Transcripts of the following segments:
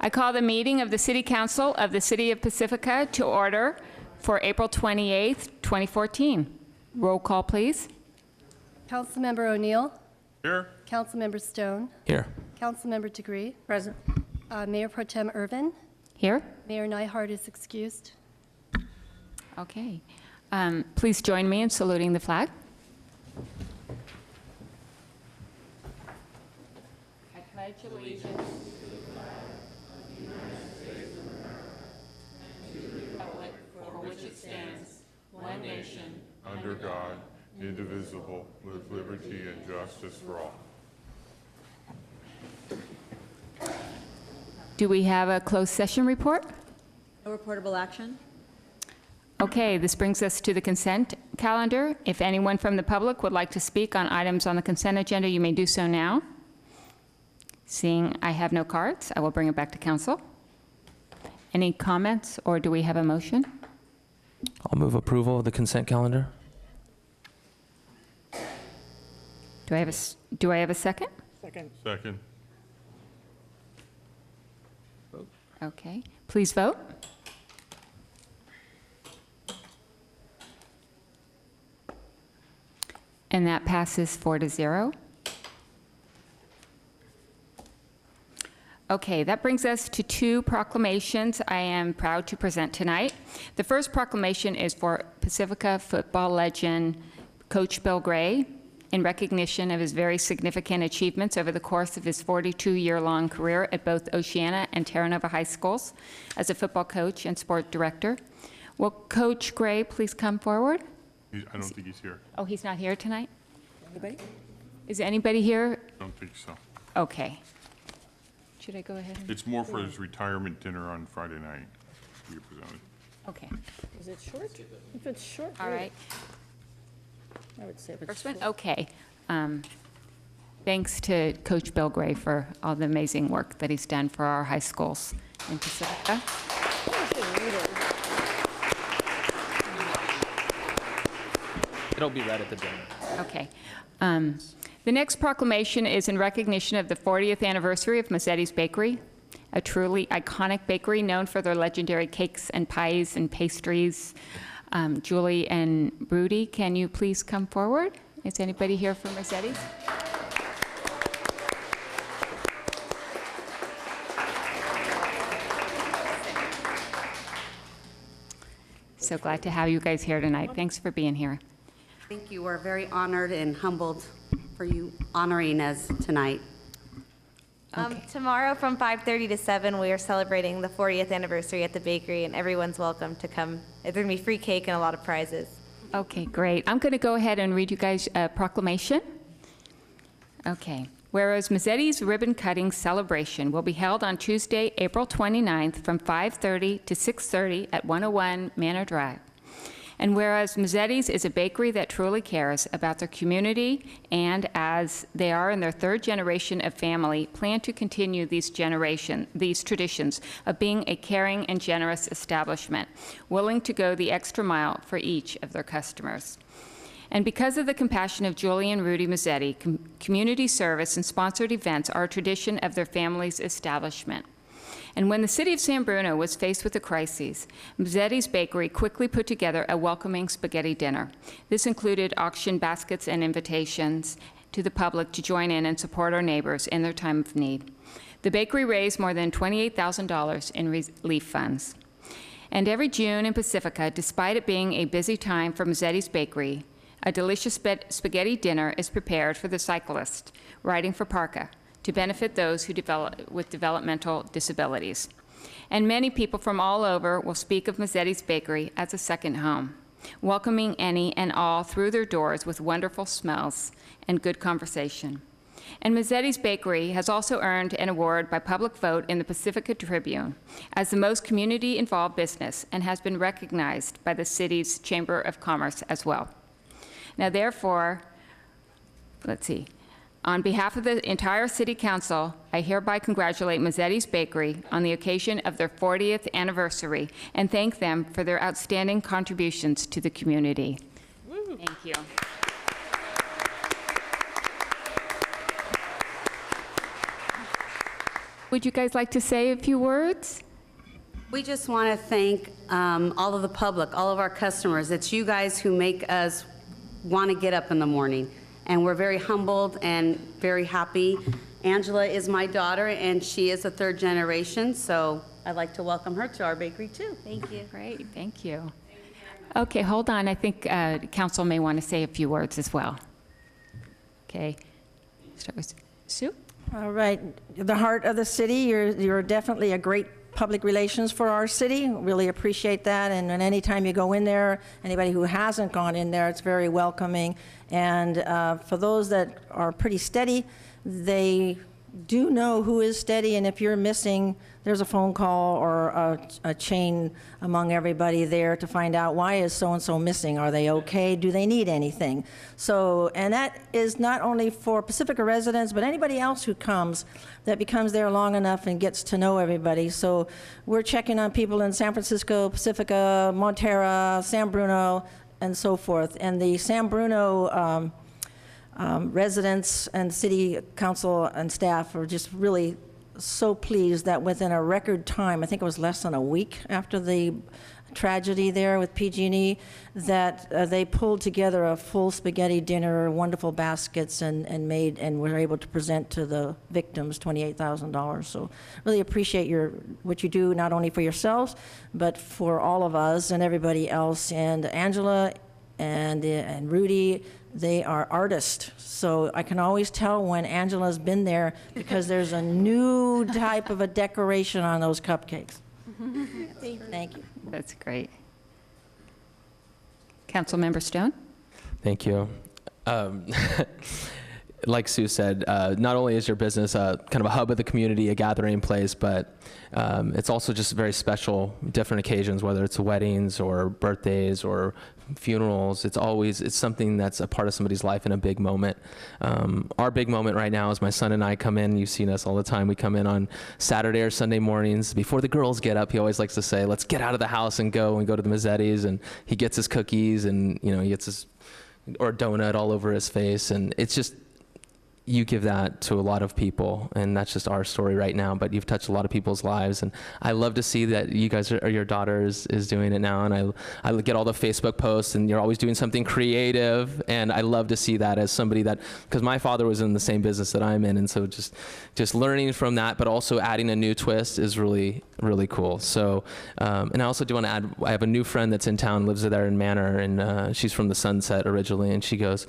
I call the meeting of the City Council of the City of Pacifica to order for April 28th, 2014. Roll call, please. Councilmember O'Neill. Here. Councilmember Stone. Here. Councilmember Degree. Present. Mayor Pro Tem Irvin. Here? Mayor Neihardt is excused. Okay. Please join me in saluting the flag. I pledge allegiance to the United States of America and to the republic for which it stands, one nation, Under God, indivisible, with liberty and justice for all. Do we have a closed session report? No reportable action? Okay, this brings us to the consent calendar. If anyone from the public would like to speak on items on the consent agenda, you may do so now. Seeing I have no cards, I will bring it back to council. Any comments, or do we have a motion? I'll move approval of the consent calendar. Do I have a second? Second. Okay, please vote. And that passes 4-0. Okay, that brings us to two proclamations I am proud to present tonight. The first proclamation is for Pacifica football legend Coach Bill Gray, in recognition of his very significant achievements over the course of his 42-year-long career at both Oceana and Terra Nova High Schools as a football coach and sport director. Will Coach Gray please come forward? I don't think he's here. Oh, he's not here tonight? Anybody? Is anybody here? I don't think so. Okay. Should I go ahead? It's more for his retirement dinner on Friday night. You presented. Okay, Is it short? If it's short, all right. I would say if it's First one, short. okay. Thanks to Coach Bill Gray for all the amazing work that he's done for our high schools in Pacifica. It'll be read at the dinner. Okay. The next proclamation is in recognition of the 40th anniversary of Mazzetti's Bakery, a truly iconic bakery known for their legendary cakes and pies and pastries. Julie and Rudy, can you please come forward? Is anybody here from Mazzetti's? So glad to have you guys here tonight. Thanks for being here. Thank you. We're very honored and humbled for you honoring us tonight. Okay. Tomorrow from 5:30 to 7, we are celebrating the 40th anniversary at the bakery, and everyone's welcome to come. There's going to be free cake and a lot of prizes. Okay, great. I'm going to go ahead and read you guys a proclamation. Okay. Whereas Mazzetti's ribbon cutting celebration will be held on Tuesday, April 29th from 5:30 to 6:30 at 101 Manor Drive. And whereas Mazzetti's is a bakery that truly cares about their community, and as they are in their third generation of family, plan to continue these traditions of being a caring and generous establishment, willing to go the extra mile for each of their customers. And because of the compassion of Julie and Rudy Mazzetti, community service and sponsored events are a tradition of their family's establishment. And when the city of San Bruno was faced with a crisis, Mazzetti's Bakery quickly put together a welcoming spaghetti dinner. This included auction baskets and invitations to the public to join in and support our neighbors in their time of need. The bakery raised more than $28,000 in relief funds. And every June in Pacifica, despite it being a busy time for Mazzetti's Bakery, a delicious spaghetti dinner is prepared for the cyclist riding for Parka, to benefit those who with developmental disabilities. And many people from all over will speak of Mazzetti's Bakery as a second home, welcoming any and all through their doors with wonderful smells and good conversation. And Mazzetti's Bakery has also earned an award by public vote in the Pacifica Tribune as the most community-involved business, and has been recognized by the city's Chamber of Commerce as well. Now, therefore, let's see. On behalf of the entire City Council, I hereby congratulate Mazzetti's Bakery on the occasion of their 40th anniversary and thank them for their outstanding contributions to the community. Woo. Thank you. Would you guys like to say a few words? We just want to thank all of the public, all of our customers. It's you guys who make us want to get up in the morning. And we're very humbled and very happy. Angela is my daughter, and she is a third generation, so I'd like to welcome her to our bakery, too. Thank you. Great, thank you. Okay, hold on. I think council may want to say a few words as well. Okay. Start with Sue. All right, the heart of the city, you're definitely a great public relations for our city. Really appreciate that, and anytime you go in there, anybody who hasn't gone in there, it's very welcoming. And for those that are pretty steady, they do know who is steady, and if you're missing, there's a phone call or a chain among everybody there to find out why is so-and-so missing. Are they okay? Do they need anything? So, and that is not only for Pacifica residents, but anybody else who comes that becomes there long enough and gets to know everybody. So we're checking on people in San Francisco, Pacifica, Montera, San Bruno, and so forth. And the San Bruno residents and city council and staff are just really so pleased that within a record time, I think it was less than a week after the tragedy there with PG&E, that they pulled together a full spaghetti dinner, wonderful baskets, and were able to present to the victims $28,000. So really appreciate what you do, not only for yourselves, but for all of us and everybody else. And Angela and Rudy, they are artists, so I can always tell when Angela's been there because there's a new type of a decoration on those cupcakes. Thank you. That's great. Councilmember Stone? Thank you. Like Sue said, not only is your business kind of a hub of the community, a gathering place, but it's also just very special, different occasions, whether it's weddings or birthdays or funerals. It's something that's a part of somebody's life in a big moment. Our big moment right now is my son and I come in. You've seen us all the time. We come in on Saturday or Sunday mornings. Before the girls get up, he always likes to say, let's get out of the house and go to the Mazzetti's. And he gets his cookies and, he gets his, or donut all over his face. And it's just, you give that to a lot of people, and that's just our story right now, but you've touched a lot of people's lives, and I love to see that you guys or your daughter is doing it now, and I get all the Facebook posts, and you're always doing something creative, and I love to see that as somebody that, because my father was in the same business that I'm in, and so just learning from that, but also adding a new twist is really, really cool. So, and I also do want to add, I have a new friend that's in town, lives there in Manor, and she's from the Sunset originally, and she goes,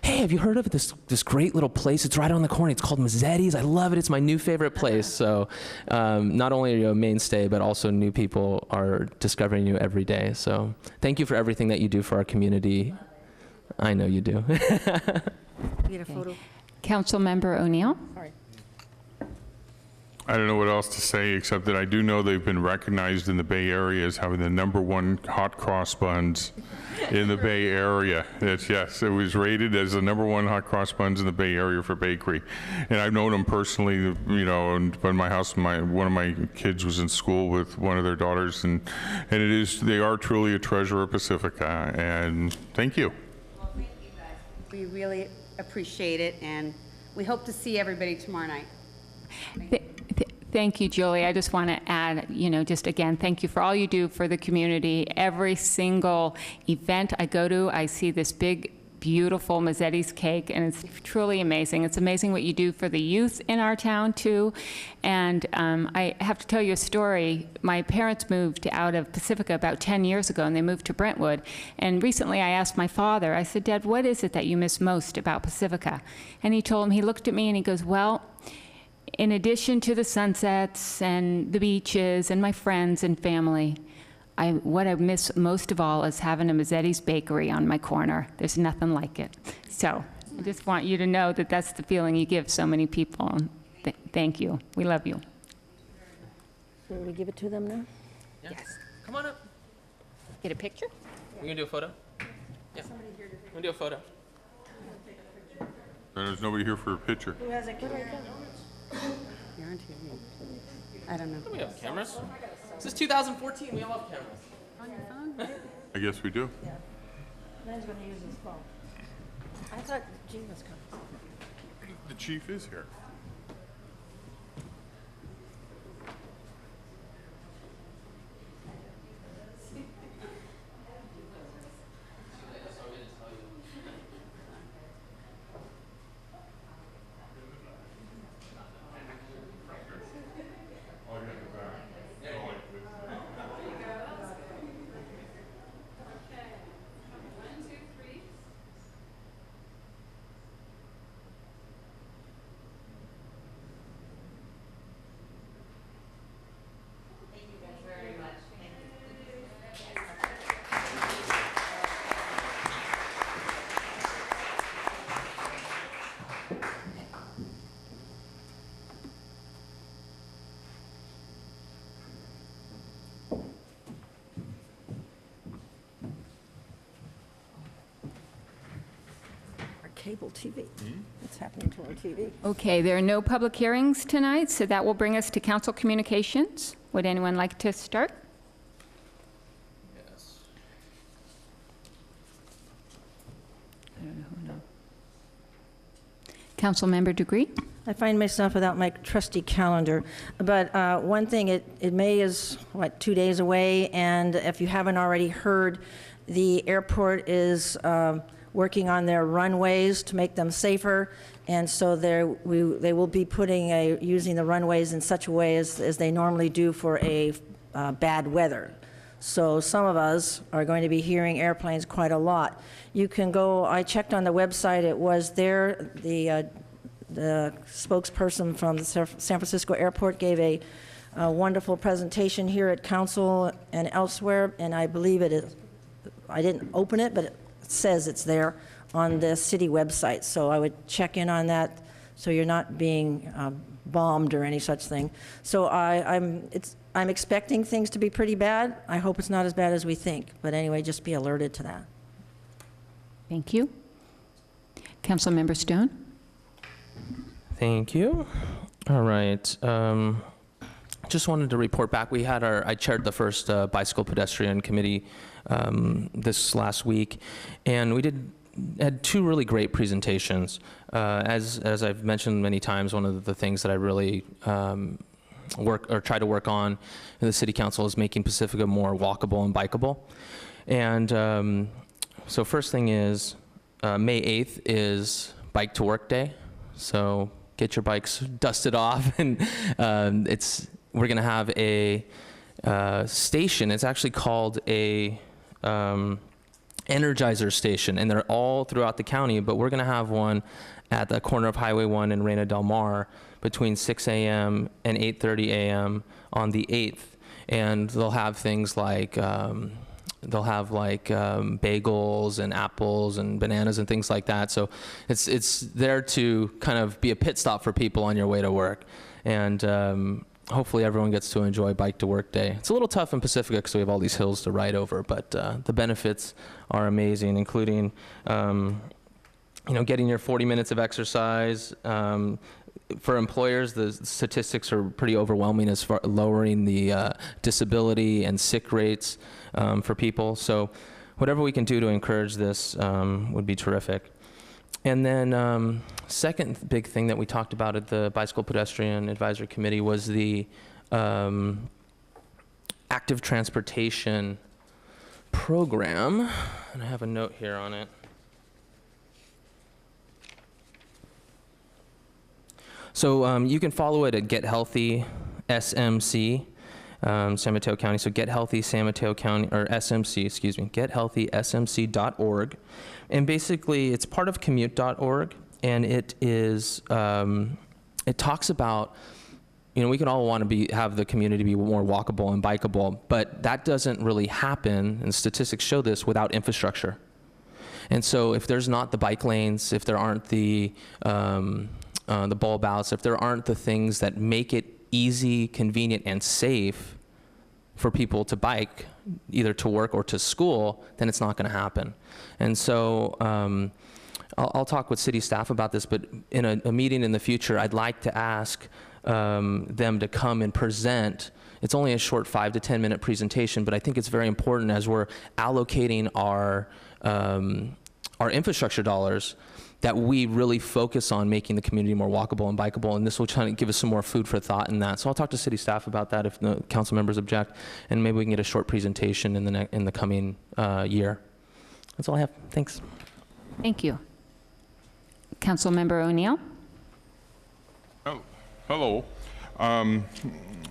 hey, have you heard of this great little place? It's right on the corner. It's called Mazzetti's. I love it. It's my new favorite place. So not only are you a mainstay, but also new people are discovering you every day. So thank you for everything that you do for our community. I know you do. Get a photo. Councilmember O'Neill? I don't know what else to say, except that I do know they've been recognized in the Bay Area as having the #1 hot cross buns in the Bay Area. Yes, it was rated as the #1 hot cross buns in the Bay Area for bakery. And I've known them personally, and when my house, one of my kids was in school with one of their daughters, and they are truly a treasure of Pacifica, and thank you. Well, thank you guys. We really appreciate it, and we hope to see everybody tomorrow night. Thank you, Julie. I just want to add, just again, thank you for all you do for the community. Every single event I go to, I see this big, beautiful Mazzetti's cake, and it's truly amazing. It's amazing what you do for the youth in our town, too. And I have to tell you a story. My parents moved out of Pacifica about 10 years ago, and they moved to Brentwood. And recently I asked my father, I said, Dad, what is it that you miss most about Pacifica? And he told him, he looked at me and he goes, well, in addition to the sunsets and the beaches and my friends and family, what I miss most of all is having a Mazzetti's bakery on my corner. There's nothing like it. So I just want you to know that that's the feeling you give so many people. Thank you. We love you. Will we give it to them now? Yes. Come on up. Get a picture? We're going to do a photo? Yeah. We're going to do a photo. There's nobody here for a picture. Who has a camera? You're on TV. I don't know. We have cameras. This is 2014. We all have cameras. On your phone? I guess we do. Man's going to use his phone. I thought Gene was coming. The chief is here. cable TV. What's happening to our TV? Okay, there are no public hearings tonight, so that will bring us to council communications. Would anyone like to start? Councilmember Degree? I find myself without my trusty calendar, but one thing, it May is, 2 days away, and if you haven't already heard, the airport is working on their runways to make them safer, and so they will be using the runways in such a way as they normally do for a bad weather. So some of us are going to be hearing airplanes quite a lot. You can go, I checked on the website, it was there, the spokesperson from the San Francisco airport gave a wonderful presentation here at council and elsewhere, and I believe it is, I didn't open it, but it says it's there on the city website. So I would check in on that so you're not being bombed or any such thing. So I'm expecting things to be pretty bad. I hope it's not as bad as we think. But anyway, just be alerted to that. Thank you. Councilmember Stone? Thank you. All right. Just wanted to report back. I chaired the first bicycle pedestrian committee this last week, and we had two really great presentations. As I've mentioned many times, one of the things that I really try to work on in the city council is making Pacifica more walkable and bikeable. And so first thing is, May 8th is Bike to Work Day. So get your bikes dusted off, and we're gonna have a station. It's actually called a Energizer station, and they're all throughout the county, but we're gonna have one at the corner of Highway 1 and Reina Del Mar between 6 a.m. and 8:30 a.m. on the 8th. And they'll have things like, bagels and apples and bananas and things like that. So it's there to kind of be a pit stop for people on your way to work. And hopefully everyone gets to enjoy Bike to Work Day. It's a little tough in Pacifica because we have all these hills to ride over, but the benefits are amazing, including getting your 40 minutes of exercise. For employers, the statistics are pretty overwhelming as far lowering the disability and sick rates for people. So whatever we can do to encourage this would be terrific. And then second big thing that we talked about at the Bicycle Pedestrian Advisory Committee was the active transportation program. And I have a note here on it. So you can follow it at Get Healthy SMC, San Mateo County. So Get Healthy San Mateo County, or SMC, excuse me, gethealthysmc.org. And basically it's part of commute.org, and it is, it talks about, we can all want to have the community be more walkable and bikeable, but that doesn't really happen, and statistics show this, without infrastructure. And so if there's not the bike lanes, if there aren't the bulb outs, if there aren't the things that make it easy, convenient, and safe for people to bike, either to work or to school, then it's not going to happen. And so I'll talk with city staff about this, but in a meeting in the future, I'd like to ask them to come and present. It's only a short 5 to 10 minute presentation, but I think it's very important as we're allocating our infrastructure dollars that we really focus on making the community more walkable and bikeable, and this will try to give us some more food for thought in that. So I'll talk to city staff about that if the council members object, and maybe we can get a short presentation in the coming year. That's all I have. Thanks. Thank you. Councilmember O'Neill? Oh, hello.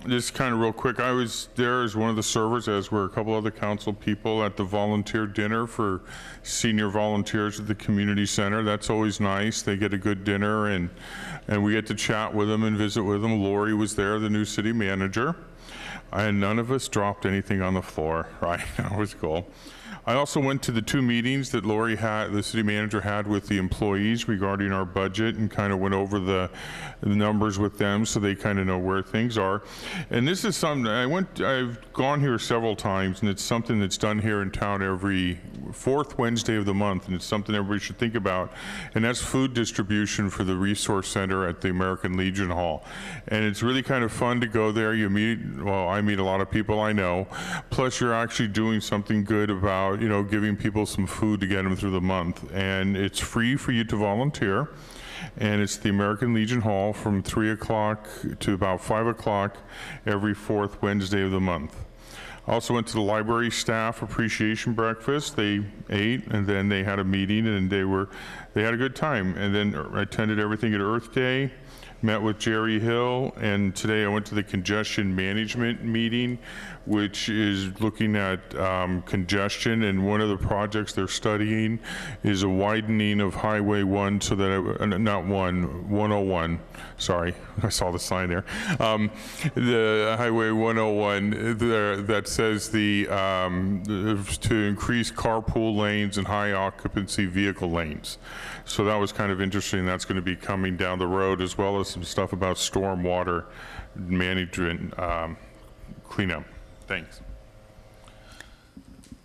Just kind of real quick, I was there as one of the servers, as were a couple other council people, at the volunteer dinner for senior volunteers at the community center. That's always nice. They get a good dinner, and we get to chat with them and visit with them. Lori was there, the new city manager. and none of us dropped anything on the floor, right? That was cool. I also went to the 2 meetings that Lori had, the city manager had with the employees regarding our budget, and kind of went over the numbers with them so they kind of know where things are. And this is something, I've gone here several times, and it's something that's done here in town every 4th Wednesday of the month, and it's something everybody should think about, and that's food distribution for the Resource Center at the American Legion Hall. And it's really kind of fun to go there. You meet, well, I meet a lot of people I know, plus you're actually doing something good about, you know, giving people some food to get them through the month. And it's free for you to volunteer. And it's the American Legion Hall from 3 o'clock to about 5 o'clock every 4th Wednesday of the month. I also went to the library staff appreciation breakfast. They ate, and then they had a meeting, and they had a good time. And then I attended everything at Earth Day, met with Jerry Hill, and today I went to the congestion management meeting, which is looking at congestion, and one of the projects they're studying is a widening of Highway 1 so that, not 101, sorry, I saw the sign there. The Highway 101 there, that says to increase carpool lanes and high occupancy vehicle lanes. So that was kind of interesting. That's going to be coming down the road, as well as some stuff about stormwater management cleanup. Thanks.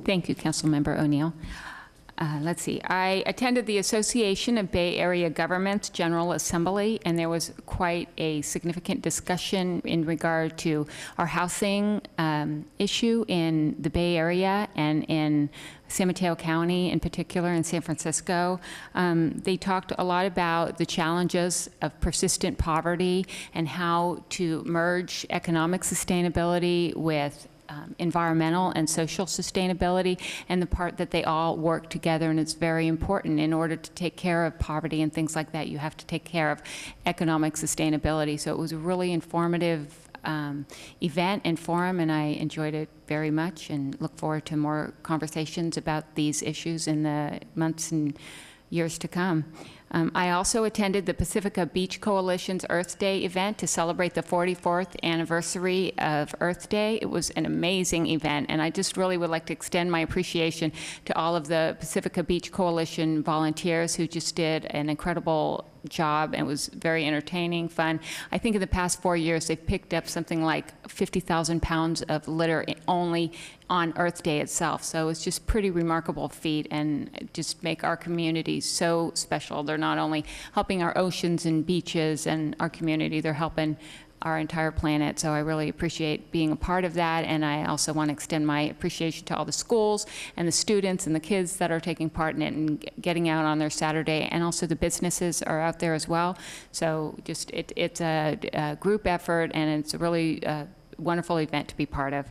Thank you, Councilmember O'Neill. Let's see, I attended the Association of Bay Area Governments General Assembly, and there was quite a significant discussion in regard to our housing issue in the Bay Area and in San Mateo County in particular, in San Francisco. They talked a lot about the challenges of persistent poverty and how to merge economic sustainability with environmental and social sustainability, and the part that they all work together, and it's very important. In order to take care of poverty and things like that, you have to take care of economic sustainability. So it was a really informative event and forum, and I enjoyed it very much and look forward to more conversations about these issues in the months and years to come. I also attended the Pacifica Beach Coalition's Earth Day event to celebrate the 44th anniversary of Earth Day. It was an amazing event, and I just really would like to extend my appreciation to all of the Pacifica Beach Coalition volunteers who just did an incredible job, and it was very entertaining, fun. I think in the past 4 years, they've picked up something like 50,000 pounds of litter only on Earth Day itself. So it's just pretty remarkable feat, and just make our communities so special. They're not only helping our oceans and beaches and our community, they're helping our entire planet. So I really appreciate being a part of that, and I also want to extend my appreciation to all the schools and the students and the kids that are taking part in it and getting out on their Saturday, and also the businesses are out there as well. So just it's a group effort, and it's a really wonderful event to be part of.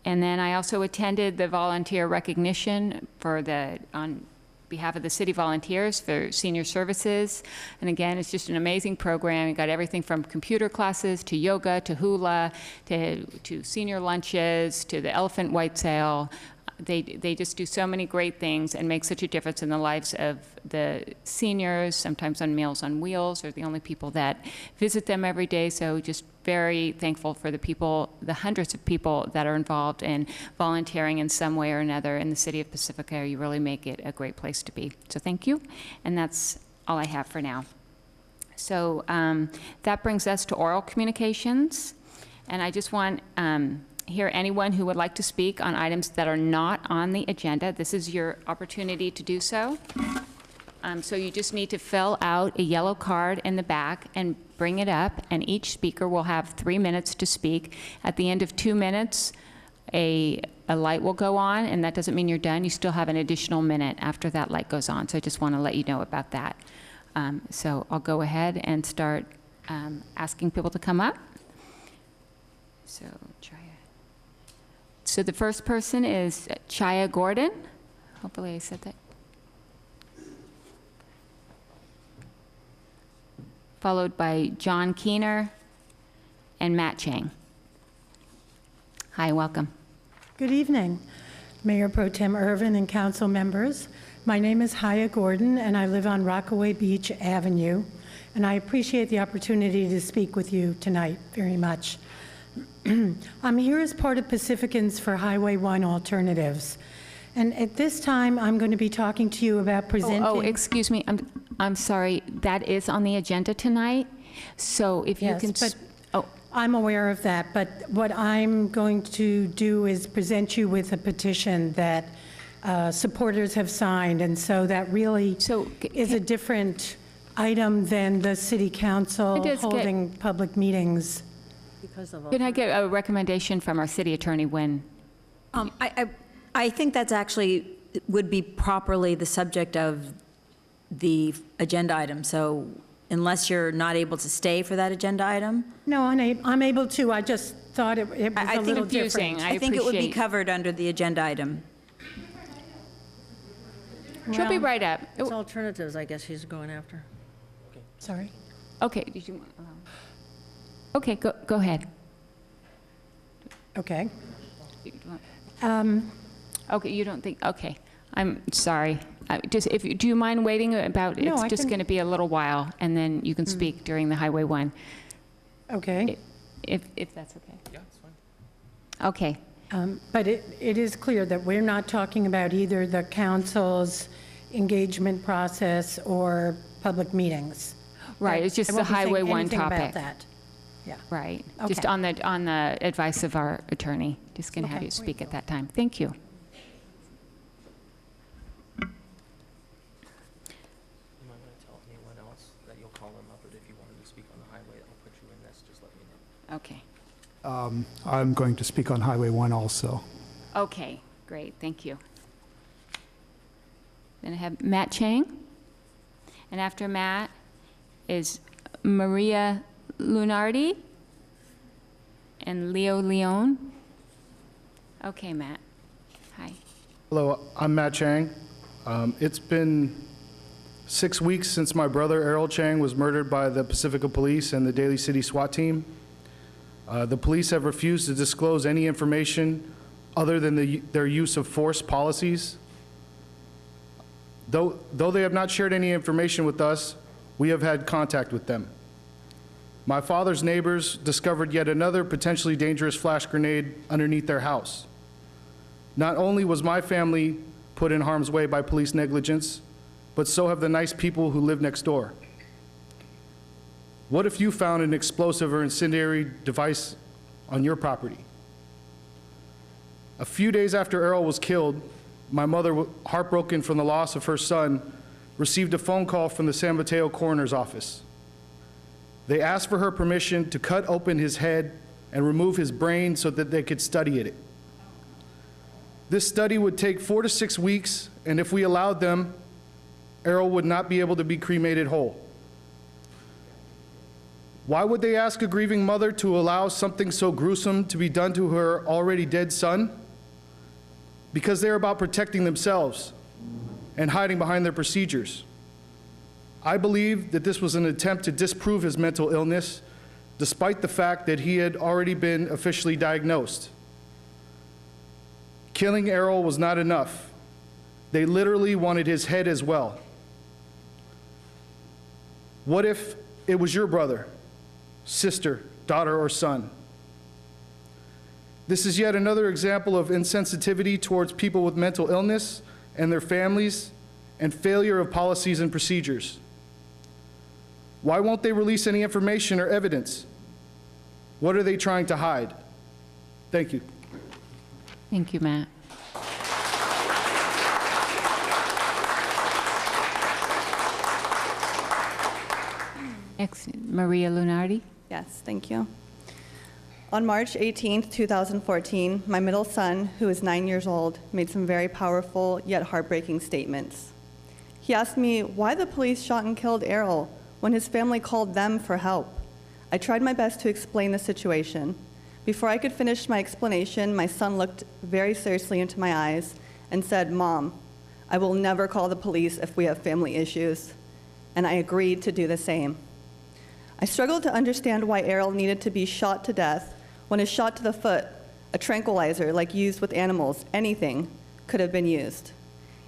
And then I also attended the volunteer recognition on behalf of the city volunteers for senior services. And again, it's just an amazing program. You got everything from computer classes to yoga to hula to senior lunches to the elephant white sail. They just do so many great things and make such a difference in the lives of the seniors, sometimes on Meals on Wheels. They're the only people that visit them every day. So just very thankful for the people, the hundreds of people that are involved in volunteering in some way or another in the city of Pacifica. You really make it a great place to be. So thank you. And that's all I have for now. So that brings us to oral communications. And I just want hear anyone who would like to speak on items that are not on the agenda. This is your opportunity to do so. So you just need to fill out a yellow card in the back and bring it up, and each speaker will have 3 minutes to speak. At the end of 2 minutes, a light will go on, and that doesn't mean you're done. You still have an additional minute after that light goes on, so I just want to let you know about that. So I'll go ahead and start asking people to come up. So So the first person is Chaya Gordon. Hopefully I said that. Followed by John Keener and Matt Chang. Hi, welcome. Good evening, Mayor Pro Tem Irvin and council members. My name is Chaya Gordon, and I live on Rockaway Beach Avenue, and I appreciate the opportunity to speak with you tonight very much. I'm here as part of Pacificans for Highway 1 Alternatives. And at this time, I'm going to be talking to you about presenting... Oh, excuse me, I'm sorry, that is on the agenda tonight, so if you Yes, can... but Oh, I'm aware of that, but what I'm going to do is present you with a petition that supporters have signed, and so that really So, is a different item than the city council It does get- holding public meetings. Because of can I get a recommendation from our city attorney when... I think that's actually, would be properly the subject of the agenda item, so unless you're not able to stay for that agenda item, No, I'm able to, I just thought it was I a think little confusing. different. I I think it would be appreciate- covered under the agenda item. She'll be Well, right up. It's alternatives, I guess she's going after. Sorry. Okay, did you... Okay, go ahead. Okay. Okay, you don't think, okay. I'm sorry. Just, do you mind waiting about, No, it's I just can- going to be a little while, and then you can speak during the Highway 1, Okay. if that's okay. Yeah, it's fine. Okay. But it is clear that we're not talking about either the council's engagement process or public meetings. Right, it's just I the won't be saying Highway 1 anything about topic. that. Yeah. Right. Just Okay. on the advice of our attorney. Just going to have Okay. you speak at that time. Thank you. You might want to tell anyone else that you'll call them up, but if you wanted to speak on the highway, I'll put you in this, just let me know. Okay. I'm going to speak on Highway 1 also. Okay, great, thank you. Then I have Matt Chang. And after Matt is Maria Lunardi and Leo Leone. Okay, Matt. Hi. Hello, I'm Matt Chang. It's been 6 weeks since my brother Errol Chang was murdered by the Pacifica Police and the Daly City SWAT team. The police have refused to disclose any information other than their use of force policies. Though they have not shared any information with us, we have had contact with them. My father's neighbors discovered yet another potentially dangerous flash grenade underneath their house. Not only was my family put in harm's way by police negligence, but so have the nice people who live next door. What if you found an explosive or incendiary device on your property? A few days after Errol was killed, my mother, heartbroken from the loss of her son, received a phone call from the San Mateo coroner's office. They asked for her permission to cut open his head and remove his brain so that they could study it. This study would take 4 to 6 weeks, and if we allowed them, Errol would not be able to be cremated whole. Why would they ask a grieving mother to allow something so gruesome to be done to her already dead son? Because they're about protecting themselves and hiding behind their procedures. I believe that this was an attempt to disprove his mental illness, despite the fact that he had already been officially diagnosed. Killing Errol was not enough. They literally wanted his head as well. What if it was your brother, sister, daughter, or son? This is yet another example of insensitivity towards people with mental illness and their families, and failure of policies and procedures. Why won't they release any information or evidence? What are they trying to hide? Thank you. Thank you, Matt. Next, Maria Lunardi. Yes, thank you. On March 18th, 2014, my middle son, who is 9 years old, made some very powerful yet heartbreaking statements. He asked me why the police shot and killed Errol when his family called them for help. I tried my best to explain the situation. Before I could finish my explanation, my son looked very seriously into my eyes and said, "Mom, I will never call the police if we have family issues." And I agreed to do the same. I struggled to understand why Errol needed to be shot to death when a shot to the foot, a tranquilizer like used with animals, anything, could have been used.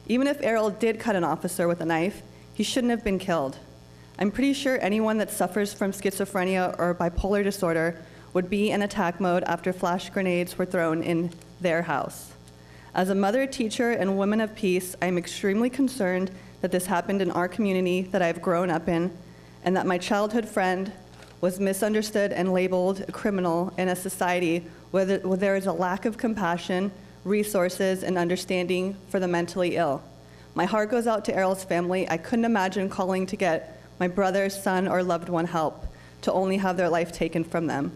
Even if Errol did cut an officer with a knife, he shouldn't have been killed. I'm pretty sure anyone that suffers from schizophrenia or bipolar disorder would be in attack mode after flash grenades were thrown in their house. As a mother, teacher, and woman of peace, I am extremely concerned that this happened in our community that I've grown up in, and that my childhood friend was misunderstood and labeled a criminal in a society where there is a lack of compassion, resources, and understanding for the mentally ill. My heart goes out to Errol's family. I couldn't imagine calling to get my brother, son, or loved one help, to only have their life taken from them.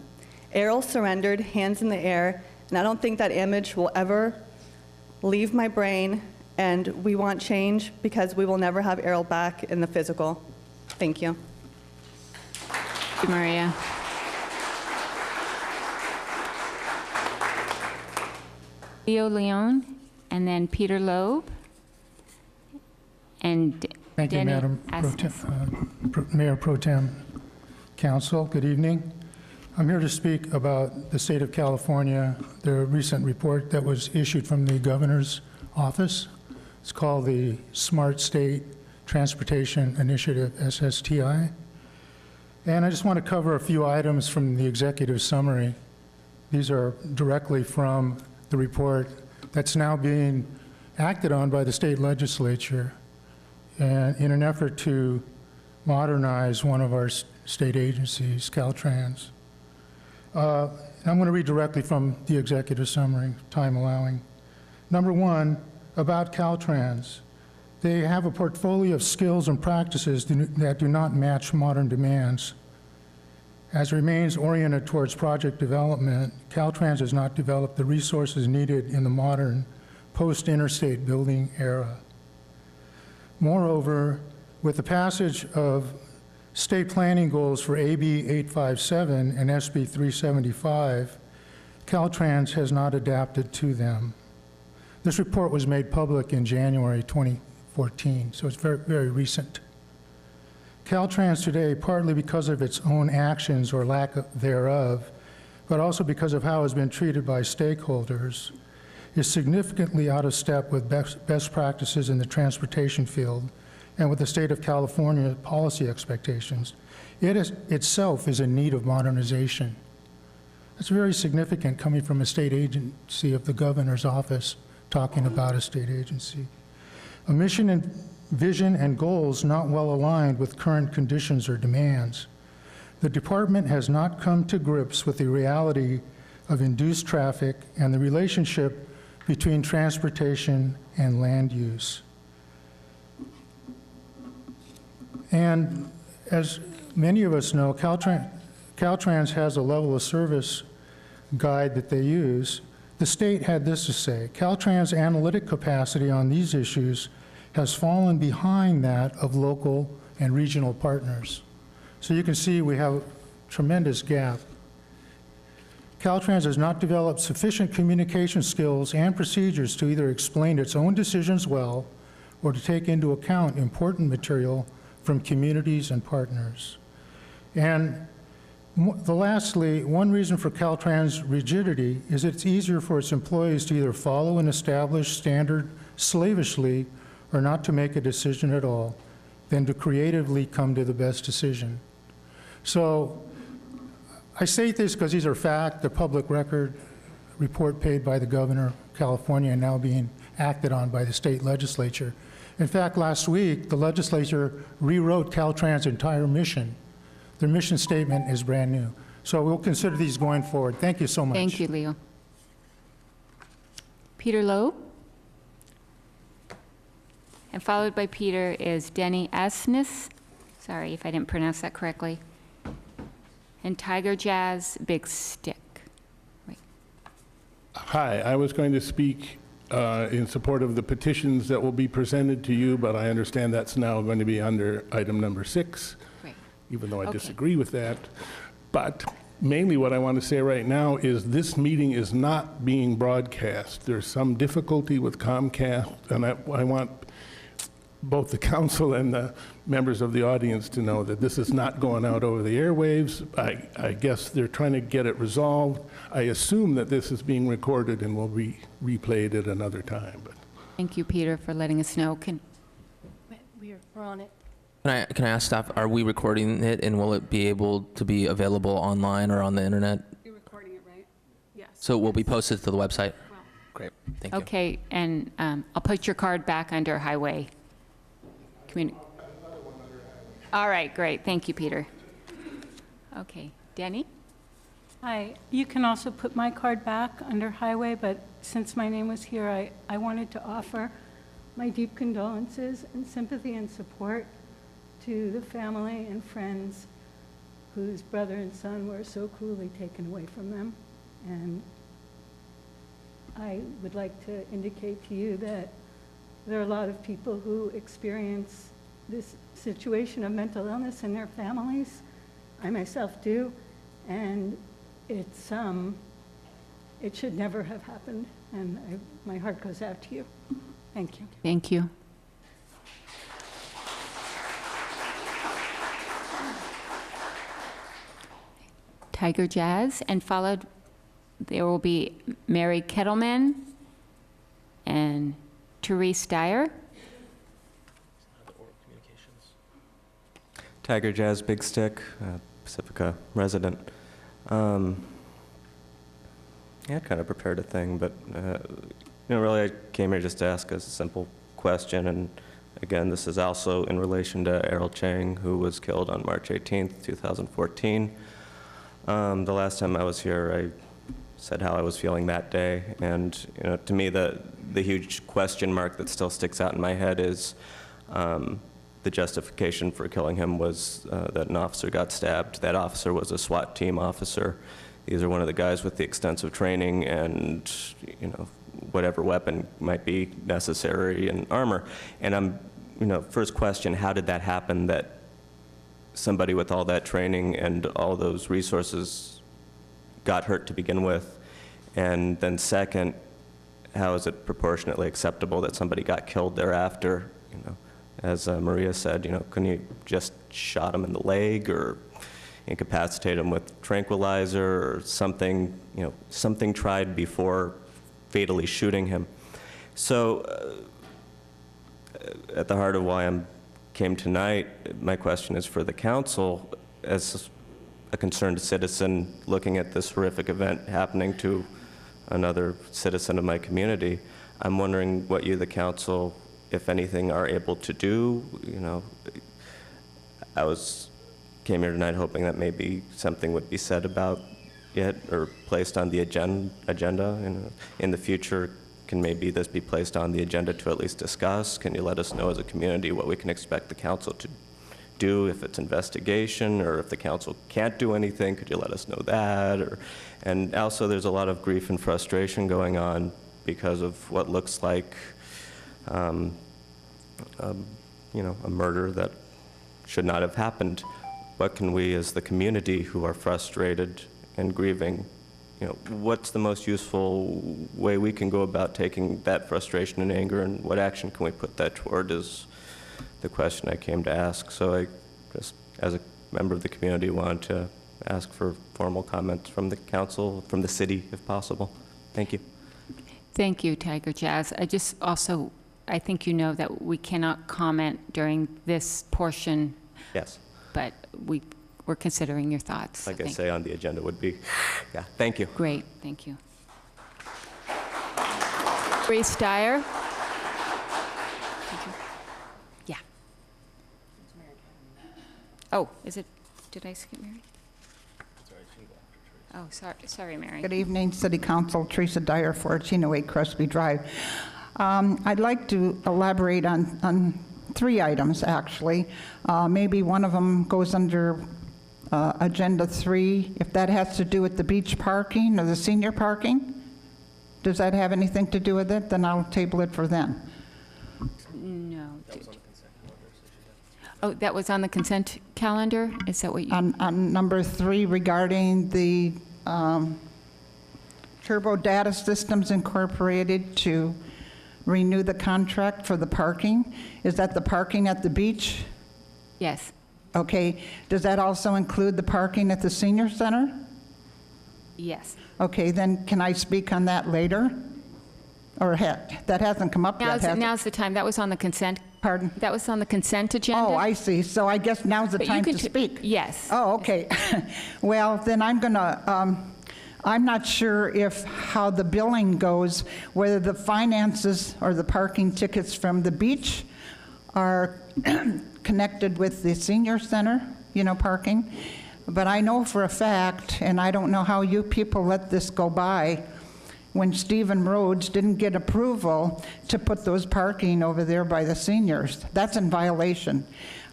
Errol surrendered, hands in the air, and I don't think that image will ever leave my brain, and we want change because we will never have Errol back in the physical. Thank you. Thank you, Maria. Leo Leon, and then Peter Loeb, and Thank you, Denny Madam Mayor Pro Tem Council. Good evening. I'm here to speak about the state of California, the recent report that was issued from the governor's office. It's called the Smart State Transportation Initiative, SSTI. And I just want to cover a few items from the executive summary. These are directly from the report that's now being acted on by the state legislature, and in an effort to modernize one of our state agencies, Caltrans. I'm going to read directly from the executive summary, time allowing. Number one, about Caltrans. They have a portfolio of skills and practices that do not match modern demands. As remains oriented towards project development, Caltrans has not developed the resources needed in the modern post-interstate building era. Moreover, with the passage of state planning goals for AB 857 and SB 375, Caltrans has not adapted to them. This report was made public in January 2014, so it's very, very recent. Caltrans today, partly because of its own actions or lack thereof, but also because of how it's been treated by stakeholders, is significantly out of step with best practices in the transportation field and with the state of California policy expectations. It itself is in need of modernization. That's very significant coming from a state agency of the governor's office talking about a state agency. A mission and vision and goals not well aligned with current conditions or demands. The department has not come to grips with the reality of induced traffic and the relationship between transportation and land use. And as many of us know, Caltrans has a level of service guide that they use. The state had this to say: Caltrans' analytic capacity on these issues has fallen behind that of local and regional partners. So you can see we have a tremendous gap. Caltrans has not developed sufficient communication skills and procedures to either explain its own decisions well or to take into account important material from communities and partners. And lastly, one reason for Caltrans' rigidity is it's easier for its employees to either follow an established standard slavishly or not to make a decision at all than to creatively come to the best decision. So I say this because these are fact, the public record, report paid by the governor of California and now being acted on by the state legislature. In fact, last week, the legislature rewrote Caltrans' entire mission. Their mission statement is brand new. So we'll consider these going forward. Thank you so much. Thank you, Leo. Peter Loeb. And followed by Peter is Denny Asnis. Sorry if I didn't pronounce that correctly. And Tiger Jazz Big Stick. Wait. Hi, I was going to speak in support of the petitions that will be presented to you, but I understand that's now going to be under item number 6, Great. even though I Okay. disagree with that. But mainly what I want to say right now is this meeting is not being broadcast. There's some difficulty with Comcast, and I want both the council and the members of the audience to know that this is not going out over the airwaves. I guess they're trying to get it resolved. I assume that this is being recorded and will be replayed at another time. But Thank you, Peter, for letting us know. We're on it. Can I ask staff, are we recording it, and will it be able to be available online or on the internet? So it will be posted to the website? Great, thank you. Okay, and I'll put your card back under highway. All right, great. Thank you, Peter. Okay, Denny? Hi, you can also put my card back under highway, but since my name was here, I wanted to offer my deep condolences and sympathy and support to the family and friends whose brother and son were so cruelly taken away from them. And I would like to indicate to you that there are a lot of people who experience this situation of mental illness in their families. I myself do, and it's it should never have happened, and my heart goes out to you. Thank you. Thank you. Tiger Jazz, and followed, there will be Mary Kettleman and Therese Dyer. Tiger Jazz, Big Stick, Pacifica resident. Yeah, I kind of prepared a thing, but really I came here just to ask a simple question, and again, this is also in relation to Errol Chang, who was killed on March 18th, 2014. The last time I was here, I said how I was feeling that day, and to me, the huge question mark that still sticks out in my head is the justification for killing him was that an officer got stabbed. That officer was a SWAT team officer. These are one of the guys with the extensive training and whatever weapon might be necessary and armor. And I'm, first question, how did that happen that somebody with all that training and all those resources got hurt to begin with? And then second, how is it proportionately acceptable that somebody got killed thereafter? As Maria said, couldn't you just shot him in the leg or incapacitate him with tranquilizer or something, something tried before fatally shooting him? So at the heart of why I came tonight, my question is for the council. As a concerned citizen looking at this horrific event happening to another citizen of my community, I'm wondering what you, the council, if anything, are able to do. I came here tonight hoping that maybe something would be said about it or placed on the agenda. In the future, can maybe this be placed on the agenda to at least discuss? Can you let us know as a community what we can expect the council to do, if it's investigation, or if the council can't do anything, could you let us know that? And also, there's a lot of grief and frustration going on because of what looks like a murder that should not have happened. What can we as the community who are frustrated and grieving, what's the most useful way we can go about taking that frustration and anger, and what action can we put that toward is the question I came to ask. So I just, as a member of the community, want to ask for formal comments from the council, from the city, if possible. Thank you. Thank you, Tiger Jazz. I think you know that we cannot comment during this portion. Yes. But we're considering your thoughts. Like I say, on the agenda would be, yeah, thank you. Great, thank you. Grace Dyer? Yeah. Oh, is it, did I skip Mary? Oh, sorry, Mary. Good evening, City Council. Teresa Dyer, 1408 Crespi Drive. I'd like to elaborate on 3 items, actually. Maybe one of them goes under Agenda 3, if that has to do with the beach parking or the senior parking. Does that have anything to do with it? Then I'll table it for then. No. Oh, that was on the consent calendar? Is that what you? On number 3, regarding the Turbo Data Systems Incorporated to renew the contract for the parking. Is that the parking at the beach? Yes. Okay. Does that also include the parking at the senior center? Yes. Okay, then can I speak on that later? Or that hasn't come up yet, has it? Now's the time. That was on the consent. Pardon? That was on the consent agenda. Oh, I see. So I guess now's the time to speak. Yes. Oh, okay. Well, then I'm going to I'm not sure if how the billing goes, whether the finances or the parking tickets from the beach are connected with the senior center, parking. But I know for a fact, and I don't know how you people let this go by, when Stephen Rhodes didn't get approval to put those parking over there by the seniors. That's in violation.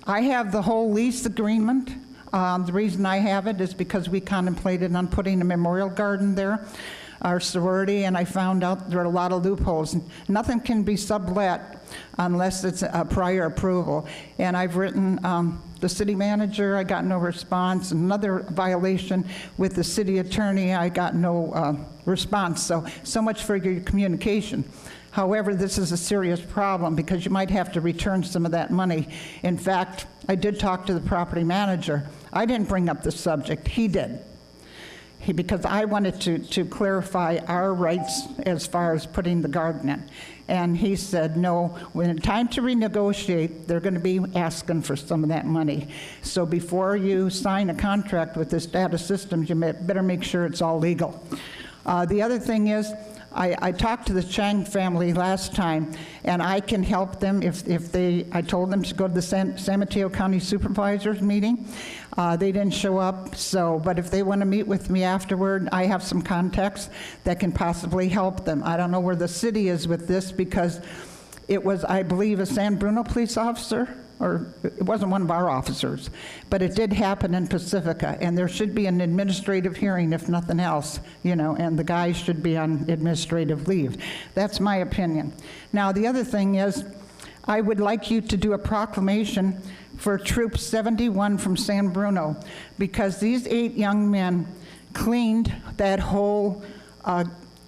I have the whole lease agreement. The reason I have it is because we contemplated on putting a memorial garden there, our sorority, and I found out there are a lot of loopholes. Nothing can be sublet unless it's a prior approval. And I've written the city manager, I got no response. Another violation with the city attorney, I got no response. So much for your communication. However, this is a serious problem because you might have to return some of that money. In fact, I did talk to the property manager. I didn't bring up the subject, he did. Because I wanted to clarify our rights as far as putting the garden in. And he said, no, when it's time to renegotiate, they're going to be asking for some of that money. So before you sign a contract with this Data Systems, you better make sure it's all legal. The other thing is, I talked to the Chang family last time, and I can help them I told them to go to the San Mateo County Supervisors meeting. They didn't show up, but if they want to meet with me afterward, I have some contacts that can possibly help them. I don't know where the city is with this because it was, I believe, a San Bruno police officer, or it wasn't one of our officers, but it did happen in Pacifica, and there should be an administrative hearing if nothing else, and the guy should be on administrative leave. That's my opinion. Now, the other thing is, I would like you to do a proclamation for Troop 71 from San Bruno, because these 8 young men cleaned that whole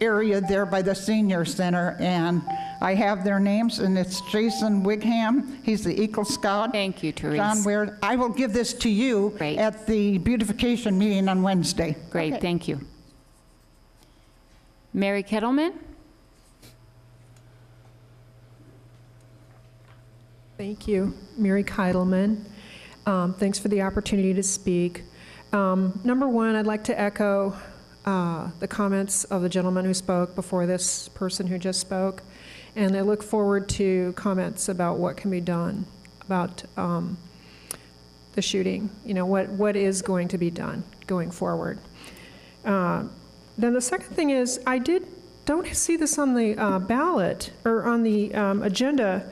area there by the senior center, and I have their names, and it's Jason Wigham. He's the Eagle Scout. Thank you, Therese. John Ware. I will give this to you at the beautification meeting on Wednesday. Great, Okay. Thank you. Mary Kettleman? Thank you, Mary Keidelman. Thanks for the opportunity to speak. Number one, I'd like to echo the comments of the gentleman who spoke before this person who just spoke, and I look forward to comments about what can be done about the shooting. What is going to be done going forward. Then the second thing is, don't see this on the ballot or on the agenda.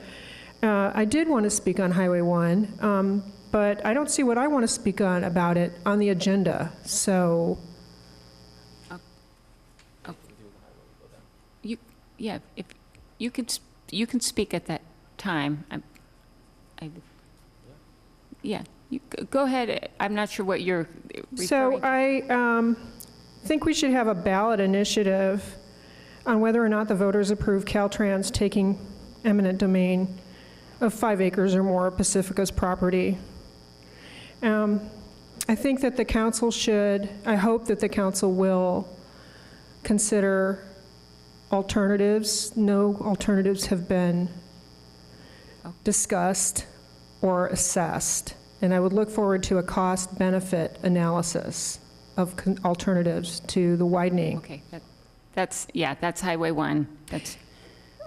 I did want to speak on Highway 1, but I don't see what I want to speak on about it on the agenda. So, if you can speak at that time. Go ahead. I'm not sure what you're referring so to. I think we should have a ballot initiative on whether or not the voters approve Caltrans taking eminent domain of 5 acres or more of Pacifica's property. I think that the council I hope that the council will consider alternatives. No alternatives have been discussed or assessed, and I would look forward to a cost-benefit analysis of alternatives to the widening. Okay, that's Highway 1.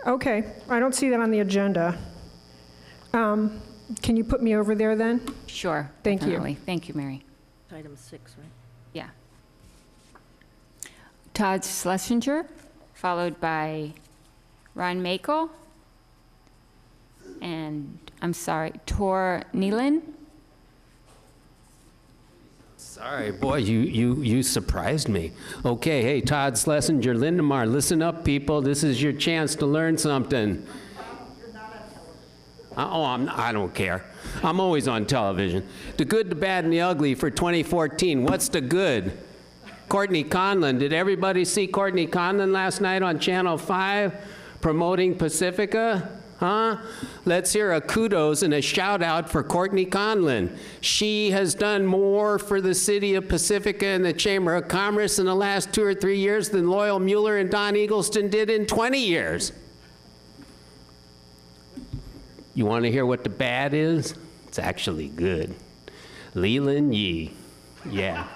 Okay, I don't see that on the agenda. Can you put me over there then? Sure. Thank definitely. you. Thank you, Mary. Item 6, right? Yeah. Todd Schlesinger, followed by Ron Makel, and Tor Nealon. Sorry, boy, you surprised me. Okay, hey, Todd Schlesinger, Lindemar, listen up, people. This is your chance to learn something. I don't care. I'm always on television. The good, the bad, and the ugly for 2014. What's the good? Courtney Conlon. Did everybody see Courtney Conlon last night on Channel 5 promoting Pacifica? Huh? Let's hear a kudos and a shout out for Courtney Conlon. She has done more for the city of Pacifica and the Chamber of Commerce in the last 2 or 3 years than Loyal Mueller and Don Eagleston did in 20 years. You want to hear what the bad is? It's actually good. Leland Yee. Yeah.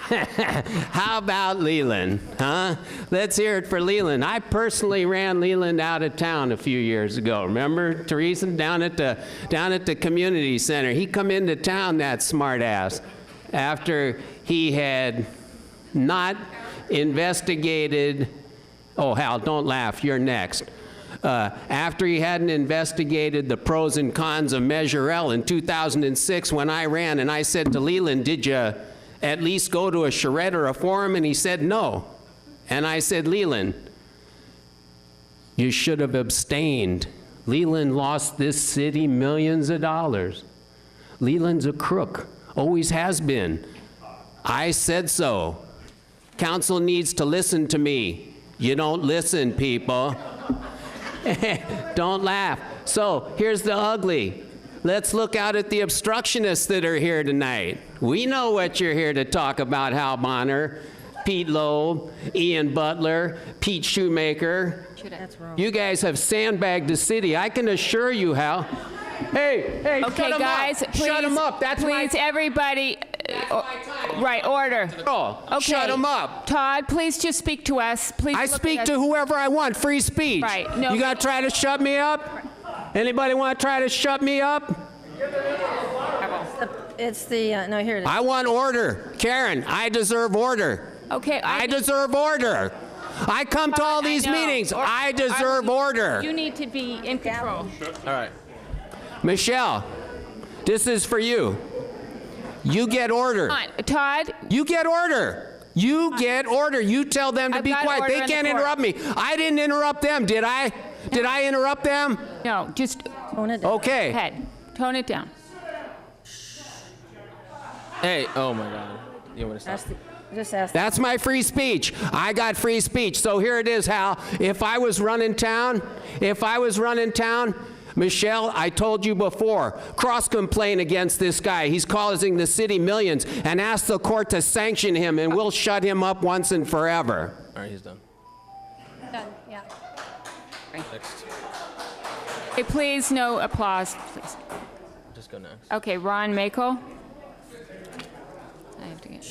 How about Leland, huh? Let's hear it for Leland. I personally ran Leland out of town a few years ago. Remember, Teresa, down at the community center? He come into town, that smart ass, after he had not investigated. Oh, Hal, don't laugh. You're next. After he hadn't investigated the pros and cons of Measure L in 2006 when I ran, and I said to Leland, did you at least go to a charrette or a forum? And he said no. And I said, Leland, you should have abstained. Leland lost this city millions of dollars. Leland's a crook, always has been. I said so. Council needs to listen to me. You don't listen, people. Don't laugh. So here's the ugly. Let's look out at the obstructionists that are here tonight. We know what you're here to talk about, Hal Bonner, Pete Loeb, Ian Butler, Pete Shoemaker. That's wrong. You guys have sandbagged the city. I can assure you, Hal. Hey, Okay, shut 'em guys, up. please, Shut 'em up. That's please, everybody. Right, order. Okay. Shut 'em up. Todd, please just speak to us. Please. I look speak at to us. whoever I want. Free speech. Right. No. You gonna try to shut me up? Anybody want to try to shut me up? It's the, no, here it is. I want order. Karen, I deserve order. Okay. I deserve order. I come to all these meetings. I deserve order. You need to be in control. All right. Michelle, this is for you. You get order. Come on, Todd. You get order. You get order. You tell them to I've be got quiet. order They in the can't court. interrupt me. I didn't interrupt them, did I? Did I interrupt them? No, just Tone it down. Okay. head. Tone it down. Hey, oh my God. You want to stop? Just ask. That's my free speech. I got free speech. So here it is, Hal. If I was running town, Michelle, I told you before, cross-complain against this guy. He's causing the city millions, and ask the court to sanction him, and we'll shut him up once and forever. All right, he's done. Done, yeah. Next. Okay, please, no applause, please. Just go next. Okay, Ron Makel. I have to get.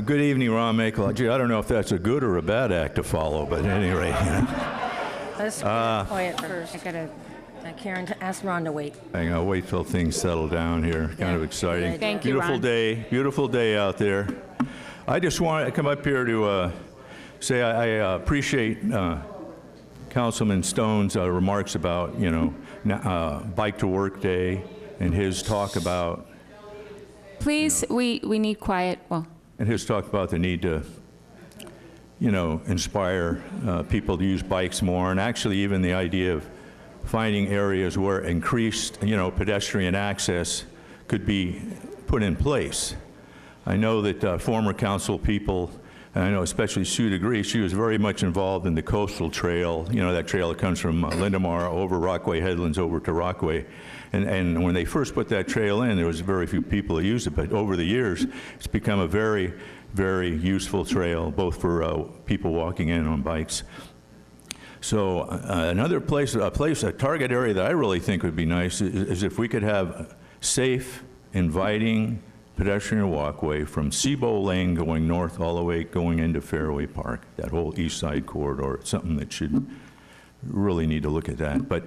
Good evening, Ron Makel. Gee, I don't know if that's a good or a bad act to follow, but at any rate. Let's get quiet first. I gotta, Karen, ask Ron to wait. Hang on, wait till things settle down here. Kind of exciting. Thank you, Beautiful Ron. beautiful day out there. I just want to come up here to say I appreciate Councilman Stone's remarks about, Bike to Work Day and his talk about Please, we need quiet. Well, and his talk about the need to, inspire people to use bikes more, and actually even the idea of finding areas where increased, pedestrian access could be put in place. I know that former council people, and I know especially Sue DeGree, she was very much involved in the coastal trail, that trail that comes from Lindemar over Rockaway Headlands over to Rockaway. And when they first put that trail in, there was very few people who used it, but over the years, it's become a very, very useful trail, both for people walking in on bikes. So another place, a target area that I really think would be nice is if we could have safe, inviting pedestrian walkway from Seabow Lane going north all the way going into Fairway Park, that whole east side corridor. It's something that should really need to look at that. But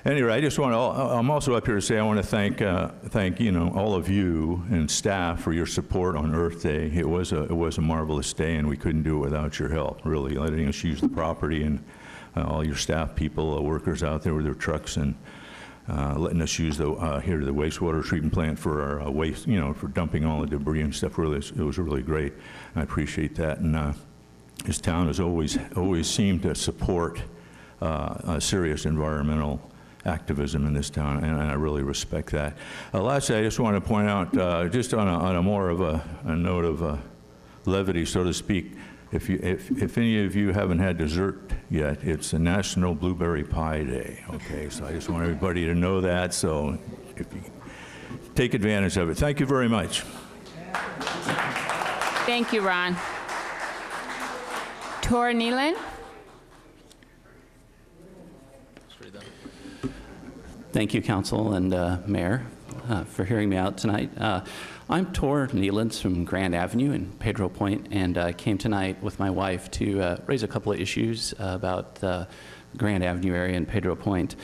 anyway, I just want to, I'm also up here to say I want to thank all of you and staff for your support on Earth Day. It was a marvelous day, and we couldn't do it without your help, really, letting us use the property, and all your staff people, workers out there with their trucks, and letting us use the wastewater treatment plant for our waste, for dumping all the debris and stuff. Really, it was really great. I appreciate that. And this town has always seemed to support serious environmental activism in this town, and I really respect that. Lastly, I just want to point out, just on a more of a note of levity, so to speak, if any of you haven't had dessert yet, it's a National Blueberry Pie Day. Okay, so I just want everybody to know that. So if you take advantage of it, thank you very much. thank you, Ron. Tor Nealon. Thank you, Council and Mayor. for hearing me out tonight. I'm Tor Nealance from Grand Avenue in Pedro Point, and I came tonight with my wife to raise a couple of issues about the Grand Avenue area in Pedro Point.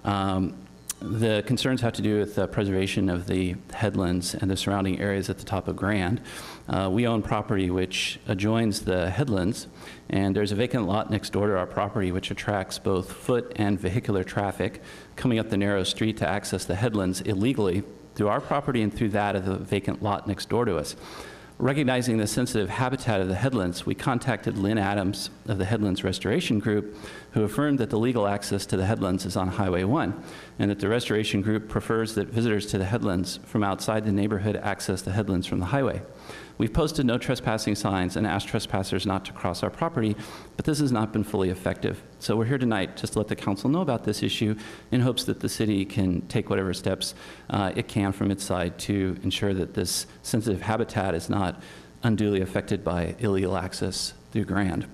The concerns have to do with the preservation of the headlands and the surrounding areas at the top of Grand. We own property which adjoins the headlands, and there's a vacant lot next door to our property which attracts both foot and vehicular traffic coming up the narrow street to access the headlands illegally through our property and through that of the vacant lot next door to us. Recognizing the sensitive habitat of the headlands, we contacted Lynn Adams of the Headlands Restoration Group, who affirmed that the legal access to the headlands is on Highway 1, and that the Restoration Group prefers that visitors to the headlands from outside the neighborhood access the headlands from the highway. We've posted no trespassing signs and asked trespassers not to cross our property, but this has not been fully effective. So we're here tonight just to let the council know about this issue in hopes that the city can take whatever steps it can from its side to ensure that this sensitive habitat is not unduly affected by illegal access through Grand.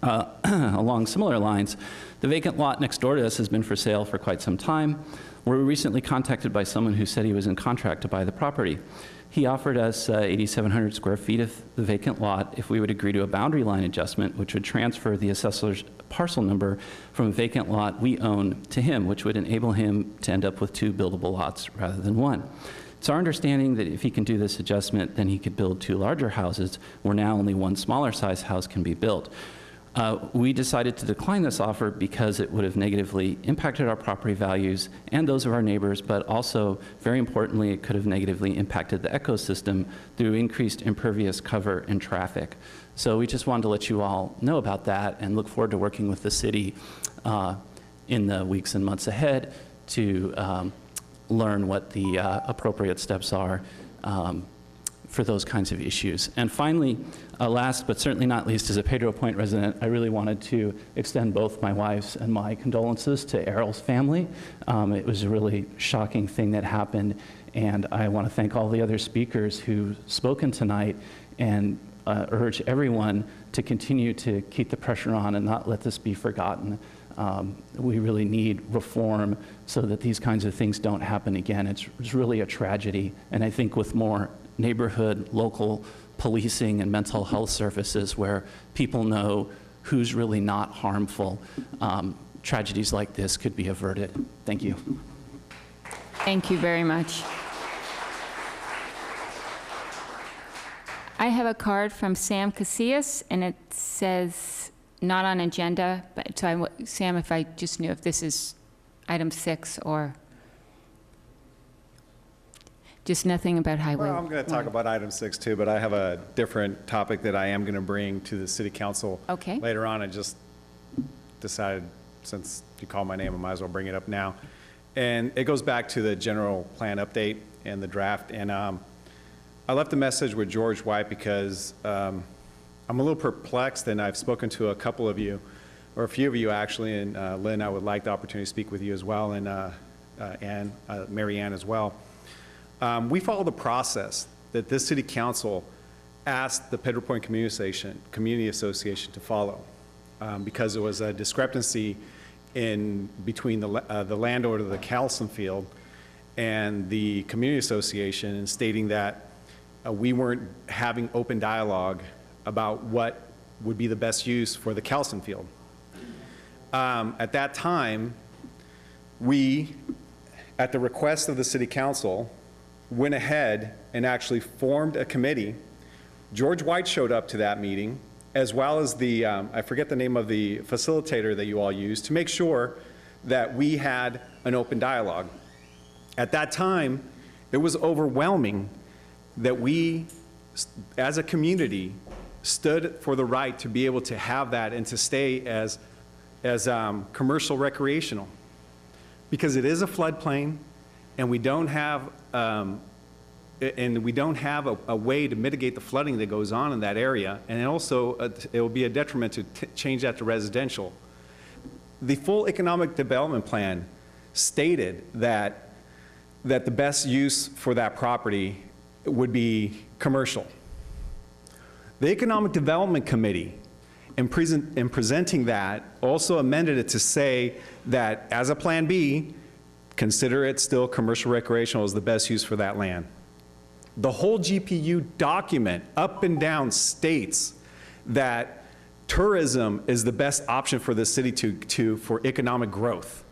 Along similar lines, the vacant lot next door to us has been for sale for quite some time. We were recently contacted by someone who said he was in contract to buy the property. He offered us 8,700 square feet of the vacant lot if we would agree to a boundary line adjustment, which would transfer the assessor's parcel number from a vacant lot we own to him, which would enable him to end up with 2 buildable lots rather than 1. It's our understanding that if he can do this adjustment, then he could build 2 larger houses, where now only 1 smaller size house can be built. We decided to decline this offer because it would have negatively impacted our property values and those of our neighbors, but also, very importantly, it could have negatively impacted the ecosystem through increased impervious cover and traffic. So we just wanted to let you all know about that and look forward to working with the city in the weeks and months ahead to learn what the appropriate steps are for those kinds of issues. And finally, last but certainly not least, as a Pedro Point resident, I really wanted to extend both my wife's and my condolences to Errol's family. It was a really shocking thing that happened, and I want to thank all the other speakers who've spoken tonight and urge everyone to continue to keep the pressure on and not let this be forgotten. We really need reform so that these kinds of things don't happen again. It's really a tragedy, and I think with more neighborhood, local policing and mental health services where people know who's really not harmful, tragedies like this could be averted. Thank you. Thank you very much. I have a card from Sam Casillas, and it says not on agenda, but so Sam, if I just knew if this is item 6 or just nothing about highway. Well, I'm going to talk about item 6 too, but I have a different topic that I am going to bring to the city council later on. I just decided, since you called my name, I might as well bring it up now. And it goes back to the general plan update and the draft. And I left a message with George White because I'm a little perplexed, and I've spoken to a couple of you, or a few of you actually, and Lynn, I would like the opportunity to speak with you as well, and Mary Ann as well. We follow the process that this city council asked the Pedro Point Community Association to follow because there was a discrepancy between the landowner of the Calson Field and the Community Association, in stating that we weren't having open dialogue about what would be the best use for the Calson Field. At that time, we, at the request of the city council, went ahead and actually formed a committee. George White showed up to that meeting, as well as the, I forget the name of the facilitator that you all used, to make sure that we had an open dialogue. At that time, it was overwhelming that we, as a community, stood for the right to be able to have that and to stay as commercial recreational. Because it is a floodplain, and we don't have a way to mitigate the flooding that goes on in that area, and also it will be a detriment to change that to residential. The full economic development plan stated that the best use for that property would be commercial. The Economic Development Committee, in presenting that, also amended it to say that as a Plan B, consider it still commercial recreational as the best use for that land. The whole GPU document, up and down, states that tourism is the best option for the city for economic growth.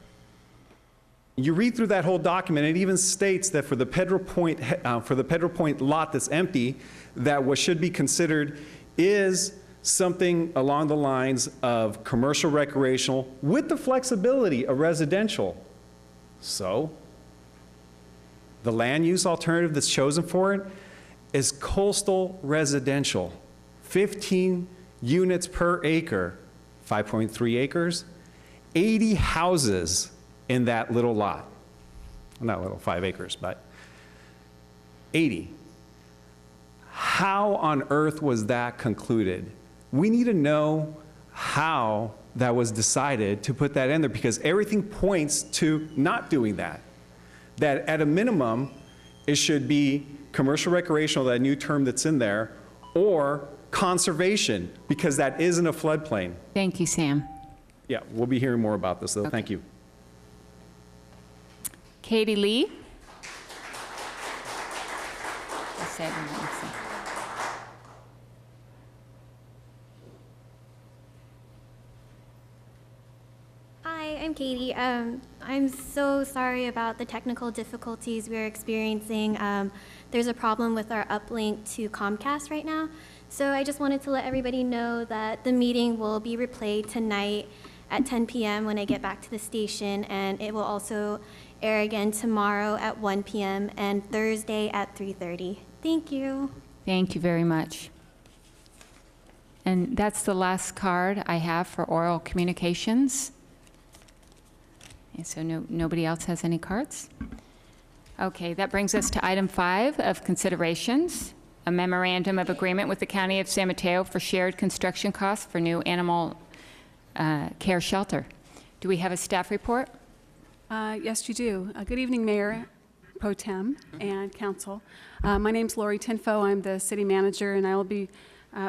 You read through that whole document, it even states that for the Pedro Point lot that's empty, that what should be considered is something along the lines of commercial recreational with the flexibility of residential. So, the land use alternative that's chosen for it is coastal residential. 15 units per acre, 5.3 acres, 80 houses in that little lot. Not little, 5 acres, but 80. How on earth was that concluded? We need to know how that was decided to put that in there, because everything points to not doing that. That at a minimum, it should be commercial recreational, that new term that's in there, or conservation, because that isn't a floodplain. Thank you, Sam. Yeah, we'll be hearing more about this, though. Thank you. Katie Lee. Hi, I'm Katie. I'm so sorry about the technical difficulties we're experiencing. There's a problem with our uplink to Comcast right now. So I just wanted to let everybody know that the meeting will be replayed tonight at 10 p.m. when I get back to the station, and it will also air again tomorrow at 1 p.m. and Thursday at 3:30. Thank you. Thank you very much. And that's the last card I have for oral communications. And so nobody else has any cards? Okay, that brings us to item 5 of considerations, a memorandum of agreement with the County of San Mateo for shared construction costs for new animal care shelter. Do we have a staff report? Yes, you do. Good evening, Mayor Pro Tem and Council. My name's Lori Tinfo. I'm the city manager, and I will be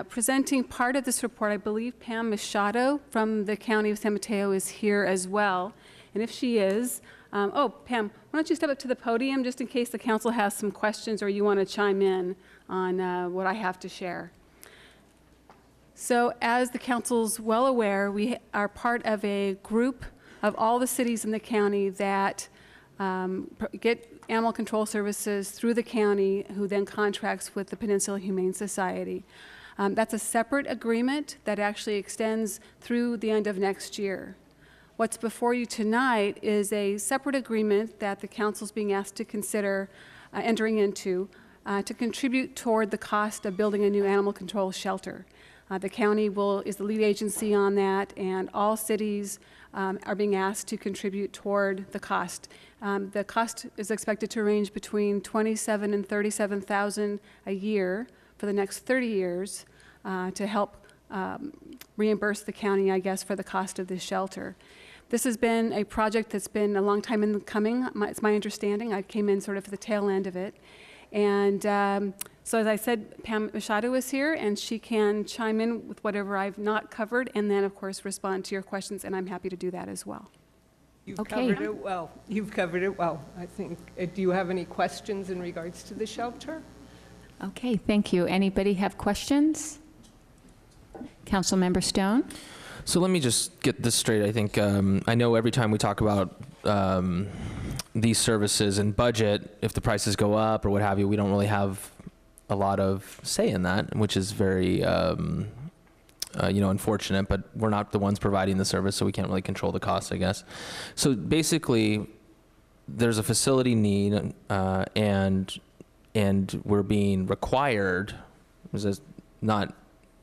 presenting part of this report. I believe Pam Machado from the County of San Mateo is here as well. And if she is, Pam, why don't you step up to the podium just in case the council has some questions or you want to chime in on what I have to share. So as the council's well aware, we are part of a group of all the cities in the county that get animal control services through the county, who then contracts with the Peninsula Humane Society. That's a separate agreement that actually extends through the end of next year. What's before you tonight is a separate agreement that the council's being asked to consider entering into to contribute toward the cost of building a new animal control shelter. The county is the lead agency on that, and all cities are being asked to contribute toward the cost. The cost is expected to range between $27,000 and $37,000 a year for the next 30 years to help reimburse the county, I guess, for the cost of this shelter. This has been a project that's been a long time in the coming. It's my understanding. I came in sort of at the tail end of it. And so as I said, Pam Machado is here, and she can chime in with whatever I've not covered, and then, of course, respond to your questions, and I'm happy to do that as well. You've covered it well. You've covered it well, I think. Do you have any questions in regards to the shelter? Okay, thank you. Anybody have questions? Councilmember Stone? So let me just get this straight. I think I know every time we talk about these services and budget, if the prices go up or what have you, we don't really have a lot of say in that, which is very unfortunate, but we're not the ones providing the service, so we can't really control the costs, I guess. So basically, there's a facility need, and we're being required,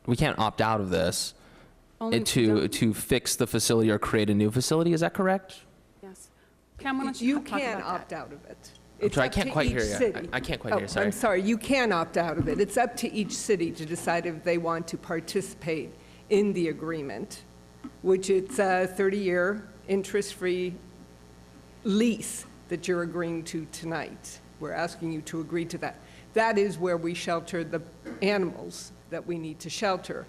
we can't opt out of this, to fix the facility or create a new facility. Is that correct? Yes. Pam, why don't you can't opt out of it. It's I can't quite hear you. I can't quite hear you, sorry. I'm sorry, you can opt out of it. It's up to each city to decide if they want to participate in the agreement, which it's a 30-year interest-free lease that you're agreeing to tonight. We're asking you to agree to that. That is where we shelter the animals that we need to shelter.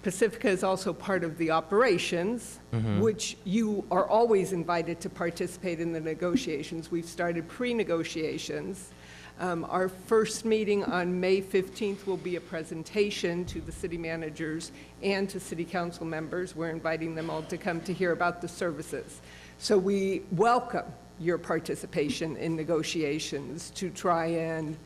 Pacifica is also part of the operations, which you are always invited to participate in the negotiations. We've started pre-negotiations. Our first meeting on May 15th will be a presentation to the city managers and to city council members. We're inviting them all to come to hear about the services. So we welcome your participation in negotiations to try and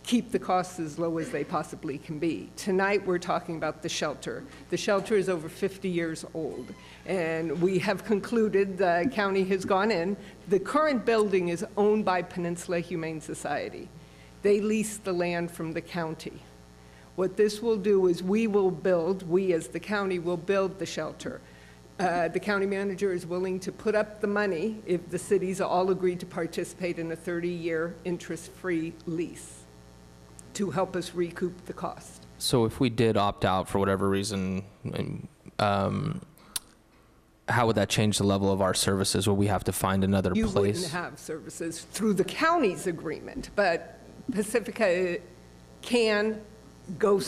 keep the costs as low as they possibly can be. Tonight, we're talking about the shelter. The shelter is over 50 years old, and we have concluded, the county has gone in. The current building is owned by Peninsula Humane Society. They lease the land from the county. What this will do is we as the county will build the shelter. The county manager is willing to put up the money if the cities all agree to participate in a 30-year interest-free lease to help us recoup the cost. So if we did opt out for whatever reason, how would that change the level of our services? Will we have to find another You place? wouldn't have services through the county's agreement, but Pacifica can go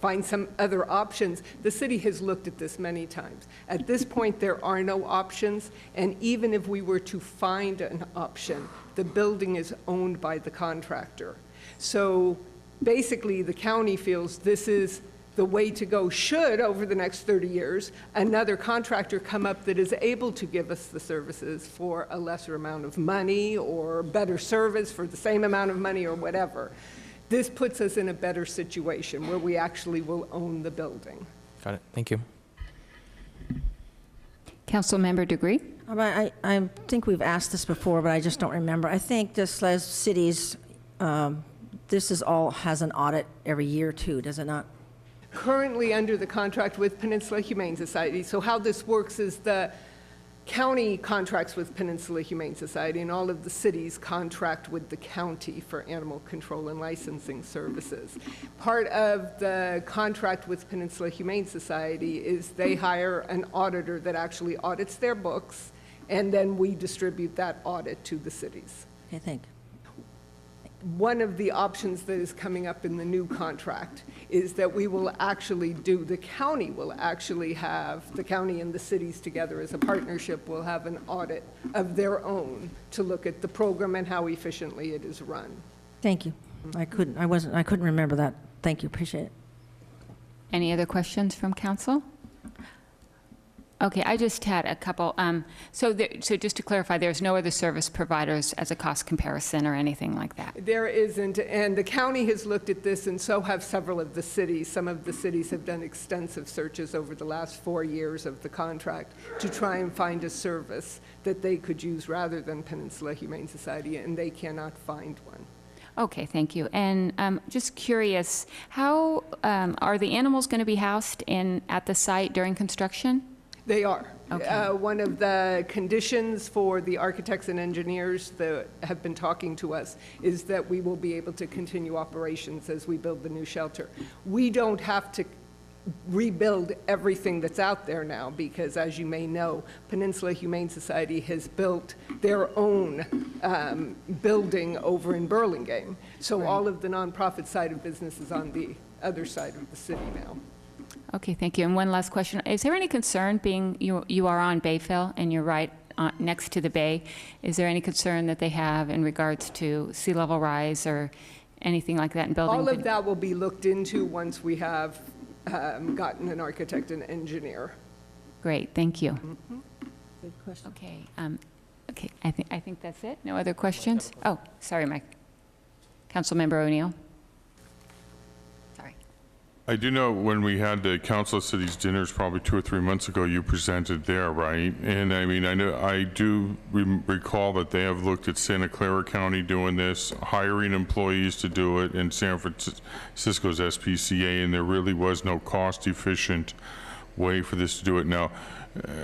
find some other options. The city has looked at this many times. At this point, there are no options, and even if we were to find an option, the building is owned by the contractor. So basically, the county feels this is the way to go. Should, over the next 30 years, another contractor come up that is able to give us the services for a lesser amount of money or better service for the same amount of money or whatever, this puts us in a better situation where we actually will own the building. Got it. Thank you. Councilmember Degree? I think we've asked this before, but I just don't remember. I think this as cities, this is all has an audit every year too, does it not? Currently under the contract with Peninsula Humane Society. So how this works is the county contracts with Peninsula Humane Society, and all of the cities contract with the county for animal control and licensing services. Part of the contract with Peninsula Humane Society is they hire an auditor that actually audits their books, and then we distribute that audit to the cities. Okay, thank you. One of the options that is coming up in the new contract is that we will actually the county will actually have, the county and the cities together as a partnership will have an audit of their own to look at the program and how efficiently it is run. Thank you. I couldn't remember that. Thank you, appreciate it. Any other questions from council? Okay, I just had a couple. So just to clarify, there's no other service providers as a cost comparison or anything like that? There isn't, and the county has looked at this, and so have several of the cities. Some of the cities have done extensive searches over the last 4 years of the contract to try and find a service that they could use rather than Peninsula Humane Society, and they cannot find one. Okay, thank you. And just curious, how are the animals going to be housed at the site during construction? They are. Okay. One of the conditions for the architects and engineers that have been talking to us is that we will be able to continue operations as we build the new shelter. We don't have to rebuild everything that's out there now because, as you may know, Peninsula Humane Society has built their own building over in Burlingame. So Right. all of the nonprofit side of business is on the other side of the city now. Okay, thank you. And one last question. Is there any concern being you are on Bayville and you're right next to the bay? Is there any concern that they have in regards to sea level rise or anything like that in building? All of that will be looked into once we have gotten an architect and engineer. Great, thank you. Mm-hmm. Good question. Okay, okay. I think that's it. No other questions? Oh, sorry, Mike. Councilmember O'Neill. Sorry. I do know when we had the Council of Cities dinners probably 2 or 3 months ago, you presented there, right? And I mean, I do recall that they have looked at Santa Clara County doing this, hiring employees to do it in San Francisco's SPCA, and there really was no cost-efficient way for this to do it. Now,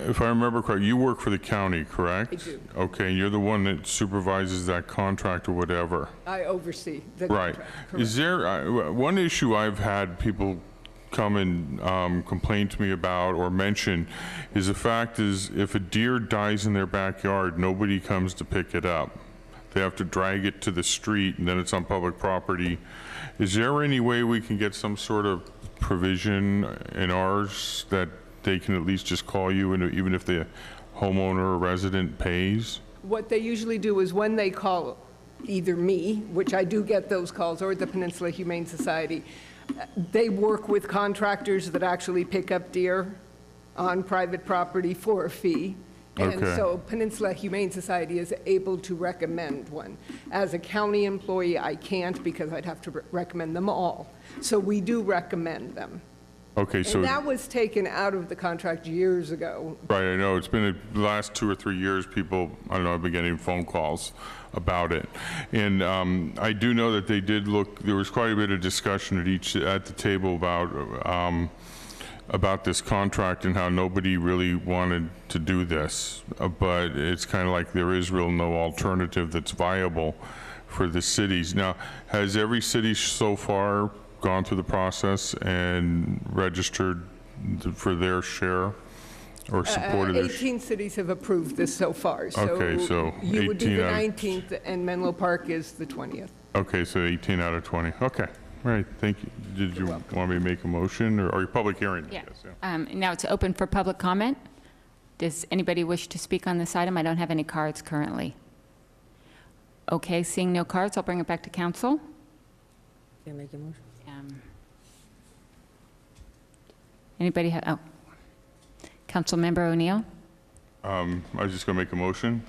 if I remember correctly, you work for the county, correct? I do. Okay, and you're the one that supervises that contract or whatever. I oversee the Right. contract. Is there, one issue I've had people come and complain to me about or mention is the fact is if a deer dies in their backyard, nobody comes to pick it up. They have to drag it to the street and then it's on public property. Is there any way we can get some sort of provision in ours that they can at least just call you, and even if the homeowner or resident pays? What they usually do is when they call either me, which I do get those calls, or the Peninsula Humane Society, they work with contractors that actually pick up deer on private property for a fee. And Okay. so Peninsula Humane Society is able to recommend one. As a county employee, I can't because I'd have to recommend them all. So we do recommend them. Okay, so, And that was taken out of the contract years ago. right, I know, it's been the last 2 or 3 years, people, I don't know, I've been getting phone calls about it. And I do know that they did look, there was quite a bit of discussion at the table about this contract and how nobody really wanted to do this. But it's kind of like there is no alternative that's viable for the cities. Now, has every city so far gone through the process and registered for their share or supported their? 18 cities have approved this so far. Okay, so you would be 18 the out of- 19th, and Menlo Park is the 20th. Okay, so 18 out of 20. Okay, all right, thank you. Did you want me to make a motion, or your public hearing, I Yeah. guess? Yeah. Now it's open for public comment. Does anybody wish to speak on this item? I don't have any cards currently. Okay, seeing no cards, I'll bring it back to council. Can I make a motion? Anybody have, oh. Councilmember O'Neill? I was just going to make a motion.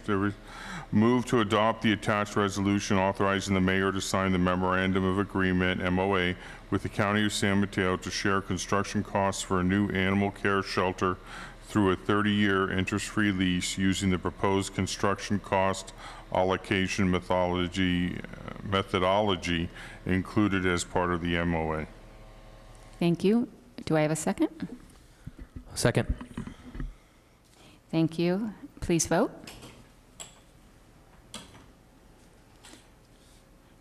Move to adopt the attached resolution authorizing the mayor to sign the memorandum of agreement, MOA, with the County of San Mateo to share construction costs for a new animal care shelter through a 30-year interest-free lease using the proposed construction cost allocation methodology included as part of the MOA. Thank you. Do I have a second? Second. Thank you. Please vote.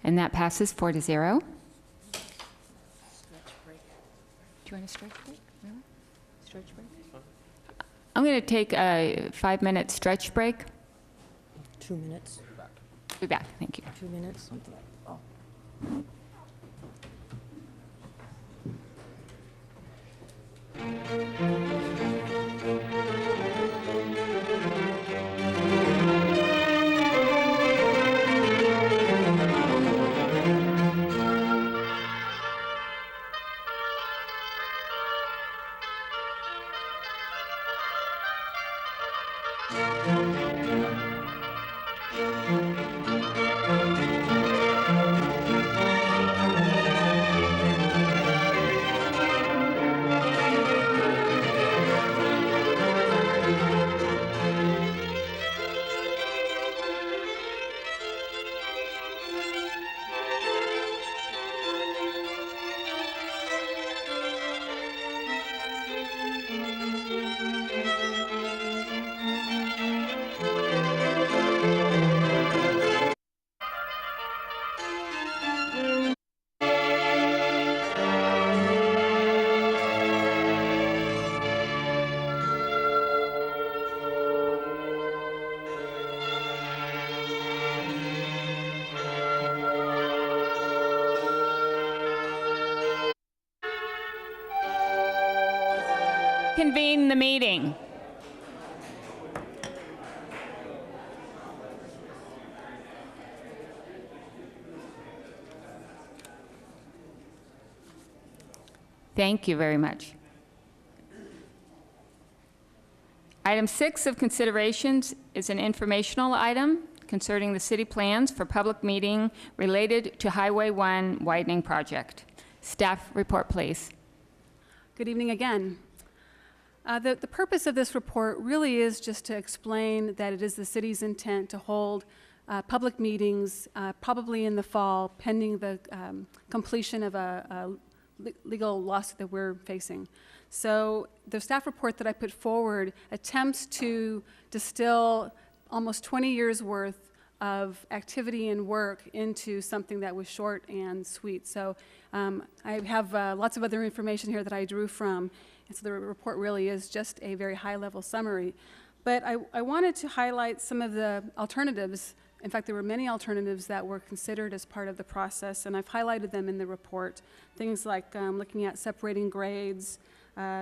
And that passes 4-0. Do you want a stretch break? Really? Stretch break? I'm going to take a 5-minute stretch break. 2 minutes. Be back. Thank you. 2 minutes, something like that. Oh. Convene the meeting. Thank you very much. Item 6 of considerations is an informational item concerning the city plans for public meeting related to Highway 1 widening project. Staff report, please. Good evening again. The purpose of this report really is just to explain that it is the city's intent to hold public meetings, probably in the fall, pending the completion of a legal lawsuit that we're facing. So the staff report that I put forward attempts to distill almost 20 years worth of activity and work into something that was short and sweet. So I have lots of other information here that I drew from, and so the report really is just a very high-level summary. But I wanted to highlight some of the alternatives In fact, there were many alternatives that were considered as part of the process, and I've highlighted them in the report. Things like looking at separating grades,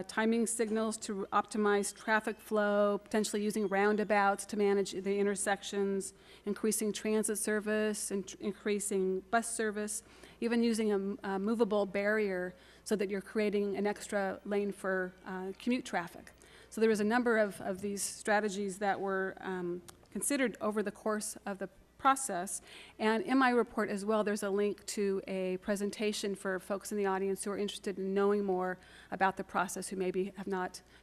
timing signals to optimize traffic flow, potentially using roundabouts to manage the intersections, increasing transit service, and increasing bus service, even using a movable barrier so that you're creating an extra lane for commute traffic. So there was a number of these strategies that were considered over the course of the process. And in my report as well, there's a link to a presentation for folks in the audience who are interested in knowing more about the process, who maybe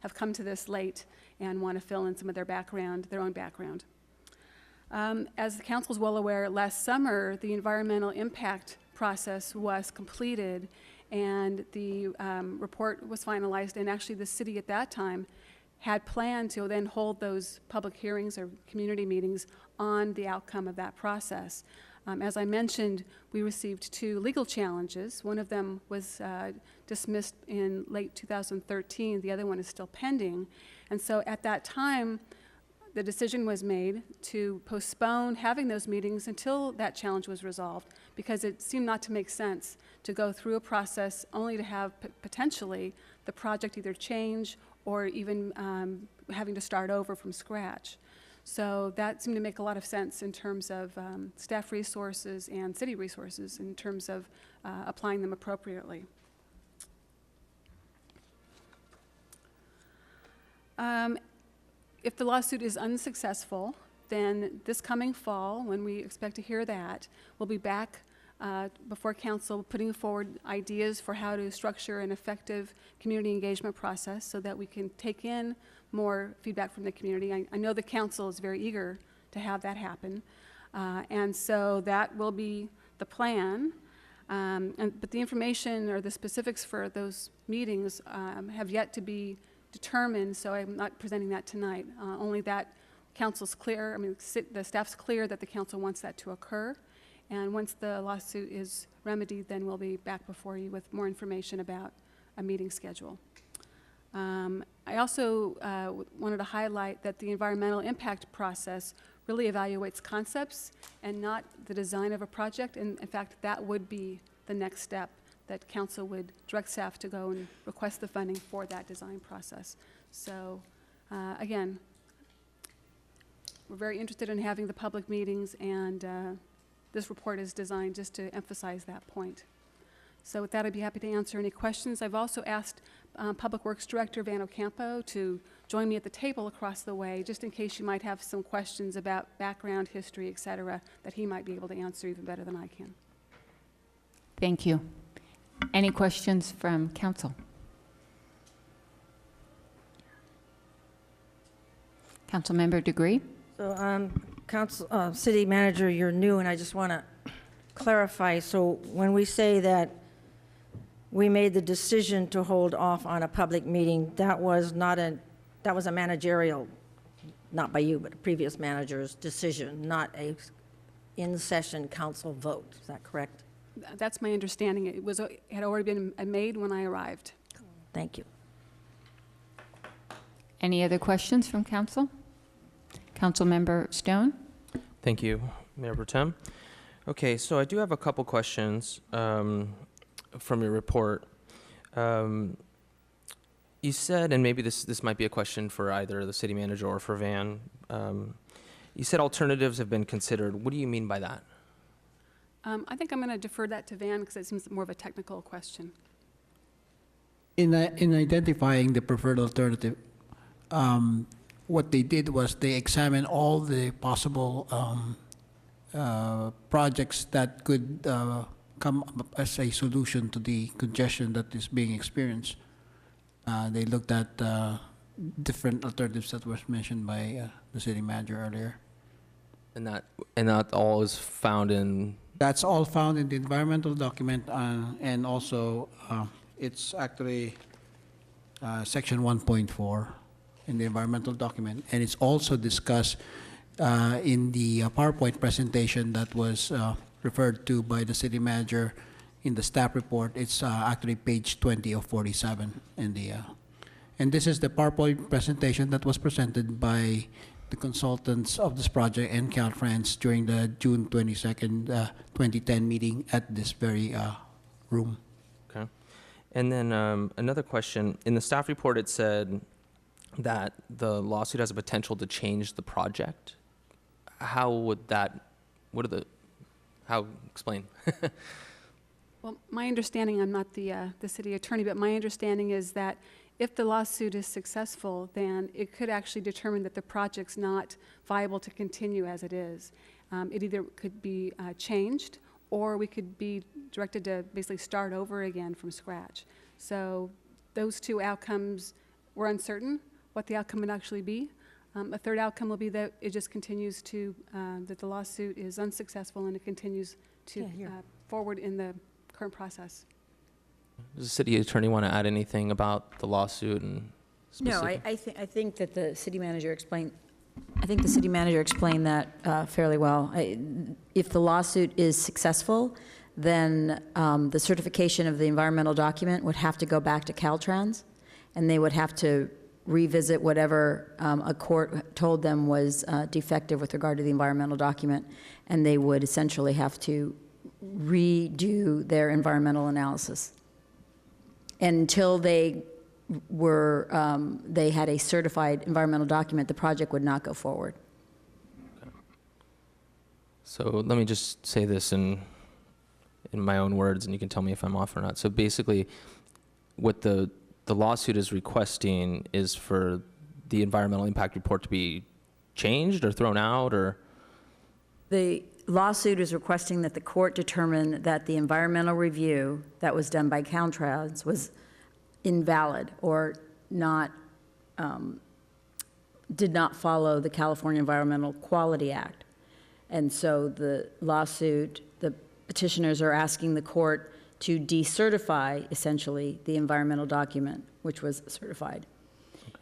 have come to this late and want to fill in some of their own background. As the council is well aware, last summer, the environmental impact process was completed and the report was finalized, and actually the city at that time had planned to then hold those public hearings or community meetings on the outcome of that process. As I mentioned, we received 2 legal challenges. One of them was dismissed in late 2013. The other one is still pending. And so at that time, the decision was made to postpone having those meetings until that challenge was resolved, because it seemed not to make sense to go through a process only to have potentially the project either change or even having to start over from scratch. So that seemed to make a lot of sense in terms of staff resources and city resources in terms of applying them appropriately. If the lawsuit is unsuccessful, then this coming fall, when we expect to hear that, we'll be back before council putting forward ideas for how to structure an effective community engagement process so that we can take in more feedback from the community. I know the council is very eager to have that happen. And so that will be the plan. But the information or the specifics for those meetings have yet to be determined, so I'm not presenting that tonight. Only that council's clear, the staff's clear that the council wants that to occur. And once the lawsuit is remedied, then we'll be back before you with more information about a meeting schedule. I also wanted to highlight that the environmental impact process really evaluates concepts and not the design of a project. And in fact, that would be the next step, that council would direct staff to go and request the funding for that design process. So again, we're very interested in having the public meetings, and this report is designed just to emphasize that point. So with that, I'd be happy to answer any questions. I've also asked Public Works Director Van Ocampo to join me at the table across the way, just in case you might have some questions about background, history, et cetera, that he might be able to answer even better than I can. Thank you. Any questions from council? Councilmember Degree? So, City Manager, you're new, and I just want to clarify. So when we say that we made the decision to hold off on a public meeting, that was a managerial, not by you, but a previous manager's decision, not a in-session council vote. Is that correct? That's my understanding. It had already been made when I arrived. Thank you. Any other questions from council? Councilmember Stone? Thank you, Mayor Pro Tem. Okay, so I do have a couple questions from your report. You said, and maybe this might be a question for either the city manager or for Van, you said alternatives have been considered. What do you mean by that? I think I'm going to defer that to Van because it seems more of a technical question. In identifying the preferred alternative, what they did was they examined all the possible projects that could come up as a solution to the congestion that is being experienced. They looked at different alternatives that was mentioned by the city manager earlier. And that all is found in? That's all found in the environmental document, and also it's actually section 1.4 in the environmental document, and it's also discussed in the PowerPoint presentation that was referred to by the city manager in the staff report. It's actually page 20 of 47 in the, and this is the PowerPoint presentation that was presented by the consultants of this project and Caltrans during the June 22nd, 2010 meeting at this very room. Okay. And then another question. In the staff report, it said that the lawsuit has a potential to change the project. How would that, explain? Well, my understanding, I'm not the city attorney, but my understanding is that if the lawsuit is successful, then it could actually determine that the project's not viable to continue as it is. It either could be changed, or we could be directed to basically start over again from scratch. So those two outcomes were uncertain, what the outcome would actually be. A third outcome will be that it just continues to, that the lawsuit is unsuccessful and it continues to forward in the current process. Does the city attorney want to add anything about the lawsuit and specific? No, I think that the city manager explained, that fairly well. If the lawsuit is successful, then the certification of the environmental document would have to go back to Caltrans, and they would have to revisit whatever a court told them was defective with regard to the environmental document, and they would essentially have to redo their environmental analysis. And until they had a certified environmental document, the project would not go forward. So let me just say this in my own words, and you can tell me if I'm off or not. So basically, what the lawsuit is requesting is for the environmental impact report to be changed or thrown out, or? The lawsuit is requesting that the court determine that the environmental review that was done by Caltrans was invalid or not, did not follow the California Environmental Quality Act. And so the lawsuit, the petitioners are asking the court to decertify, essentially, the environmental document, which was certified.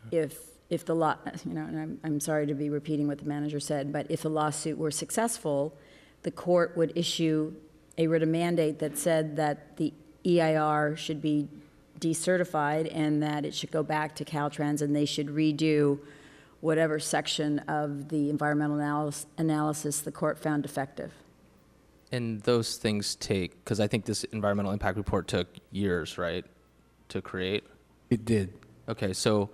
Okay. If the law, and I'm sorry to be repeating what the manager said, but if the lawsuit were successful, the court would issue a writ of mandate that said that the EIR should be decertified and that it should go back to Caltrans and they should redo whatever section of the environmental analysis the court found defective. And those things take, because I think this environmental impact report took years, right, to create? It did. Okay, so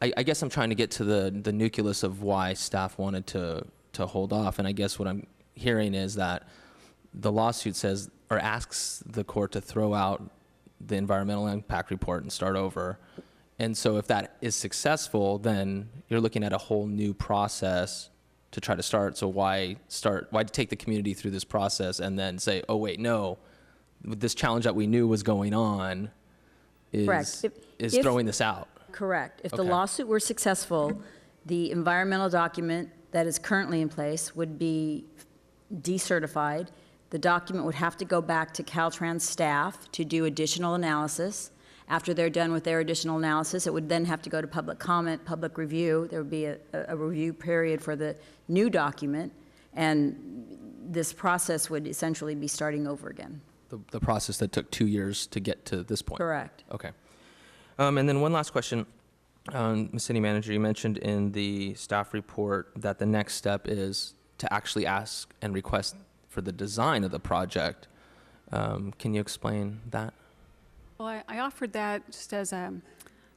I guess I'm trying to get to the nucleus of why staff wanted to hold off, and I guess what I'm hearing is that the lawsuit says, or asks the court to throw out the environmental impact report and start over. And so if that is successful, then you're looking at a whole new process to try to start. So why take the community through this process and then say, oh wait, no, this challenge that we knew was going on is throwing this out? Correct. If the lawsuit were successful, the environmental document that is currently in place would be decertified. The document would have to go back to Caltrans staff to do additional analysis. After they're done with their additional analysis, it would then have to go to public comment, public review. There would be a review period for the new document, and this process would essentially be starting over again. The process that took 2 years to get to this point? Correct. Okay. And then one last question. Ms. City Manager, you mentioned in the staff report that the next step is to actually ask and request for the design of the project. Can you explain that? Well, I offered that just as an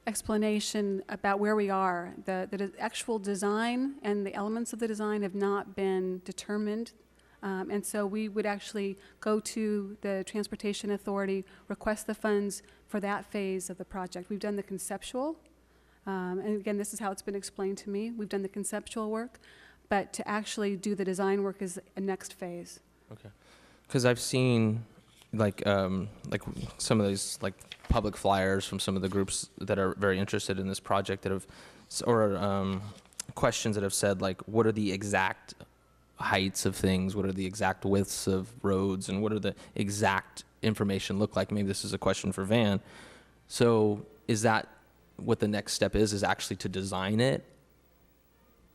explanation about where we are. The actual design and the elements of the design have not been determined. And so we would actually go to the Transportation Authority, request the funds for that phase of the project. We've done the conceptual, and again, this is how it's been explained to me. We've done the conceptual work, but to actually do the design work is a next phase. Okay. Because I've seen like some of these like public flyers from some of the groups that are very interested in this project that have, or questions that have said like, what are the exact heights of things, what are the exact widths of roads, and what are the exact information look like? Maybe this is a question for Van. So is that what the next step is actually to design it?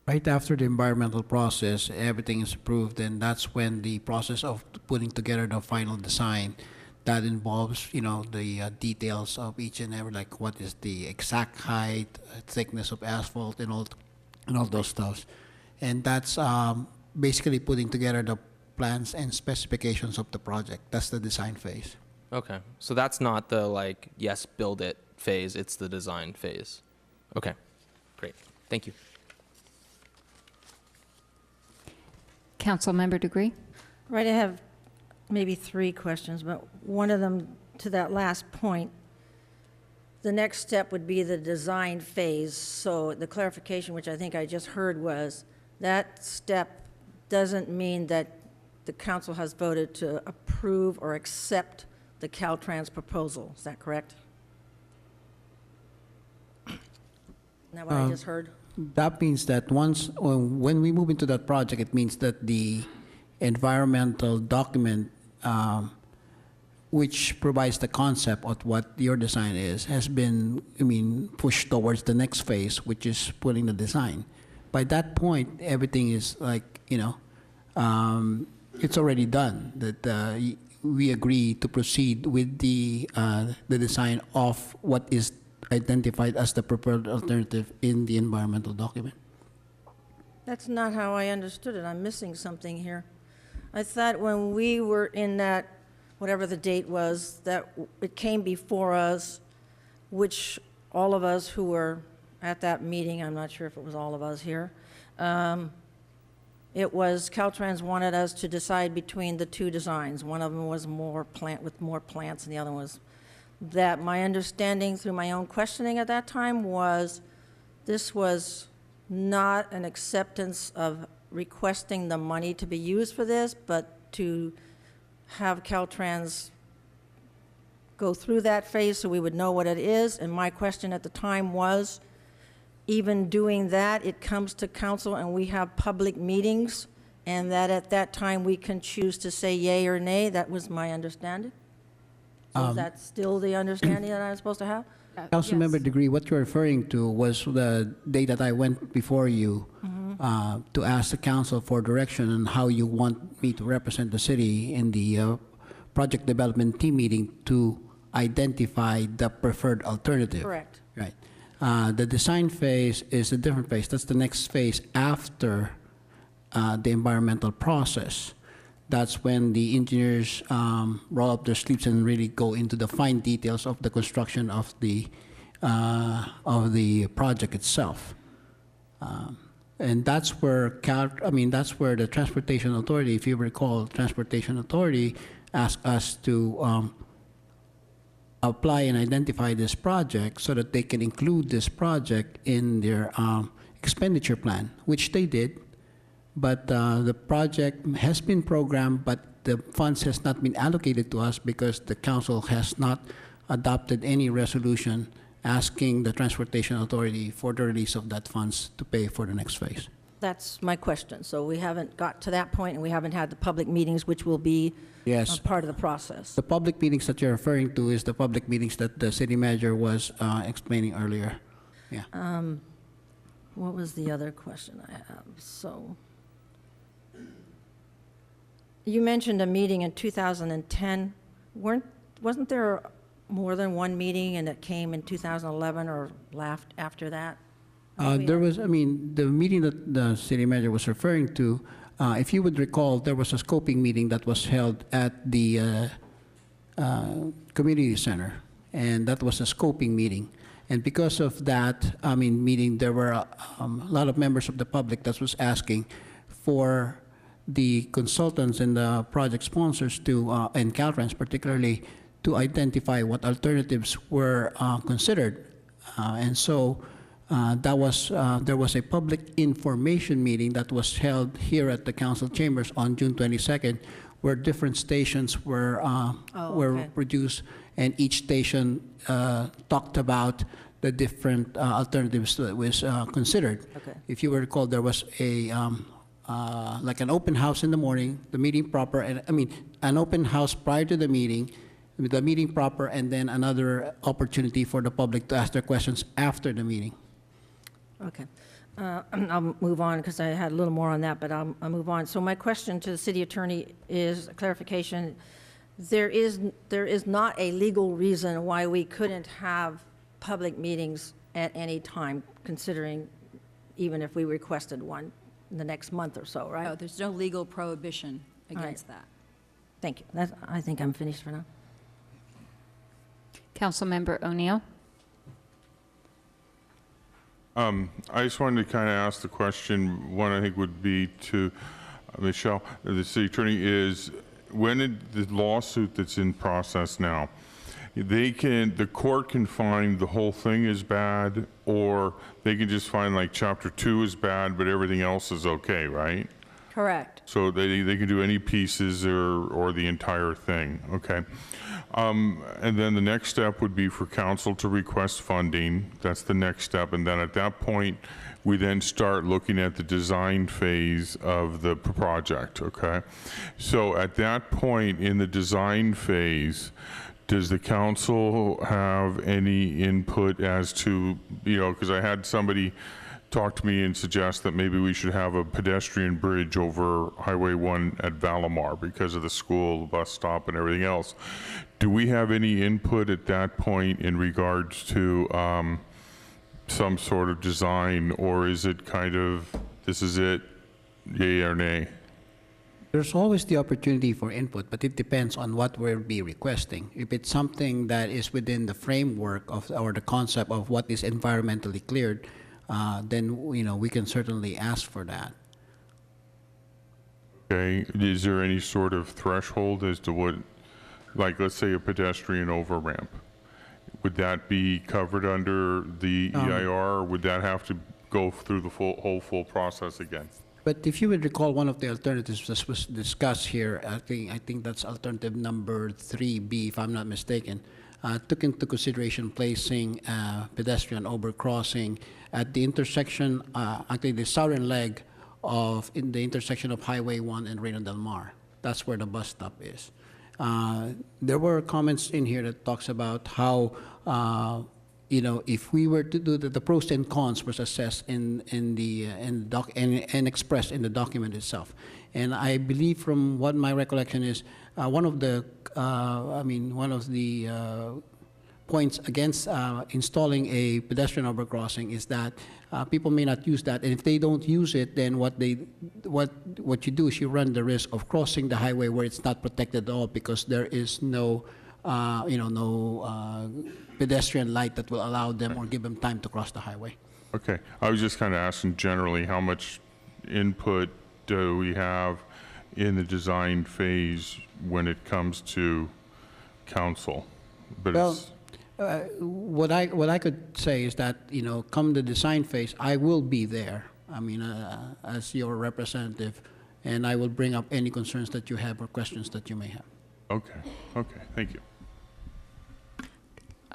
Right after the environmental process, everything is approved, and that's when the process of putting together the final design, that involves, the details of each and every, like what is the exact height, thickness of asphalt, and all those stuff. And that's basically putting together the plans and specifications of the project. That's the design phase. Okay, so that's not the like, yes, build it phase, it's the design phase. Okay, great, thank you. Councilmember Degree? Right, I have maybe 3 questions, but one of them to that last point. The next step would be the design phase. So the clarification, which I think I just heard, was that step doesn't mean that the council has voted to approve or accept the Caltrans proposal. Is that correct? Isn't that what I just heard? That means that when we move into that project, it means that the environmental document, which provides the concept of what your design is, has been, pushed towards the next phase, which is putting the design. By that point, everything is like, it's already done. That we agree to proceed with the design of what is identified as the preferred alternative in the environmental document. That's not how I understood it. I'm missing something here. I thought when we were in that, whatever the date was, that it came before us, which all of us who were at that meeting, I'm not sure if it was all of us here, it was Caltrans wanted us to decide between the 2 designs. One of them was with more plants, and the other was that. My understanding through my own questioning at that time was this was not an acceptance of requesting the money to be used for this, but to have Caltrans go through that phase so we would know what it is. And my question at the time was, even doing that, it comes to council and we have public meetings, and that at that time we can choose to say yay or nay. That was my understanding. So is that still the understanding that I'm supposed to have? Councilmember Degree, what you're referring to was the day that I went before you to ask the council for direction on how you want me to represent the city in the project development team meeting to identify the preferred alternative. Correct. Right. The design phase is a different phase. That's the next phase after the environmental process. That's when the engineers roll up their sleeves and really go into the fine details of the construction of the project itself. And that's where that's where the Transportation Authority, if you recall, Transportation Authority asked us to apply and identify this project so that they can include this project in their expenditure plan, which they did. But the project has been programmed, but the funds has not been allocated to us because the council has not adopted any resolution asking the Transportation Authority for the release of that funds to pay for the next phase. That's my question. So we haven't got to that point, and we haven't had the public meetings, which will be Yes. part of the process. The public meetings that you're referring to is the public meetings that the city manager was explaining earlier. Yeah. What was the other question I have? So you mentioned a meeting in 2010. Wasn't there more than one meeting, and it came in 2011 or after that? There was, the meeting that the city manager was referring to, if you would recall, there was a scoping meeting that was held at the community center, and that was a scoping meeting. And because of that, meeting, there were a lot of members of the public that was asking for the consultants and the project sponsors to, and Caltrans particularly, to identify what alternatives were considered. And so there was a public information meeting that was held here at the council chambers on June 22nd, where different stations were produced, and each station talked about the different alternatives that was considered. Okay. If you recall, there was a like an open house in the morning, the meeting proper, and an open house prior to the meeting proper, and then another opportunity for the public to ask their questions after the meeting. Okay. I'll move on because I had a little more on that, but I'll move on. So my question to the city attorney is a clarification. There is not a legal reason why we couldn't have public meetings at any time, considering even if we requested one. in the next month or so, right? No, there's no legal prohibition All right. against that. Thank you. I think I'm finished for now. Councilmember O'Neill? I just wanted to kind of ask the question, one I think would be to Michelle, the city attorney, is when the lawsuit that's in process now, the court can find the whole thing is bad, or they can just find like chapter 2 is bad, but everything else is okay, right? Correct. So they can do any pieces or the entire thing, okay? And then the next step would be for council to request funding. That's the next step. And then at that point, we then start looking at the design phase of the project, okay? So at that point in the design phase, does the council have any input as to, because I had somebody talk to me and suggest that maybe we should have a pedestrian bridge over Highway 1 at Valamar because of the school, the bus stop, and everything else. Do we have any input at that point in regards to some sort of design, or is it kind of, this is it, yay or nay? There's always the opportunity for input, but it depends on what we'll be requesting. If it's something that is within the framework of, or the concept of what is environmentally cleared, then we can certainly ask for that. Okay, is there any sort of threshold as to what, like let's say a pedestrian over ramp, would that be covered under the EIR, or would that have to go through the whole process again? But if you would recall, one of the alternatives that was discussed here, I think that's alternative number 3B, if I'm not mistaken, took into consideration placing pedestrian overcrossing at the intersection, actually the southern leg in the intersection of Highway 1 and Reina Del Mar. That's where the bus stop is. There were comments in here that talks about how if we were to do the pros and cons was assessed and expressed in the document itself. And I believe, from what my recollection is, one of the points against installing a pedestrian overcrossing is that people may not use that, and if they don't use it, then what you do is you run the risk of crossing the highway where it's not protected at all, because there is no pedestrian light that will allow them or give them time to cross the highway. Okay, I was just kind of asking generally, how much input do we have in the design phase when it comes to council? But well, what I could say is that, come the design phase, I will be there. I mean, as your representative, and I will bring up any concerns that you have or questions that you may have. Okay, thank you.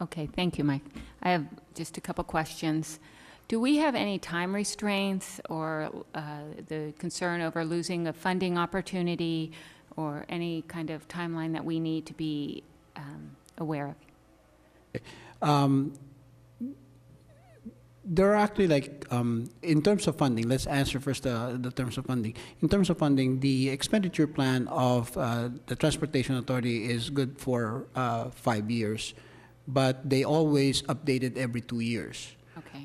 Okay, thank you, Mike. I have just a couple questions. Do we have any time restraints or the concern over losing a funding opportunity or any kind of timeline that we need to be aware of? There are actually, in terms of funding, let's answer first the terms of funding. In terms of funding, the expenditure plan of the Transportation Authority is good for 5 years, but they always update it every 2 years. Okay.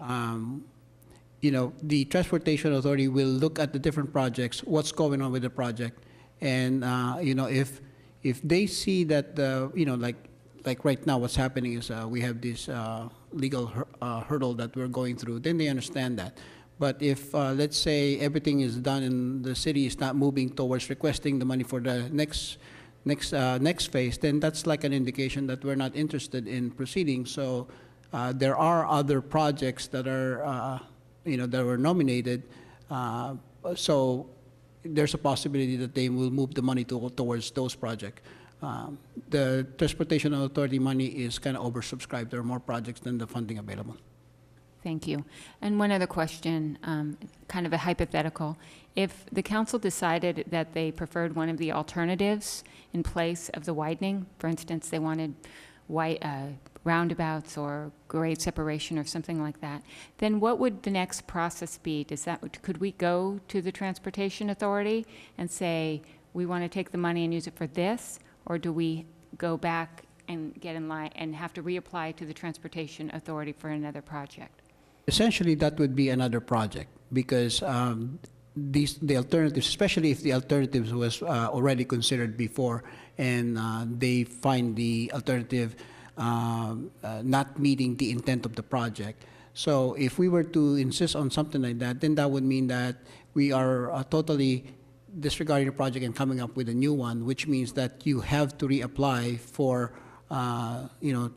The Transportation Authority will look at the different projects, what's going on with the project, and if they see that like right now, what's happening is we have this legal hurdle that we're going through, then they understand that. But if, let's say, everything is done and the city is not moving towards requesting the money for the next phase, then that's like an indication that we're not interested in proceeding. So there are other projects that are, that were nominated. So there's a possibility that they will move the money towards those projects. The Transportation Authority money is kind of oversubscribed. There are more projects than the funding available. Thank you. And one other question, kind of a hypothetical. If the council decided that they preferred one of the alternatives in place of the widening, for instance, they wanted roundabouts or grade separation or something like that, then what would the next process be? Could we go to the Transportation Authority and say, we want to take the money and use it for this? Or do we go back and get in line and have to reapply to the Transportation Authority for another project? Essentially, that would be another project, because the alternatives, especially if the alternatives was already considered before, and they find the alternative not meeting the intent of the project. So if we were to insist on something like that, then that would mean that we are totally disregarding the project and coming up with a new one, which means that you have to reapply for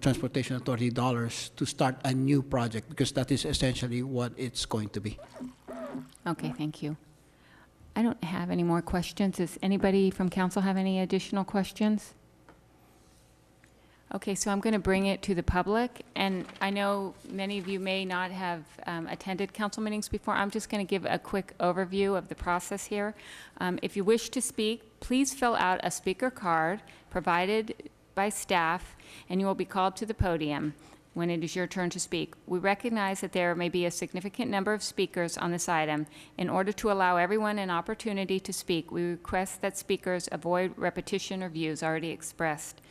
Transportation Authority dollars to start a new project, because that is essentially what it's going to be. Okay, thank you. I don't have any more questions. Does anybody from council have any additional questions? Okay, so I'm going to bring it to the public, and I know many of you may not have attended council meetings before. I'm just going to give a quick overview of the process here. If you wish to speak, please fill out a speaker card provided by staff, and you will be called to the podium when it is your turn to speak. We recognize that there may be a significant number of speakers on this item. In order to allow everyone an opportunity to speak, we request that speakers avoid repetition or views already expressed.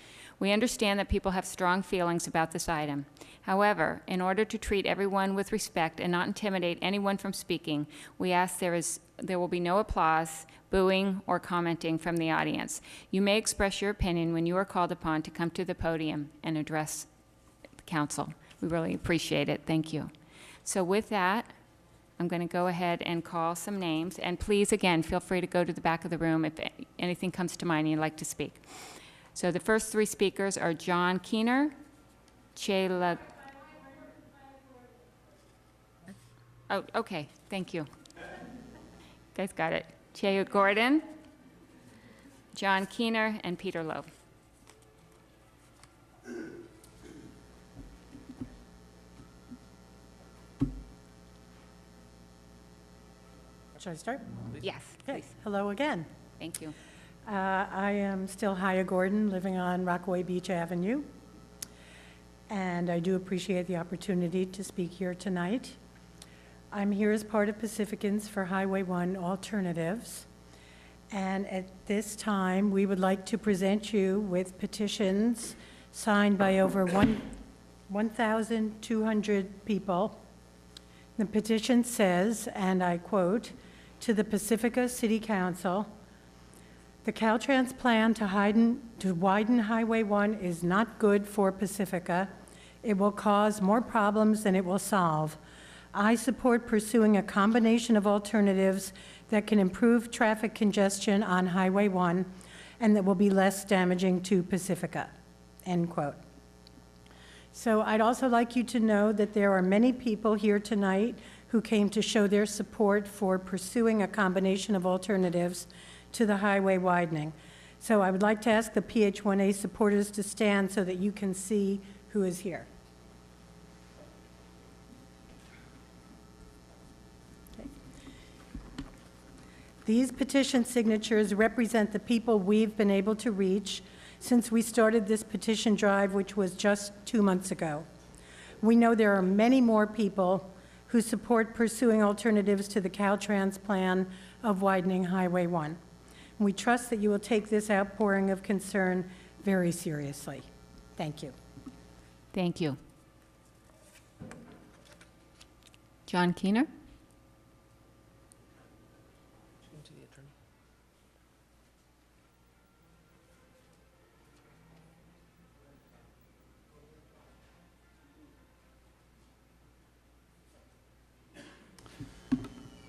We understand that people have strong feelings about this item. However, in order to treat everyone with respect and not intimidate anyone from speaking, we ask there will be no applause, booing, or commenting from the audience. You may express your opinion when you are called upon to come to the podium and address the council. We really appreciate it. Thank you. So with that, I'm going to go ahead and call some names. And please, again, feel free to go to the back of the room if anything comes to mind and you'd like to speak. So the first three speakers are John Keener, Chayla. Oh, okay, thank you. Guys got it. Chayla Gordon, John Keener, and Peter Loeb. Should I start? Yes, Okay. please. Hello again. Thank you. I am still Haya Gordon, living on Rockaway Beach Avenue, and I do appreciate the opportunity to speak here tonight. I'm here as part of Pacificans for Highway 1 Alternatives, and at this time, we would like to present you with petitions signed by over 1,200 people. The petition says, and I quote, "To the Pacifica City Council, the Caltrans plan to widen Highway 1 is not good for Pacifica. It will cause more problems than it will solve. I support pursuing a combination of alternatives that can improve traffic congestion on Highway 1 and that will be less damaging to Pacifica," end quote. So I'd also like you to know that there are many people here tonight who came to show their support for pursuing a combination of alternatives to the highway widening. So I would like to ask the PH1A supporters to stand so that you can see who is here. Okay. These petition signatures represent the people we've been able to reach since we started this petition drive, which was just 2 months ago. We know there are many more people who support pursuing alternatives to the Caltrans plan of widening Highway 1. We trust that you will take this outpouring of concern very seriously. Thank you. Thank you. John Keener?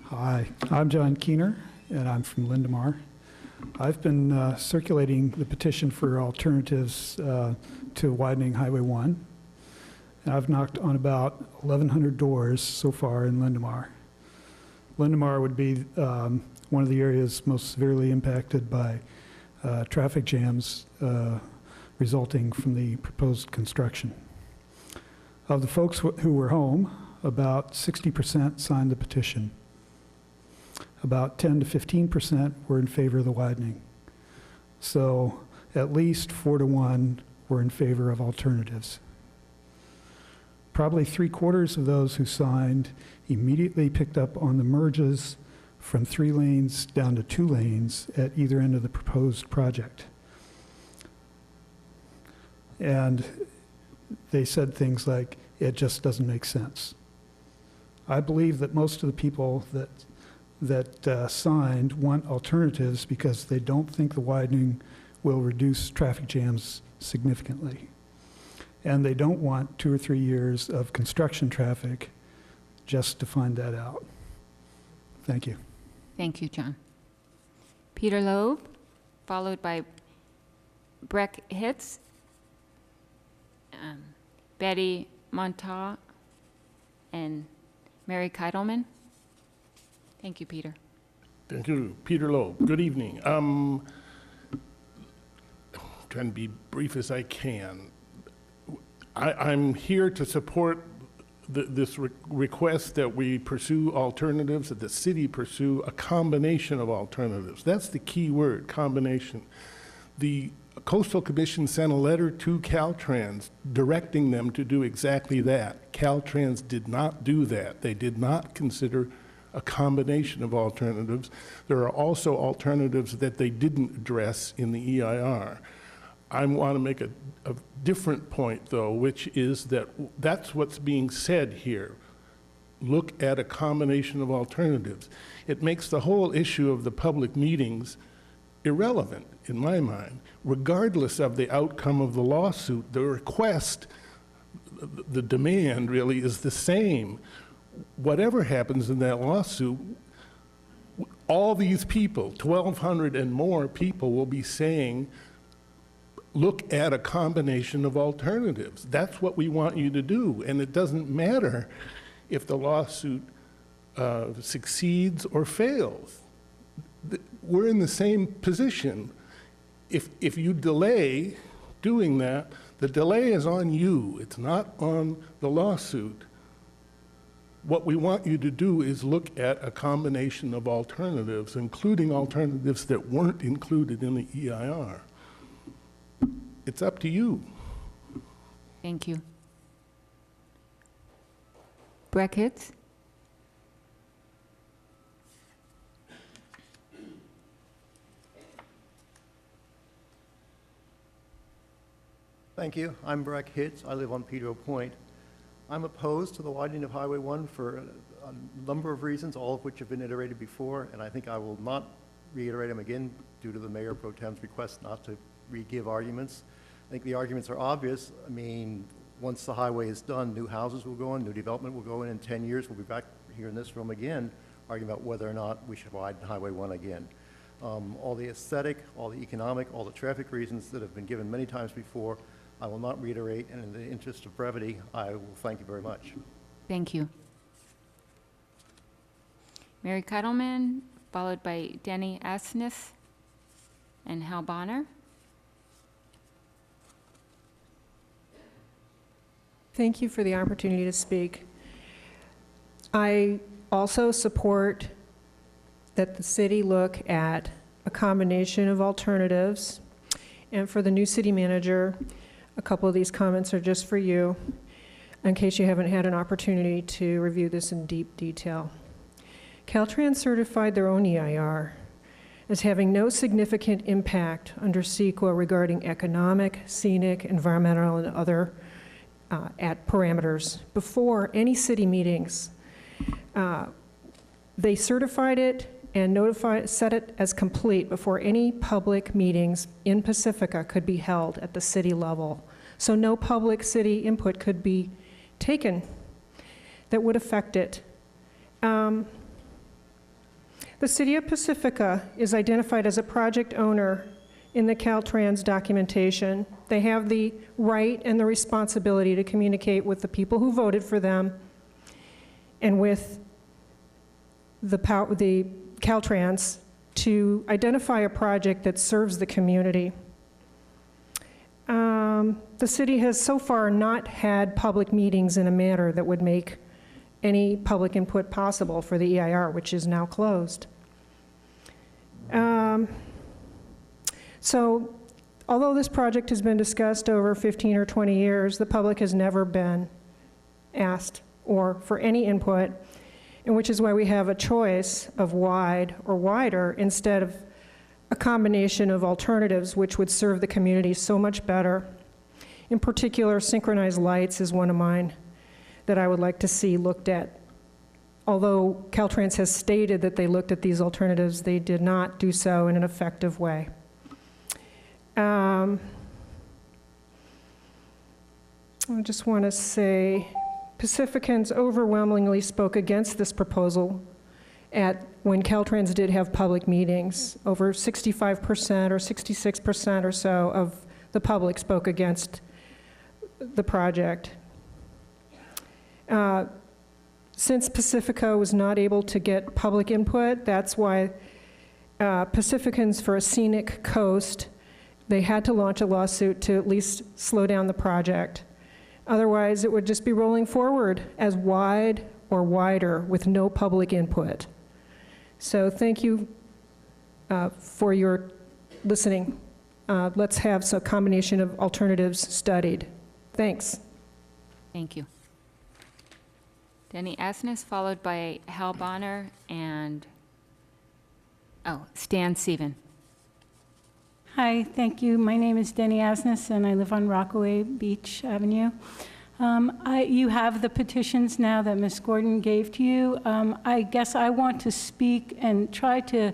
Hi, I'm John Keener, and I'm from Lindemar. I've been circulating the petition for alternatives to widening Highway 1. And I've knocked on about 1,100 doors so far in Lindemar. Lindemar would be one of the areas most severely impacted by traffic jams resulting from the proposed construction. Of the folks who were home, about 60% signed the petition. About 10 to 15% were in favor of the widening. So at least 4 to 1 were in favor of alternatives. Probably 3/4 of those who signed immediately picked up on the merges from 3 lanes down to 2 lanes at either end of the proposed project. And they said things like, "It just doesn't make sense." I believe that most of the people that that signed want alternatives because they don't think the widening will reduce traffic jams significantly. And they don't want 2 or 3 years of construction traffic just to find that out. Thank you. Thank you, John. Peter Loeb, followed by Breck Hitz, Betty Montauk, and Mary Keidelman. Thank you, Peter. Thank you. Peter Loeb. Good evening. Trying to be brief as I can. I'm here to support this request that we pursue alternatives, that the city pursue a combination of alternatives. That's the key word, combination. The Coastal Commission sent a letter to Caltrans directing them to do exactly that. Caltrans did not do that. They did not consider a combination of alternatives. There are also alternatives that they didn't address in the EIR. I want to make a different point, though, which is that that's what's being said here. Look at a combination of alternatives. It makes the whole issue of the public meetings irrelevant, in my mind. Regardless of the outcome of the lawsuit, the request, the demand really is the same. Whatever happens in that lawsuit, all these people, 1,200 and more people, will be saying, look at a combination of alternatives. That's what we want you to do. And it doesn't matter if the lawsuit succeeds or fails. We're in the same position. If you delay doing that, the delay is on you. It's not on the lawsuit. What we want you to do is look at a combination of alternatives, including alternatives that weren't included in the EIR. It's up to you. Thank you. Breck Hitz? Thank you. I'm Breck Hitz. I live on Pedro Point. I'm opposed to the widening of Highway 1 for a number of reasons, all of which have been iterated before, and I think I will not reiterate them again due to the Mayor Pro Tem's request not to re-give arguments. I think the arguments are obvious. I mean, once the highway is done, new houses will go in, new development will go in 10 years. We'll be back here in this room again arguing about whether or not we should widen Highway 1 again. All the aesthetic, all the economic, all the traffic reasons that have been given many times before, I will not reiterate, and in the interest of brevity, I will thank you very much. Thank you. Mary Keidelman, followed by Denny Asness and Hal Bonner. Thank you for the opportunity to speak. I also support that the city look at a combination of alternatives. And for the new city manager, a couple of these comments are just for you, in case you haven't had an opportunity to review this in deep detail. Caltrans certified their own EIR as having no significant impact under CEQA regarding economic, scenic, environmental, and other parameters before any city meetings. They certified it and set it as complete before any public meetings in Pacifica could be held at the city level. So no public city input could be taken that would affect it. The city of Pacifica is identified as a project owner in the Caltrans documentation. They have the right and the responsibility to communicate with the people who voted for them and with the Caltrans to identify a project that serves the community. The city has so far not had public meetings in a manner that would make any public input possible for the EIR, which is now closed. So, although this project has been discussed over 15 or 20 years, the public has never been asked or for any input, and which is why we have a choice of wide or wider instead of a combination of alternatives which would serve the community so much better. In particular, synchronized lights is one of mine that I would like to see looked at although Caltrans has stated that they looked at these alternatives, they did not do so in an effective way. I just want to say Pacificans overwhelmingly spoke against this proposal when Caltrans did have public meetings. Over 65% or 66% or so of the public spoke against the project. Since Pacifica was not able to get public input, that's why Pacificans for a Scenic Coast, they had to launch a lawsuit to at least slow down the project. Otherwise, it would just be rolling forward as wide or wider with no public input. So thank you for your listening. Let's have some combination of alternatives studied. Thanks. Thank you. Denny Asnes, followed by Hal Bonner and, Stan Seaven. Hi, thank you. My name is Denny Asnes, and I live on Rockaway Beach Avenue. You have the petitions now that Ms. Gordon gave to you. I guess I want to speak and try to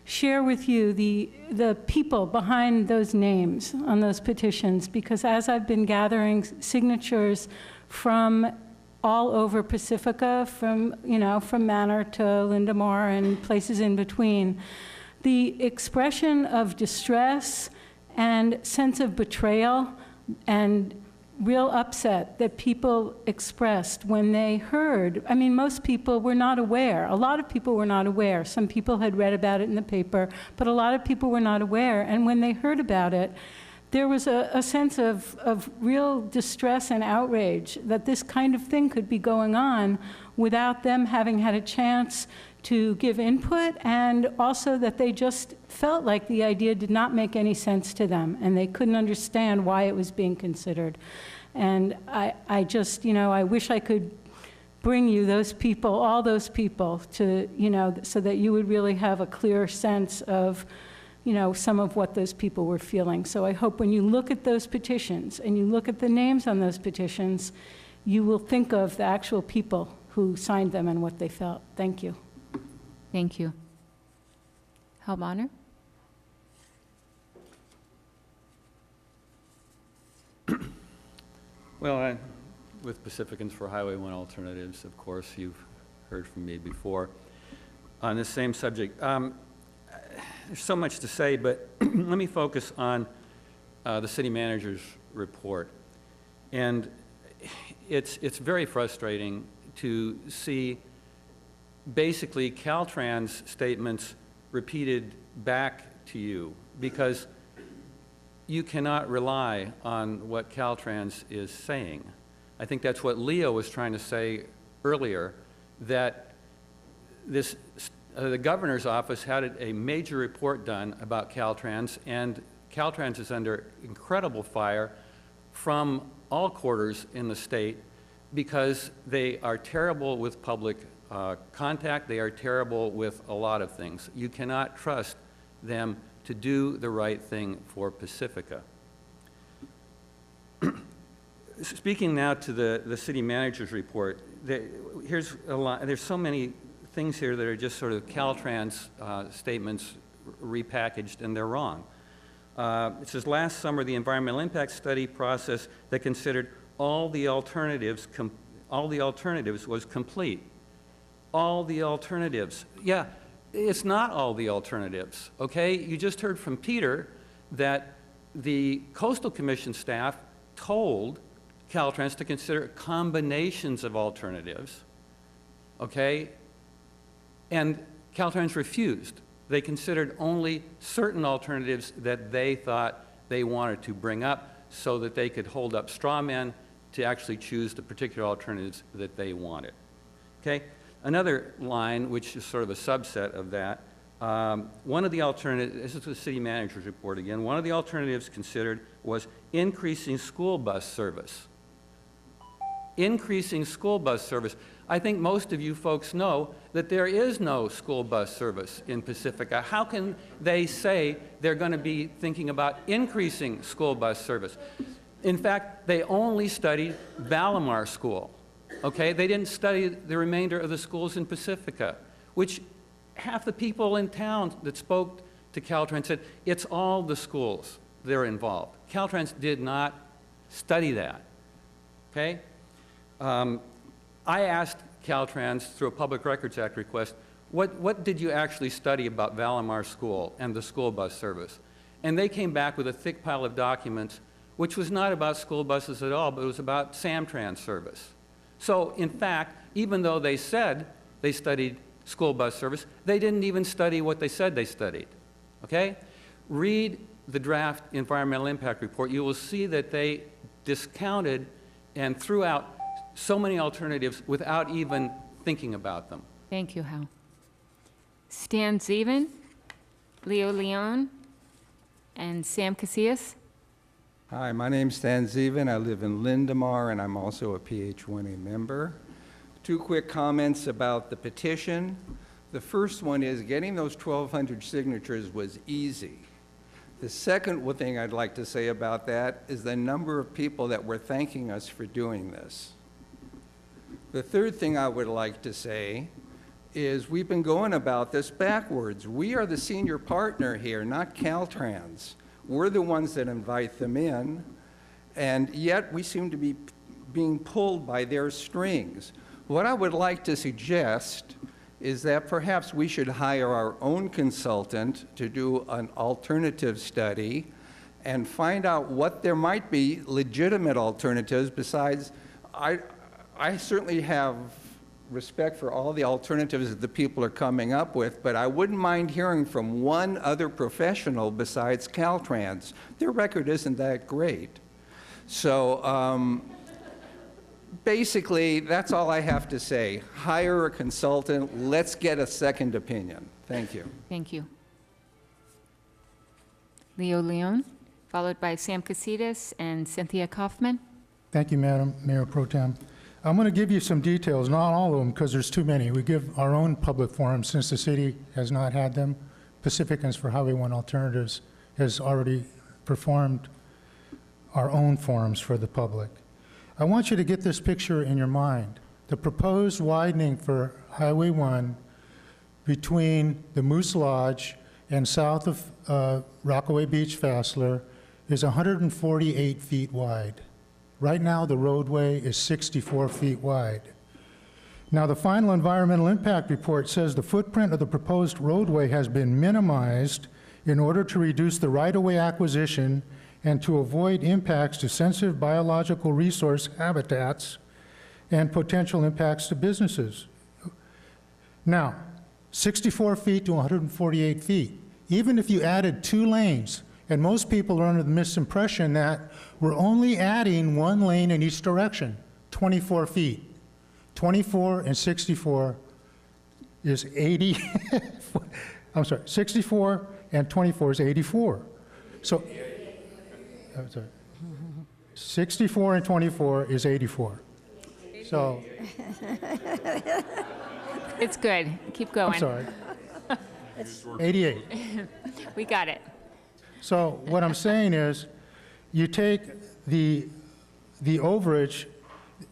share with you the people behind those names on those petitions, because as I've been gathering signatures from all over Pacifica, from Manor to Lindemar and places in between, the expression of distress and sense of betrayal and real upset that people expressed when they heard. I mean, most people were not aware. A lot of people were not aware. Some people had read about it in the paper, but a lot of people were not aware. And when they heard about it, there was a sense of real distress and outrage that this kind of thing could be going on without them having had a chance to give input, and also that they just felt like the idea did not make any sense to them, and they couldn't understand why it was being considered. And I just, I wish I could bring you those people, all those people, to, so that you would really have a clear sense of, some of what those people were feeling. So I hope when you look at those petitions and you look at the names on those petitions, you will think of the actual people who signed them and what they felt. Thank you. Thank you. Hal Bonner? Well, with Pacificans for Highway 1 Alternatives, of course, you've heard from me before on this same subject. There's so much to say, but let me focus on the city manager's report. And it's very frustrating to see basically Caltrans statements repeated back to you, because you cannot rely on what Caltrans is saying. I think that's what Leo was trying to say earlier, that the governor's office had a major report done about Caltrans, and Caltrans is under incredible fire from all quarters in the state because they are terrible with public contact. They are terrible with a lot of things. You cannot trust them to do the right thing for Pacifica. Speaking now to the city manager's report, there's so many things here that are just sort of Caltrans statements repackaged, and they're wrong. It says, last summer, the environmental impact study process that considered all the alternatives was complete. All the alternatives. Yeah, it's not all the alternatives, okay? You just heard from Peter that the Coastal Commission staff told Caltrans to consider combinations of alternatives, okay? And Caltrans refused. They considered only certain alternatives that they thought they wanted to bring up so that they could hold up straw men to actually choose the particular alternatives that they wanted, okay? Another line, which is sort of a subset of that, one of the alternatives, this is the city manager's report again, one of the alternatives considered was increasing school bus service. Increasing school bus service. I think most of you folks know that there is no school bus service in Pacifica. How can they say they're going to be thinking about increasing school bus service? In fact, they only studied Valimar School. okay? They didn't study the remainder of the schools in Pacifica, which half the people in town that spoke to Caltrans said, it's all the schools that are involved. Caltrans did not study that, okay? I asked Caltrans through a Public Records Act request, what did you actually study about Valamar School and the school bus service? And they came back with a thick pile of documents, which was not about school buses at all, but it was about Samtrans service. So, in fact, even though they said they studied school bus service, they didn't even study what they said they studied, okay? Read the draft environmental impact report. You will see that they discounted and threw out so many alternatives without even thinking about them. Thank you, Hal. Stan Zeven, Leo Leon, and Sam Casillas. Hi, my name's Stan Zeven. I live in Lindemar, and I'm also a PH1A member. 2 quick comments about the petition. The first one is getting those 1,200 signatures was easy. The second thing I'd like to say about that is the number of people that were thanking us for doing this. The third thing I would like to say is we've been going about this backwards. We are the senior partner here, not Caltrans. We're the ones that invite them in, and yet we seem to be being pulled by their strings. What I would like to suggest is that perhaps we should hire our own consultant to do an alternative study and find out what there might be legitimate alternatives besides. I certainly have respect for all the alternatives that the people are coming up with, but I wouldn't mind hearing from one other professional besides Caltrans. Their record isn't that great. So basically, that's all I have to say. Hire a consultant. Let's get a second opinion. Thank you. Thank you. Leo Leon, followed by Sam Casillas and Cynthia Kaufman. Thank you, Madam Mayor Pro Tem. I'm going to give you some details, not all of them because there's too many. We give our own public forums since the city has not had them. Pacificans for Highway 1 Alternatives has already performed our own forums for the public. I want you to get this picture in your mind. The proposed widening for Highway 1 between the Moose Lodge and south of Rockaway Beach Fassler is 148 feet wide. Right now, the roadway is 64 feet wide. Now, the final environmental impact report says the footprint of the proposed roadway has been minimized in order to reduce the right-of-way acquisition and to avoid impacts to sensitive biological resource habitats and potential impacts to businesses. Now, 64 feet to 148 feet. Even if you added 2 lanes, and most people are under the misimpression that we're only adding 1 lane in each direction, 24 feet. 24 and 64 is 80. I'm sorry, 64 and 24 is 84. So, I'm sorry, 64 and 24 is 84. So. It's good. Keep going. I'm sorry. 88. We got it. So what I'm saying is, you take the overage,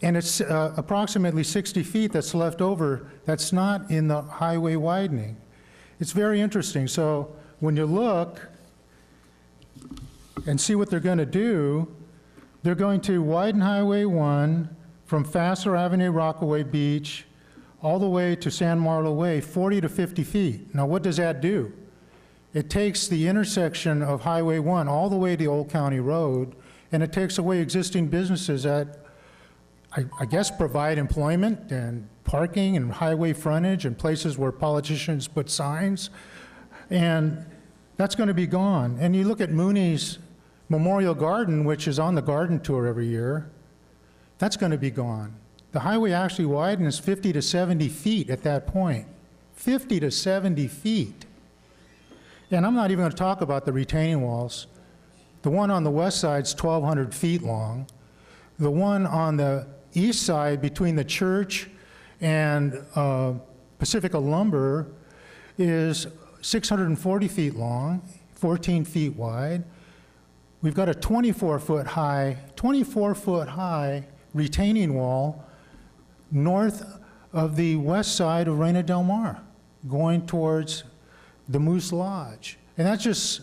and it's approximately 60 feet that's left over that's not in the highway widening. It's very interesting. So when you look and see what they're going to do, they're going to widen Highway 1 from Fassler Avenue, Rockaway Beach, all the way to San Marlo Way, 40 to 50 feet. Now, what does that do? It takes the intersection of Highway 1 all the way to Old County Road, and it takes away existing businesses that, I guess, provide employment and parking and highway frontage and places where politicians put signs. And that's going to be gone. And you look at Mooney's Memorial Garden, which is on the garden tour every year, that's going to be gone. The highway actually widens 50 to 70 feet at that point. 50 to 70 feet. And I'm not even going to talk about the retaining walls. The one on the west side is 1,200 feet long. The one on the east side between the church and Pacifica Lumber is 640 feet long, 14 feet wide. We've got a 24-foot high retaining wall north of the west side of Reina Del Mar, going towards the Moose Lodge. And that's just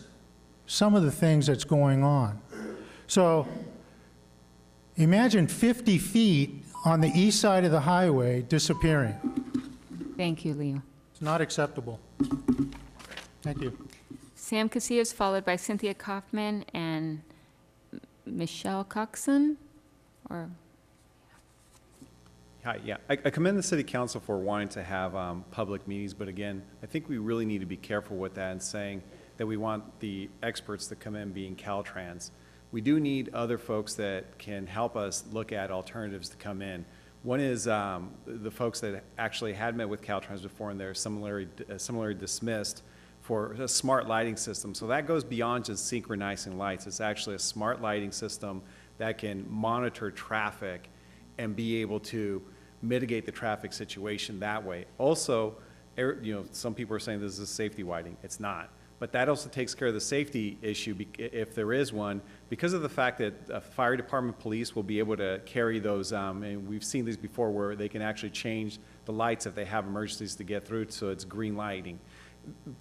some of the things that's going on. So imagine 50 feet on the east side of the highway disappearing. Thank you, Leo. It's not acceptable. Thank you. Sam Casillas, followed by Cynthia Kaufman and Michelle Coxon, or? Hi, yeah. I commend the City Council for wanting to have public meetings, but again, I think we really need to be careful with that and saying that we want the experts that come in being Caltrans. We do need other folks that can help us look at alternatives to come in. One is the folks that actually had met with Caltrans before, and they're similarly dismissed for a smart lighting system. So that goes beyond just synchronizing lights. It's actually a smart lighting system that can monitor traffic and be able to mitigate the traffic situation that way. Also, some people are saying this is a safety widening. It's not. But that also takes care of the safety issue if there is one, because of the fact that fire department, police will be able to carry those, and we've seen these before where they can actually change the lights if they have emergencies to get through, so it's green lighting.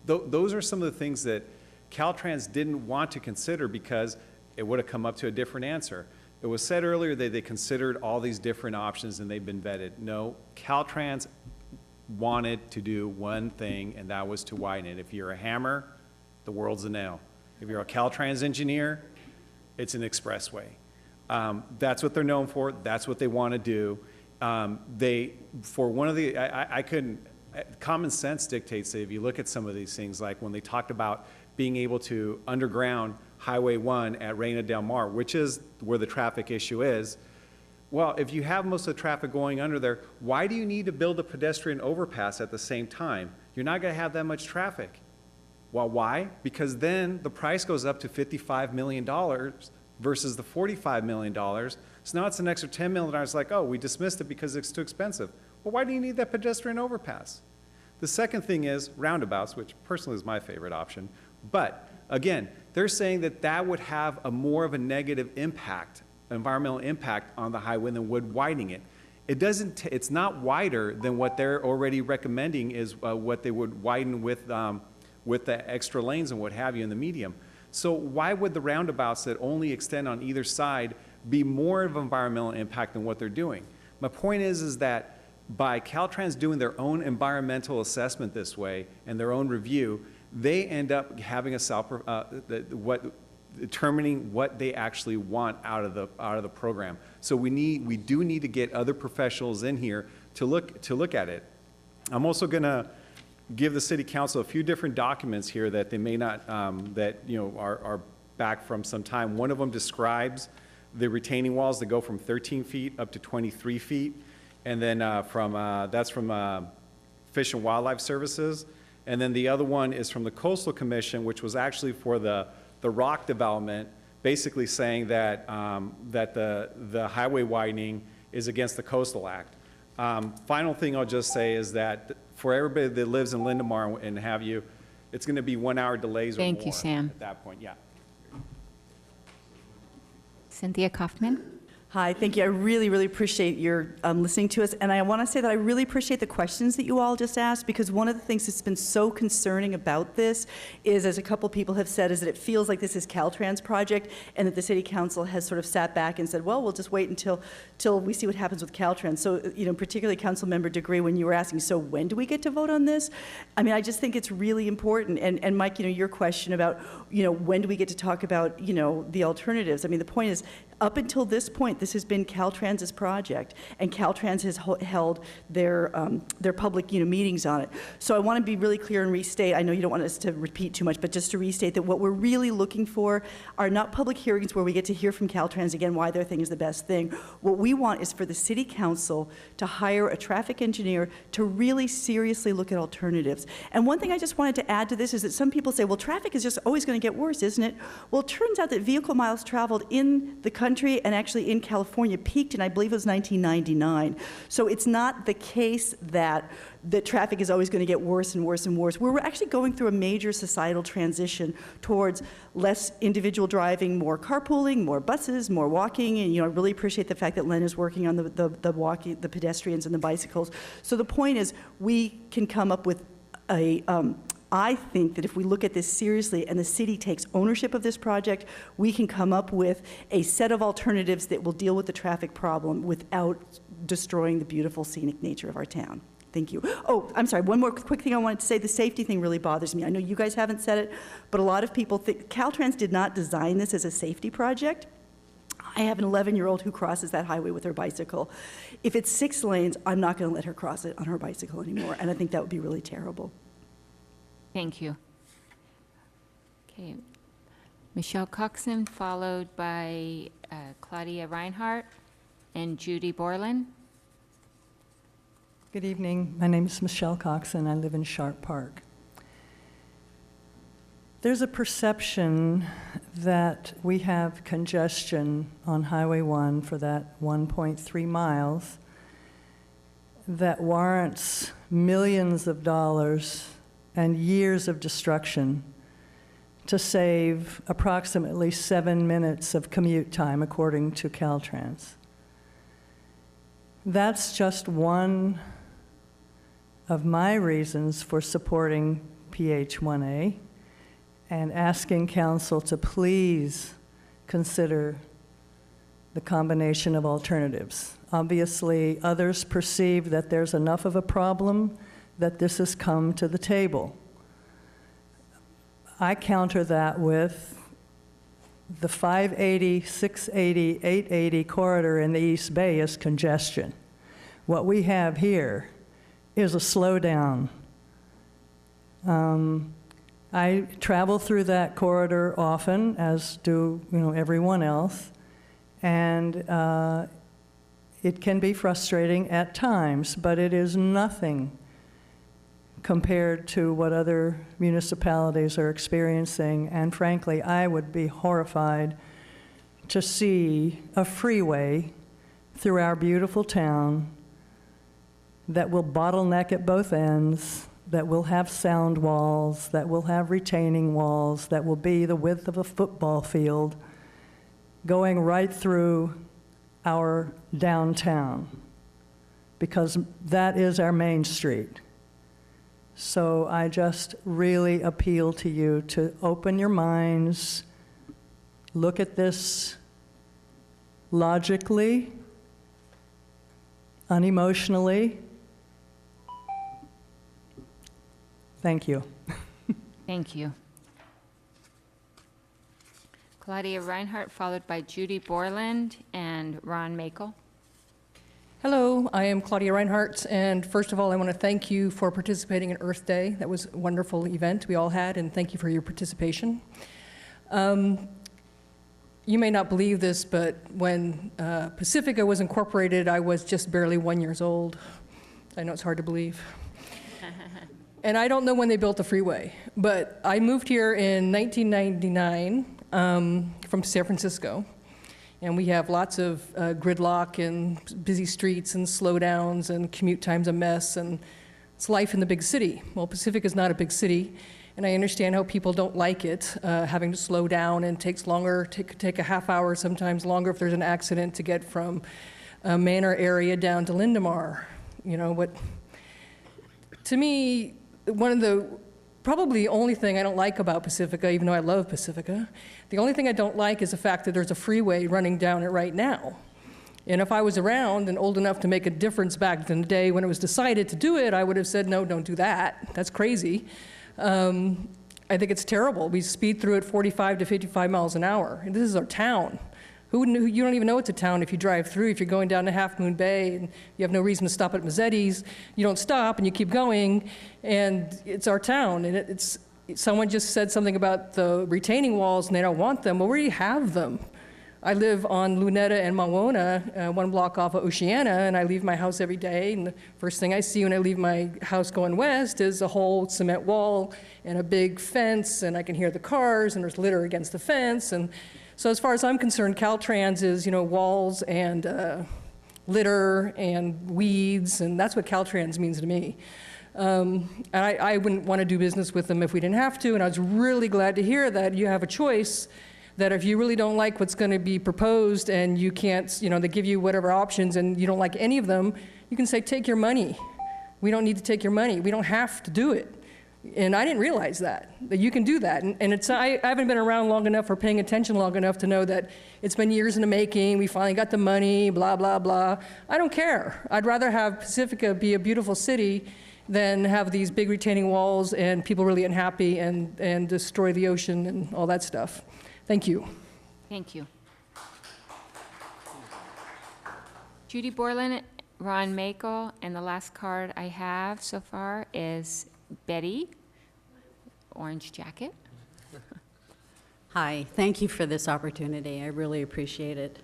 Those are some of the things that Caltrans didn't want to consider because it would have come up to a different answer. It was said earlier that they considered all these different options and they've been vetted. No, Caltrans wanted to do one thing, and that was to widen it. If you're a hammer, the world's a nail. If you're a Caltrans engineer, it's an expressway. That's what they're known for. That's what they want to do. Common sense dictates that if you look at some of these things, like when they talked about being able to underground Highway 1 at Reina Del Mar, which is where the traffic issue is, well, if you have most of the traffic going under there, why do you need to build a pedestrian overpass at the same time? You're not going to have that much traffic. Well, why? Because then the price goes up to $55 million versus the $45 million. So now it's an extra $10 million. It's like, oh, we dismissed it because it's too expensive. Well, why do you need that pedestrian overpass? The second thing is roundabouts, which personally is my favorite option. But again, they're saying that that would have a more of a negative impact, environmental impact on the highway than would widening it. It's not wider than what they're already recommending is what they would widen with the extra lanes and what have you in the medium. So why would the roundabouts that only extend on either side be more of an environmental impact than what they're doing? My point is that by Caltrans doing their own environmental assessment this way and their own review, they end up having determining what they actually want out of the program. So we do need to get other professionals in here to look at it. I'm also going to give the City Council a few different documents here that they may not are back from some time. One of them describes the retaining walls that go from 13 feet up to 23 feet. And then that's from Fish and Wildlife Services. And then the other one is from the Coastal Commission, which was actually for the rock development, basically saying that, that the highway widening is against the Coastal Act. Final thing I'll just say is that for everybody that lives in Lindemar and have you, it's going to be 1 hour delays or more. Thank you, Sam. At that point, yeah. Cynthia Kaufman. Hi, thank you. I really, really appreciate your listening to us. And I want to say that I really appreciate the questions that you all just asked, because one of the things that's been so concerning about this is, as a couple people have said, is that it feels like this is Caltrans project and that the City Council has sort of sat back and said, well, we'll just wait till we see what happens with Caltrans. So, particularly Councilmember Degree, when you were asking, so when do we get to vote on this? I mean, I just think it's really important. And Mike, your question about, when do we get to talk about, the alternatives? I mean, the point is, up until this point, this has been Caltrans's project, and Caltrans has held their public meetings on it. So I want to be really clear and restate. I know you don't want us to repeat too much, but just to restate that what we're really looking for are not public hearings where we get to hear from Caltrans again why their thing is the best thing. What we want is for the City Council to hire a traffic engineer to really seriously look at alternatives. And one thing I just wanted to add to this is that some people say, well, traffic is just always going to get worse, isn't it? Well, it turns out that vehicle miles traveled in the country country and actually in California peaked in, I believe it was 1999. So it's not the case that the traffic is always going to get worse and worse and worse. We're actually going through a major societal transition towards less individual driving, more carpooling, more buses, more walking, and I really appreciate the fact that Len is working on the walking, the pedestrians and the bicycles. So the point is, we can come up with I think that if we look at this seriously and the city takes ownership of this project, we can come up with a set of alternatives that will deal with the traffic problem without destroying the beautiful scenic nature of our town. Thank you. Oh, I'm sorry, one more quick thing I wanted to say. The safety thing really bothers me. I know you guys haven't said it, but a lot of people think Caltrans did not design this as a safety project. I have an 11-year-old who crosses that highway with her bicycle. If it's 6 lanes, I'm not going to let her cross it on her bicycle anymore, and I think that would be really terrible. Thank you. Okay. Michelle Coxon, followed by Claudia Reinhardt and Judy Borland. Good evening. My name is Michelle Coxon. I live in Sharp Park. There's a perception that we have congestion on Highway 1 for that 1.3 miles that warrants millions of dollars and years of destruction to save approximately 7 minutes of commute time, according to Caltrans. That's just one of my reasons for supporting PH1A and asking council to please consider the combination of alternatives. Obviously, others perceive that there's enough of a problem that this has come to the table. I counter that with the 580, 680, 880 corridor in the East Bay is congestion. What we have here is a slowdown. I travel through that corridor often, as do everyone else, and it can be frustrating at times, but it is nothing compared to what other municipalities are experiencing. And frankly, I would be horrified to see a freeway through our beautiful town that will bottleneck at both ends, that will have sound walls, that will have retaining walls, that will be the width of a football field, going right through our downtown, because that is our main street. So I just really appeal to you to open your minds, look at this logically, unemotionally. Thank you. Thank you. Claudia Reinhardt, followed by Judy Borland and Ron Makel. Hello, I am Claudia Reinhardt, and first of all, I want to thank you for participating in Earth Day. That was a wonderful event we all had, and thank you for your participation. You may not believe this, but when Pacifica was incorporated, I was just barely 1 year old. I know it's hard to believe. And I don't know when they built the freeway, but I moved here in 1999 from San Francisco. And we have lots of gridlock and busy streets and slowdowns and commute time's a mess, and it's life in the big city. Well, Pacific is not a big city, and I understand how people don't like it, having to slow down, and takes longer, take a half hour, sometimes longer if there's an accident to get from Manor area down to Lindemar. To me, one of the probably the only thing I don't like about Pacifica, even though I love Pacifica, the only thing I don't like is the fact that there's a freeway running down it right now. And if I was around and old enough to make a difference back in the day when it was decided to do it, I would have said, no, don't do that. That's crazy. I think it's terrible. We speed through it 45 to 55 miles an hour. And this is our town. You don't even know it's a town if you drive through. If you're going down to Half Moon Bay and you have no reason to stop at Mazzetti's, you don't stop and you keep going, and it's our town. And someone just said something about the retaining walls and they don't want them. Well, we already have them. I live on Luneta and Mawona, 1 block off of Oceana, and I leave my house every day, and the first thing I see when I leave my house going west is a whole cement wall and a big fence, and I can hear the cars, and there's litter against the fence, and So as far as I'm concerned, Caltrans is, walls and litter and weeds, and that's what Caltrans means to me. And I wouldn't want to do business with them if we didn't have to, and I was really glad to hear that you have a choice, that if you really don't like what's going to be proposed and you can't, they give you whatever options and you don't like any of them, you can say, take your money. We don't need to take your money. We don't have to do it. And I didn't realize that you can do that. And I haven't been around long enough or paying attention long enough to know that it's been years in the making. We finally got the money, blah, blah, blah. I don't care. I'd rather have Pacifica be a beautiful city than have these big retaining walls and people really unhappy and destroy the ocean and all that stuff. Thank you. Thank you. Judy Borland, Ron Makel, and the last card I have so far is Betty, orange jacket. Hi, thank you for this opportunity. I really appreciate it.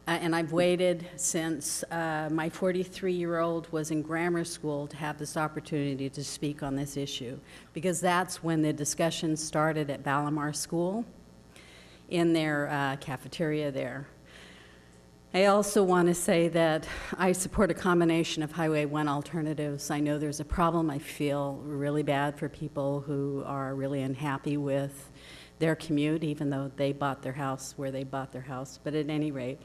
And I've waited since my 43-year-old was in grammar school to have this opportunity to speak on this issue, because that's when the discussion started at Valamar School in their cafeteria there. I also want to say that I support a combination of Highway 1 alternatives. I know there's a problem. I feel really bad for people who are really unhappy with their commute, even though they bought their house where they bought their house. But at any rate,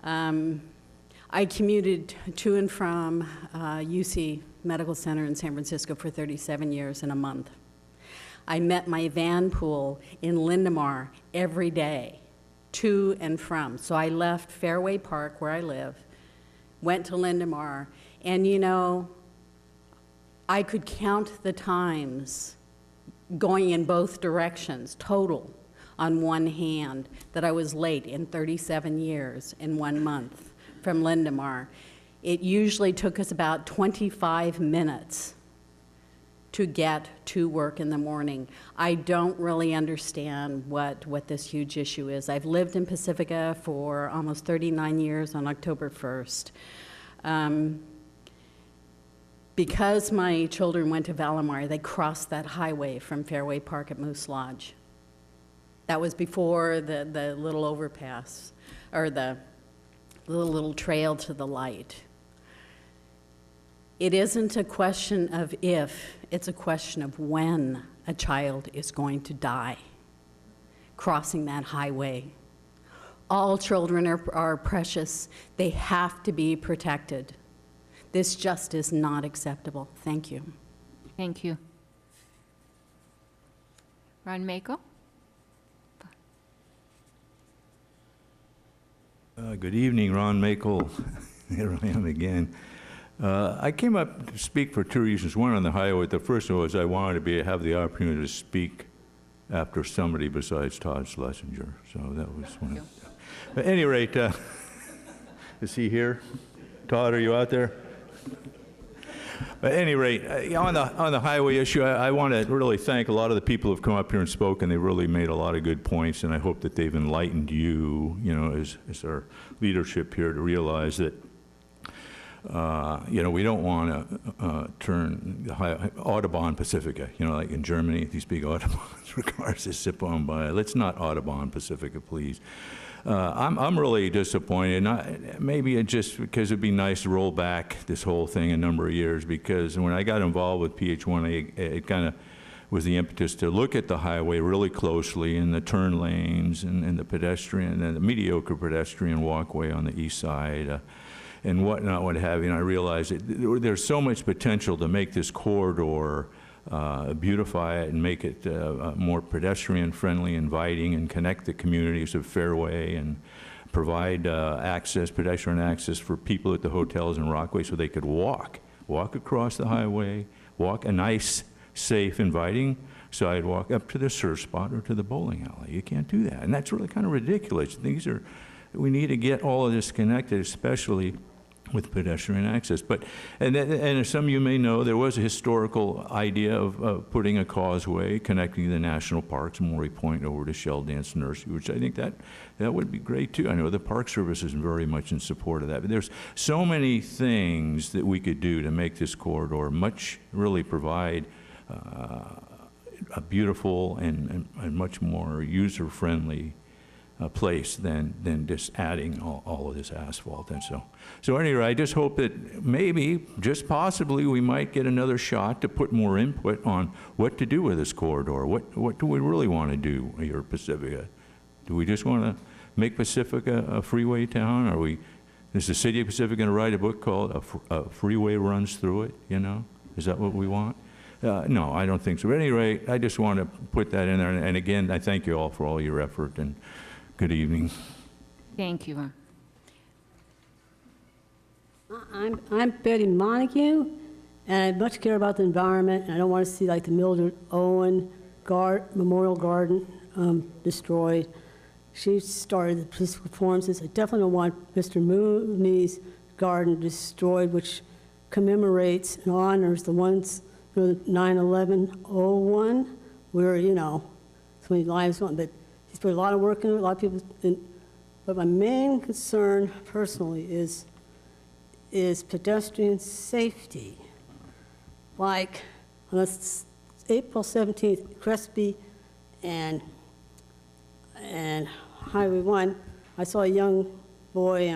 I commuted to and from UC Medical Center in San Francisco for 37 years in a month. I met my van pool in Lindemar every day, to and from. So I left Fairway Park, where I live, went to Lindemar, and I could count the times going in both directions, total, on one hand, that I was late in 37 years in 1 month from Lindemar. It usually took us about 25 minutes to get to work in the morning. I don't really understand what this huge issue is. I've lived in Pacifica for almost 39 years on October 1st. Because my children went to Valamar, they crossed that highway from Fairway Park at Moose Lodge. That was before the little overpass, or the little trail to the light. It isn't a question of if, it's a question of when a child is going to die crossing that highway. All children are precious. They have to be protected. This just is not acceptable. Thank you. Thank you. Ron Makel? Good evening, Ron Makel. Here I am again. I came up to speak for two reasons. One, on the highway. The first one was I wanted to have the opportunity to speak after somebody besides Todd Schlesinger. So that was one. At any rate, is he here? Todd, are you out there? But at any rate, on the highway issue, I want to really thank a lot of the people who have come up here and spoken. They really made a lot of good points, and I hope that they've enlightened you, as our leadership here, to realize that we don't want to turn the Autobahn Pacifica, like in Germany, these big Autobahns for cars that zip on by. Let's not Autobahn Pacifica, please. I'm really disappointed. Maybe it just because it'd be nice to roll back this whole thing a number of years, because when I got involved with PH1, it kind of was the impetus to look at the highway really closely, and the turn lanes and the pedestrian and the mediocre pedestrian walkway on the east side. And whatnot, what have you, and I realized that there's so much potential to make this corridor, beautify it and make it more pedestrian-friendly, inviting, and connect the communities of Fairway, and provide pedestrian access for people at the hotels in Rockaway so they could walk across the highway, walk a nice, safe, inviting sidewalk up to the surf spot or to the bowling alley. You can't do that, and that's really kind of ridiculous. We need to get all of this connected, especially with pedestrian access. And as some of you may know, there was a historical idea of putting a causeway connecting the national parks, Maury Point over to Shell Dance Nursery, which I think that would be great too. I know the Park Service is very much in support of that. But there's so many things that we could do to make this corridor really provide a beautiful and much more user-friendly place than just adding all of this asphalt. And so anyway, I just hope that maybe, just possibly, we might get another shot to put more input on what to do with this corridor. What do we really want to do here at Pacifica? Do we just want to make Pacifica a freeway town? Is the city of Pacifica going to write a book called A Freeway Runs Through It, you know? Is that what we want? No, I don't think so. But at any rate, I just want to put that in there. And again, I thank you all for all your effort, and good evening. Thank you. I'm Betty Montague, and I much care about the environment, and I don't want to see like the Mildred Owen Memorial Garden destroyed. She started the police performances. I definitely don't want Mr. Mooney's garden destroyed, which commemorates and honors the ones, 9/11/01, where, so many lives went, but he's put a lot of work into it, a lot of people didn't. But my main concern personally is pedestrian safety. Like on April 17th, Crespi and Highway 1, I saw a young boy,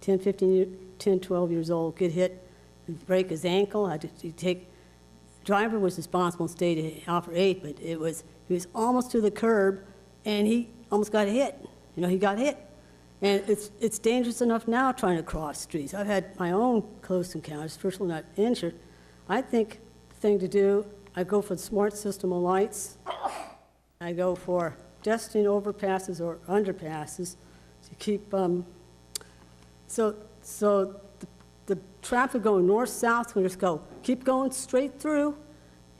12 years old, get hit and break his ankle. Driver was responsible and stayed at Alpha 8, but he was almost to the curb, and he almost got hit. He got hit. And it's dangerous enough now trying to cross streets. I've had my own close encounters, personally not injured. I think the thing to do, I go for the smart system of lights. I go for pedestrian overpasses or underpasses to keep, so the traffic going north-south can just keep going straight through,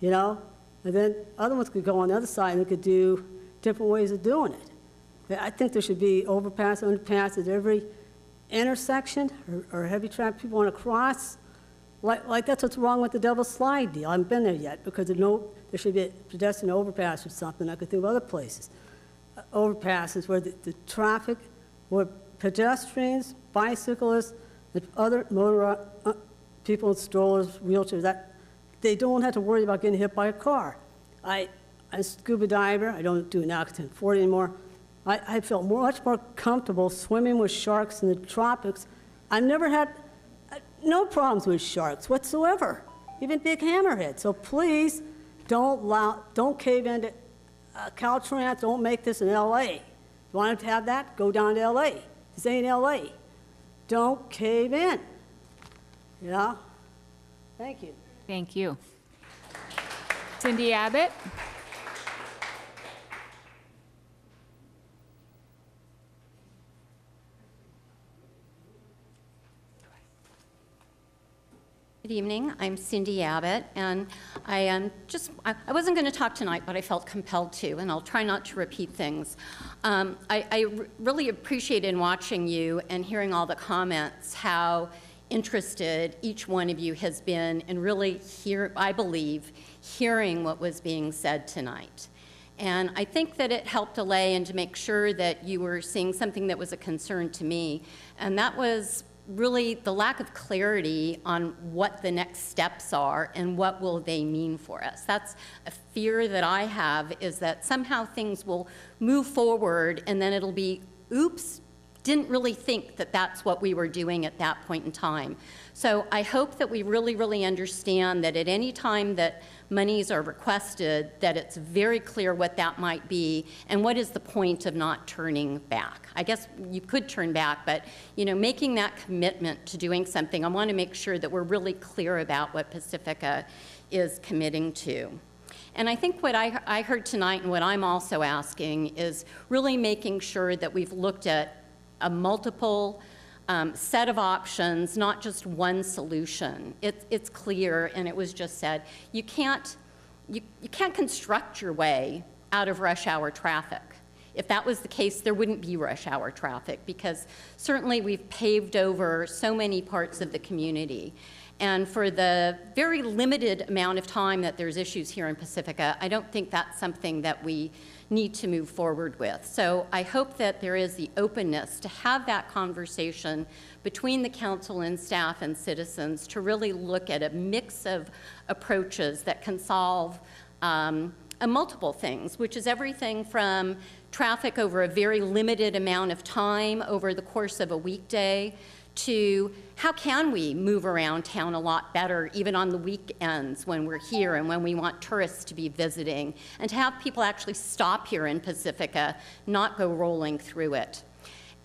and then other ones could go on the other side and they could do different ways of doing it. I think there should be overpasses, underpasses at every intersection or heavy traffic people want to cross. Like that's what's wrong with the Devil's Slide deal. I haven't been there yet because there should be a pedestrian overpass or something. I could think of other places. Overpasses where the traffic, where pedestrians, bicyclists, and other people in strollers, wheelchairs, that they don't have to worry about getting hit by a car. I'm a scuba diver. I don't do it now because I'm 40 anymore. I felt much more comfortable swimming with sharks in the tropics. I've never had no problems with sharks whatsoever, even big hammerheads. So please don't cave into Caltrans. Don't make this in LA. If you want to have that, go down to LA. This ain't LA. Don't cave in. Thank you. Thank you. Cindy Abbott. Good evening. I'm Cindy Abbott, and I wasn't going to talk tonight, but I felt compelled to, and I'll try not to repeat things. I really appreciated in watching you and hearing all the comments how interested each one of you has been in really I believe, hearing what was being said tonight. And I think that it helped allay and to make sure that you were seeing something that was a concern to me, and that was really the lack of clarity on what the next steps are and what will they mean for us. That's a fear that I have, is that somehow things will move forward and then it'll be, oops, didn't really think that that's what we were doing at that point in time. So I hope that we really, really understand that at any time that monies are requested, that it's very clear what that might be and what is the point of not turning back. I guess you could turn back, but making that commitment to doing something, I want to make sure that we're really clear about what Pacifica is committing to. And I think what I heard tonight and what I'm also asking is really making sure that we've looked at a multiple set of options, not just one solution. It's clear, and it was just said, you can't construct your way out of rush hour traffic. If that was the case, there wouldn't be rush hour traffic, because certainly we've paved over so many parts of the community. And for the very limited amount of time that there's issues here in Pacifica, I don't think that's something that we need to move forward with. So I hope that there is the openness to have that conversation between the council and staff and citizens to really look at a mix of approaches that can solve multiple things, which is everything from traffic over a very limited amount of time over the course of a weekday to how can we move around town a lot better even on the weekends when we're here and when we want tourists to be visiting, and to have people actually stop here in Pacifica, not go rolling through it.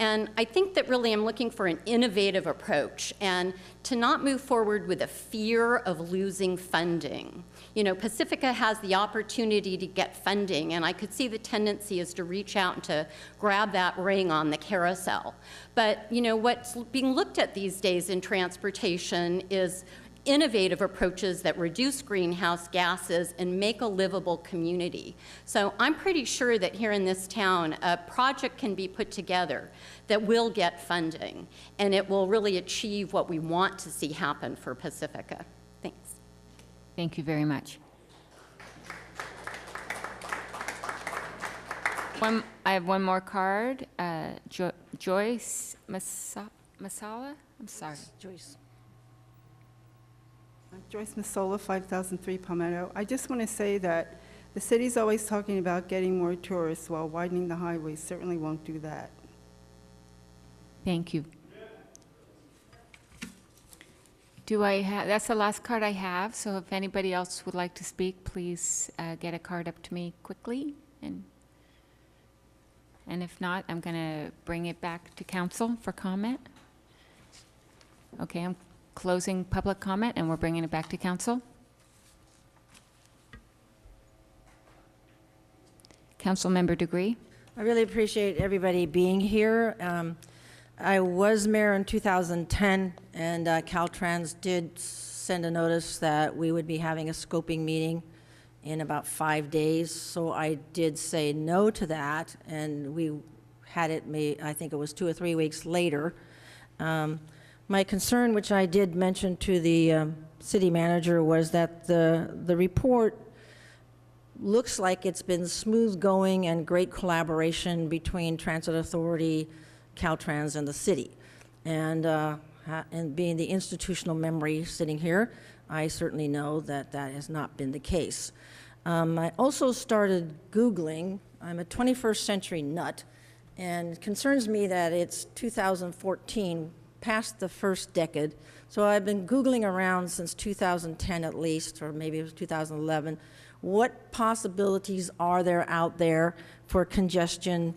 And I think that really I'm looking for an innovative approach and to not move forward with a fear of losing funding. You know, Pacifica has the opportunity to get funding, and I could see the tendency is to reach out and to grab that ring on the carousel. But, you know, what's being looked at these days in transportation is innovative approaches that reduce greenhouse gases and make a livable community. So I'm pretty sure that here in this town, a project can be put together that will get funding, and it will really achieve what we want to see happen for Pacifica. Thanks. Thank you very much. I have one more card. Joyce Masala? I'm sorry. Joyce. Joyce Masola, 5003 Palmetto. I just want to say that the city's always talking about getting more tourists while widening the highway certainly won't do that. Thank you. That's the last card I have, so if anybody else would like to speak, please get a card up to me quickly. And if not, I'm going to bring it back to council for comment. Okay, I'm closing public comment, and we're bringing it back to council. Councilmember Degree. I really appreciate everybody being here. I was mayor in 2010, and Caltrans did send a notice that we would be having a scoping meeting in about 5 days. So I did say no to that, and we had it, I think it was 2 or 3 weeks later. My concern, which I did mention to the city manager, was that the report looks like it's been smooth going and great collaboration between Transit Authority, Caltrans, and the city. And being the institutional memory sitting here, I certainly know that that has not been the case. I also started Googling. I'm a 21st century nut, and it concerns me that it's 2014, past the first decade. So I've been Googling around since 2010 at least, or maybe it was 2011. What possibilities are there out there for congestion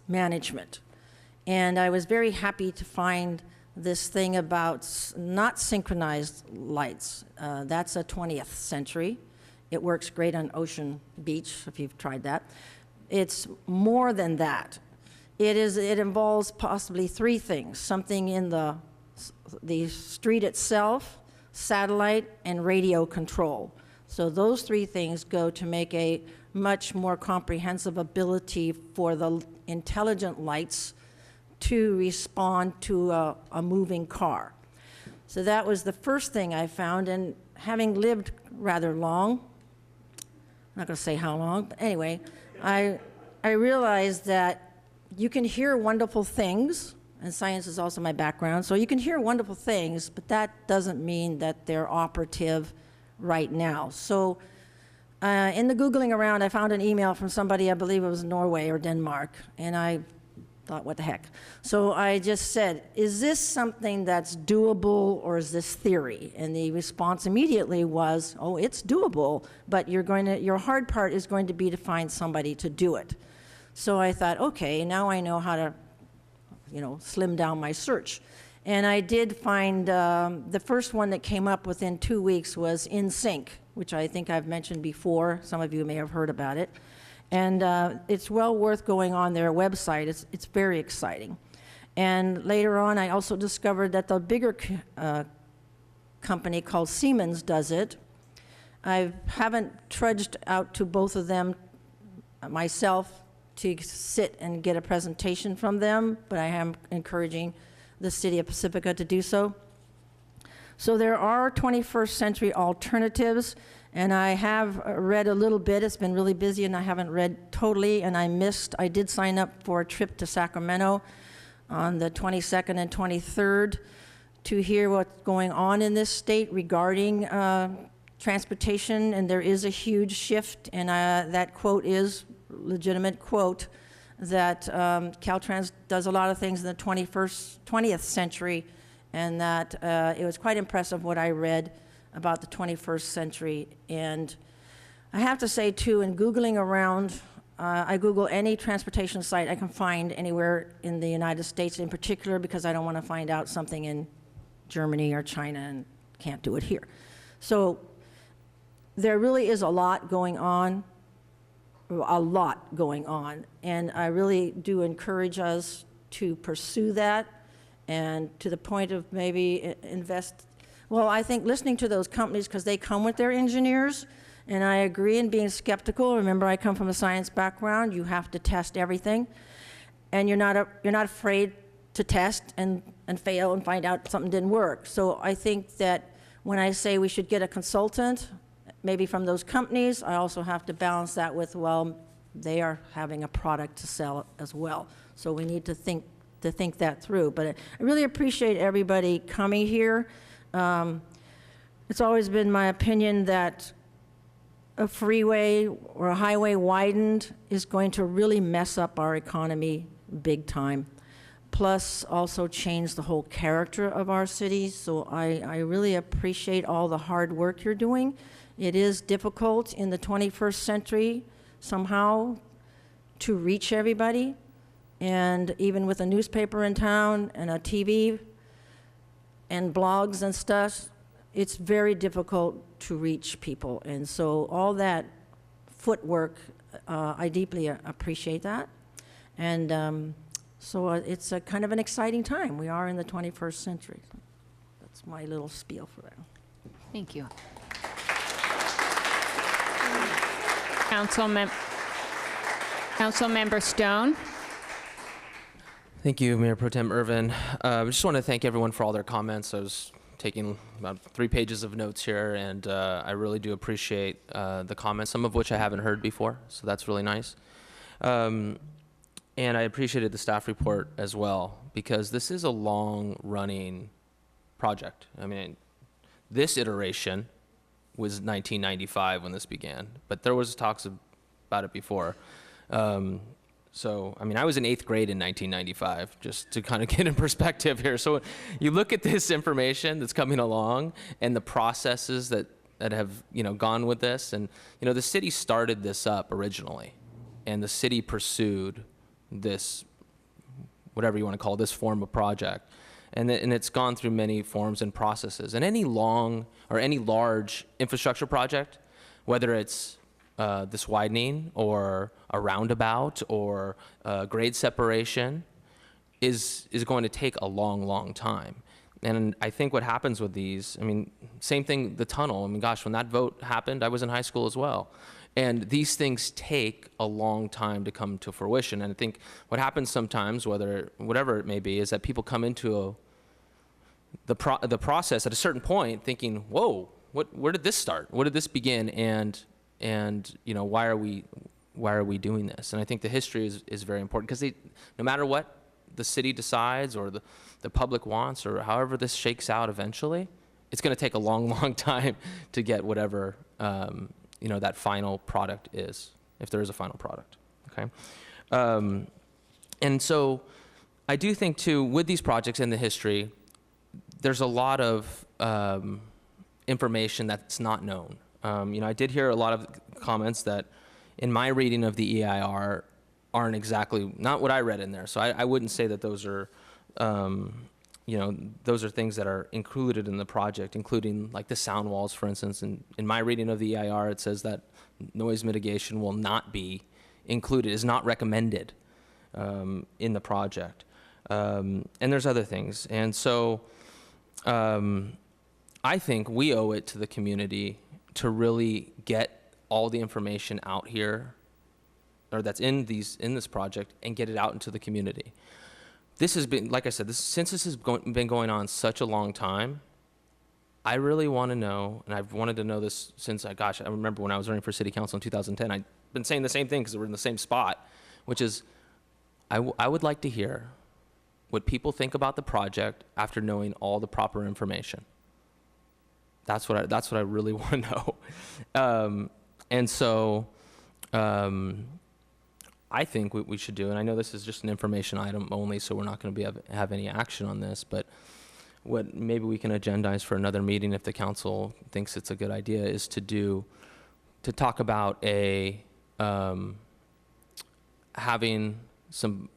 management? And I was very happy to find this thing about not synchronized lights. That's a 20th century. It works great on Ocean Beach, if you've tried that. It's more than that. It involves possibly 3 things: something in the street itself, satellite, and radio control. So those 3 things go to make a much more comprehensive ability for the intelligent lights to respond to a moving car. So that was the first thing I found, and having lived rather long, I'm not going to say how long, but anyway, I realized that you can hear wonderful things, and science is also my background, so you can hear wonderful things, but that doesn't mean that they're operative right now. So in the Googling around, I found an email from somebody, I believe it was Norway or Denmark, and I thought, what the heck? So I just said, is this something that's doable, or is this theory? And the response immediately was, oh, it's doable, but your hard part is going to be to find somebody to do it. So I thought, okay, now I know how to, slim down my search. And I did find the first one that came up within 2 weeks was InSync, which I think I've mentioned before. Some of you may have heard about it. And it's well worth going on their website. It's very exciting. And later on, I also discovered that the bigger company called Siemens does it. I haven't trudged out to both of them myself to sit and get a presentation from them, but I am encouraging the city of Pacifica to do so. So there are 21st century alternatives, and I have read a little bit. It's been really busy, and I haven't read totally, and I did sign up for a trip to Sacramento on the 22nd and 23rd to hear what's going on in this state regarding transportation, and there is a huge shift, and that quote is legitimate quote, that Caltrans does a lot of things in the 20th century, and that it was quite impressive what I read about the 21st century. And I have to say, too, in Googling around, I Google any transportation site I can find anywhere in the United States, in particular because I don't want to find out something in Germany or China and can't do it here. So there really is a lot going on, and I really do encourage us to pursue that, and to the point of maybe invest. Well, I think listening to those companies, because they come with their engineers, and I agree in being skeptical. Remember, I come from a science background. You have to test everything, and you're not afraid to test and fail and find out something didn't work. So I think that when I say we should get a consultant, maybe from those companies, I also have to balance that with, well, they are having a product to sell as well. So we need to think that through. But I really appreciate everybody coming here. It's always been my opinion that a freeway or a highway widened is going to really mess up our economy big time, plus also change the whole character of our city. So I really appreciate all the hard work you're doing. It is difficult in the 21st century somehow to reach everybody, and even with a newspaper in town and a TV and blogs and stuff, it's very difficult to reach people. And so all that footwork, I deeply appreciate that. And so it's a kind of an exciting time. We are in the 21st century. That's my little spiel for that. Thank you. Councilmember Stone. Thank you, Mayor Pro Tem Irvin. I just want to thank everyone for all their comments. I was taking about 3 pages of notes here, and I really do appreciate the comments, some of which I haven't heard before, so that's really nice. And I appreciated the staff report as well, because this is a long-running project. I mean, this iteration was 1995 when this began, but there was talks about it before. So, I mean, I was in 8th grade in 1995, just to kind of get in perspective here. So you look at this information that's coming along and the processes that have, gone with this. And, the city started this up originally, and the city pursued this, whatever you want to call this form of project. And it's gone through many forms and processes. And any large infrastructure project, whether it's this widening or a roundabout or grade separation, is going to take a long, long time. And I think what happens with these, I mean, same thing, the tunnel. I mean, gosh, when that vote happened, I was in high school as well. And these things take a long time to come to fruition. And I think what happens sometimes, whatever it may be, is that people come into the process at a certain point thinking, whoa, where did this start? Where did this begin? And why are we doing this? And I think the history is very important, because no matter what the city decides or the public wants, or however this shakes out eventually, it's going to take a long, long time to get whatever that final product is, if there is a final product. Okay, and so I do think too, with these projects in the history, there's a lot of information that's not known. I did hear a lot of comments that, in my reading of the EIR, aren't exactly, not what I read in there. So I wouldn't say that those are, those are things that are included in the project, including like the sound walls, for instance. And in my reading of the EIR, it says that noise mitigation will not be included, is not recommended in the project. And there's other things. And so I think we owe it to the community to really get all the information out here, or that's in this project, and get it out into the community. This has been, like I said, since this has been going on such a long time, I really want to know, and I've wanted to know this since, I remember when I was running for city council in 2010, I've been saying the same thing because we're in the same spot, which is I would like to hear what people think about the project after knowing all the proper information. That's what I really want to know. And so I think what we should do, and I know this is just an information item only, so we're not going to have any action on this, but what maybe we can agendize for another meeting if the council thinks it's a good idea is to talk about having some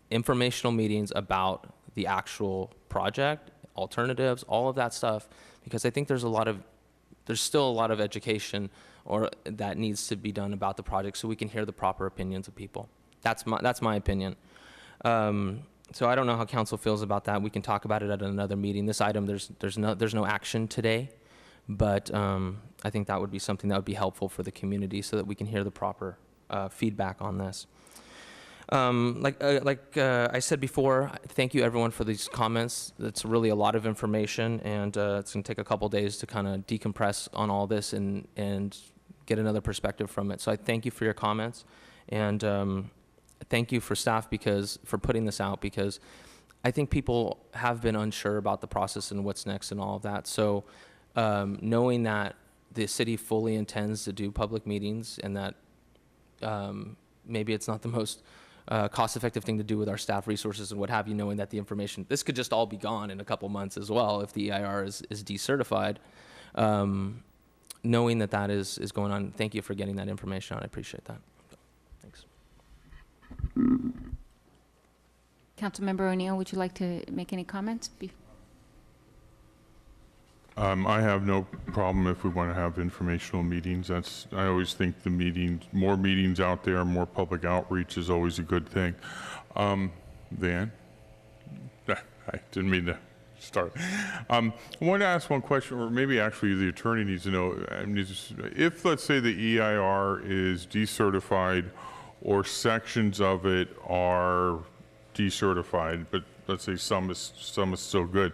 informational meetings about the actual project, alternatives, all of that stuff, because I think there's still a lot of education that needs to be done about the project, so we can hear the proper opinions of people. That's my opinion. So I don't know how council feels about that. We can talk about it at another meeting. This item, there's no action today, but I think that would be something that would be helpful for the community, so that we can hear the proper feedback on this. Like I said before, thank you everyone for these comments. It's really a lot of information, and it's going to take a couple days to kind of decompress on all this and get another perspective from it. So I thank you for your comments, and thank you for staff for putting this out, because I think people have been unsure about the process and what's next and all of that. So knowing that the city fully intends to do public meetings, and that maybe it's not the most cost-effective thing to do with our staff resources and what have you, knowing that the information, this could just all be gone in a couple months as well if the EIR is decertified. Knowing that is going on, thank you for getting that information out. I appreciate that. Thanks. Councilmember O'Neill, would you like to make any comments? I have no problem if we want to have informational meetings. I always think more meetings out there, more public outreach is always a good thing. Van? I didn't mean to start. I want to ask one question, or maybe actually the attorney needs to know. If, let's say, the EIR is decertified or sections of it are decertified, but let's say some is still good,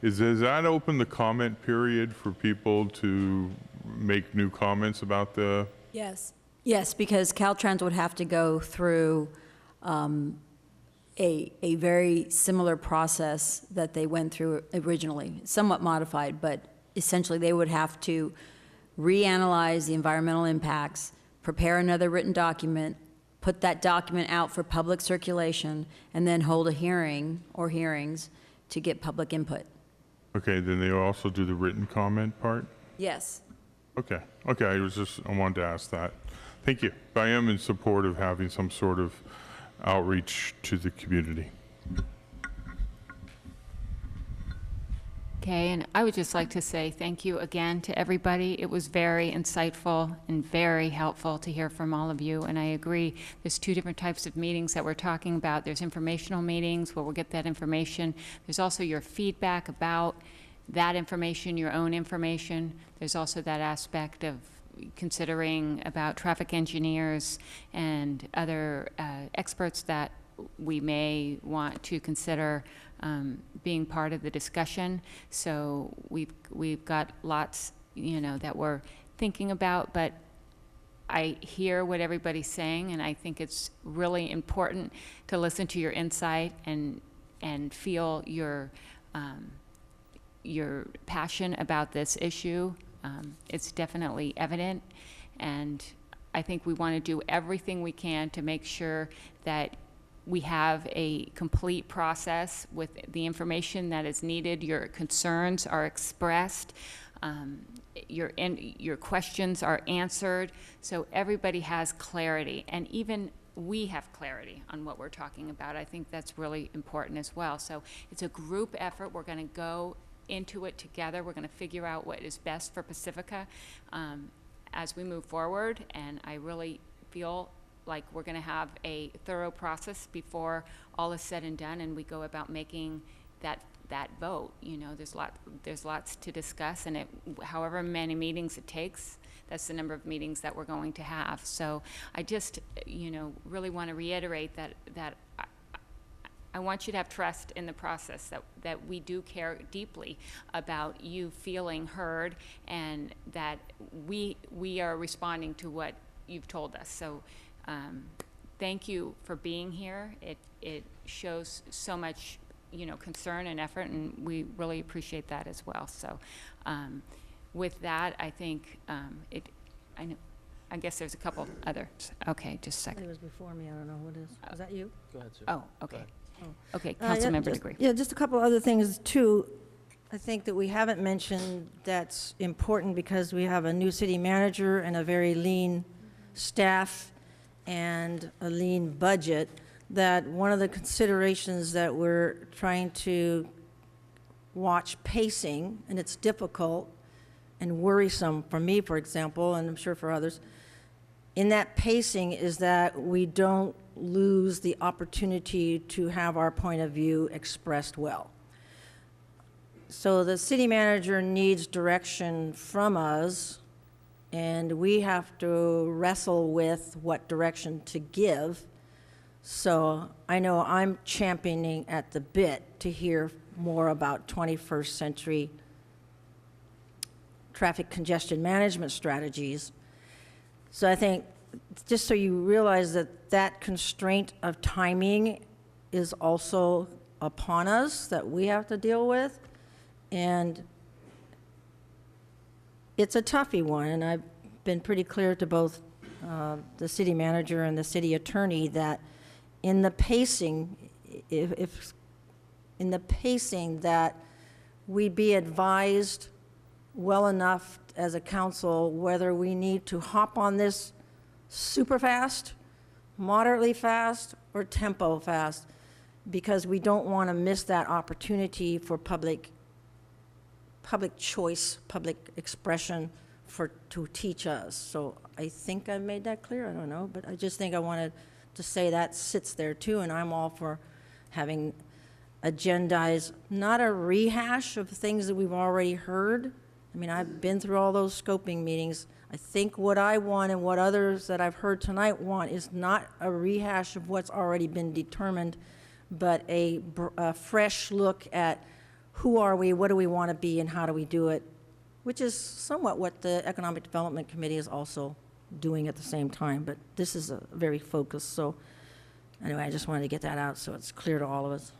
does that open the comment period for people to make new comments about the? Yes. Yes, because Caltrans would have to go through a very similar process that they went through originally, somewhat modified, but essentially they would have to reanalyze the environmental impacts, prepare another written document, put that document out for public circulation, and then hold a hearing or hearings to get public input. Okay, then they also do the written comment part? Yes. Okay, I wanted to ask that. Thank you. I am in support of having some sort of outreach to the community. Okay, and I would just like to say thank you again to everybody. It was very insightful and very helpful to hear from all of you, and I agree. There's two different types of meetings that we're talking about. There's informational meetings where we'll get that information. There's also your feedback about that information, your own information. There's also that aspect of considering about traffic engineers and other experts that we may want to consider being part of the discussion. So we've got lots, that we're thinking about, but I hear what everybody's saying, and I think it's really important to listen to your insight and feel your passion about this issue. It's definitely evident, and I think we want to do everything we can to make sure that we have a complete process with the information that is needed. Your concerns are expressed, your questions are answered, so everybody has clarity, and even we have clarity on what we're talking about. I think that's really important as well. So it's a group effort. We're going to go into it together. We're going to figure out what is best for Pacifica as we move forward, and I really feel like we're going to have a thorough process before all is said and done, and we go about making that vote. There's lots to discuss, and however many meetings it takes, that's the number of meetings that we're going to have. So I just, really want to reiterate that I want you to have trust in the process, that we do care deeply about you feeling heard, and that we are responding to what you've told us. So thank you for being here. It shows so much, concern and effort, and we really appreciate that as well. So with that, I think I guess there's a couple others. Okay, just a second. It was before me, I don't know who it is. Was that you? Go ahead, Sue. Oh, okay. Okay, Yeah, Councilmember just- Degree. Yeah, just a couple other things, too. I think that we haven't mentioned that's important because we have a new city manager and a very lean staff and a lean budget, that one of the considerations that we're trying to watch pacing, and it's difficult and worrisome for me, for example, and I'm sure for others, in that pacing is that we don't lose the opportunity to have our point of view expressed well. So the city manager needs direction from us, and we have to wrestle with what direction to give. So I know I'm championing at the bit to hear more about 21st century traffic congestion management strategies. So I think, just so you realize that that constraint of timing is also upon us, that we have to deal with. And it's a toughie one, and I've been pretty clear to both the city manager and the city attorney that in the pacing, if in the pacing that we be advised well enough as a council whether we need to hop on this super fast, moderately fast, or tempo fast, because we don't want to miss that opportunity for public choice, public expression to teach us. So I think I made that clear, I don't know, but I just think I wanted to say that sits there too, and I'm all for having agendized, not a rehash of things that we've already heard. I mean, I've been through all those scoping meetings. I think what I want and what others that I've heard tonight want is not a rehash of what's already been determined, but a fresh look at who are we, what do we want to be, and how do we do it, which is somewhat what the Economic Development Committee is also doing at the same time, but this is a very focused. So anyway, I just wanted to get that out so it's clear to all of us.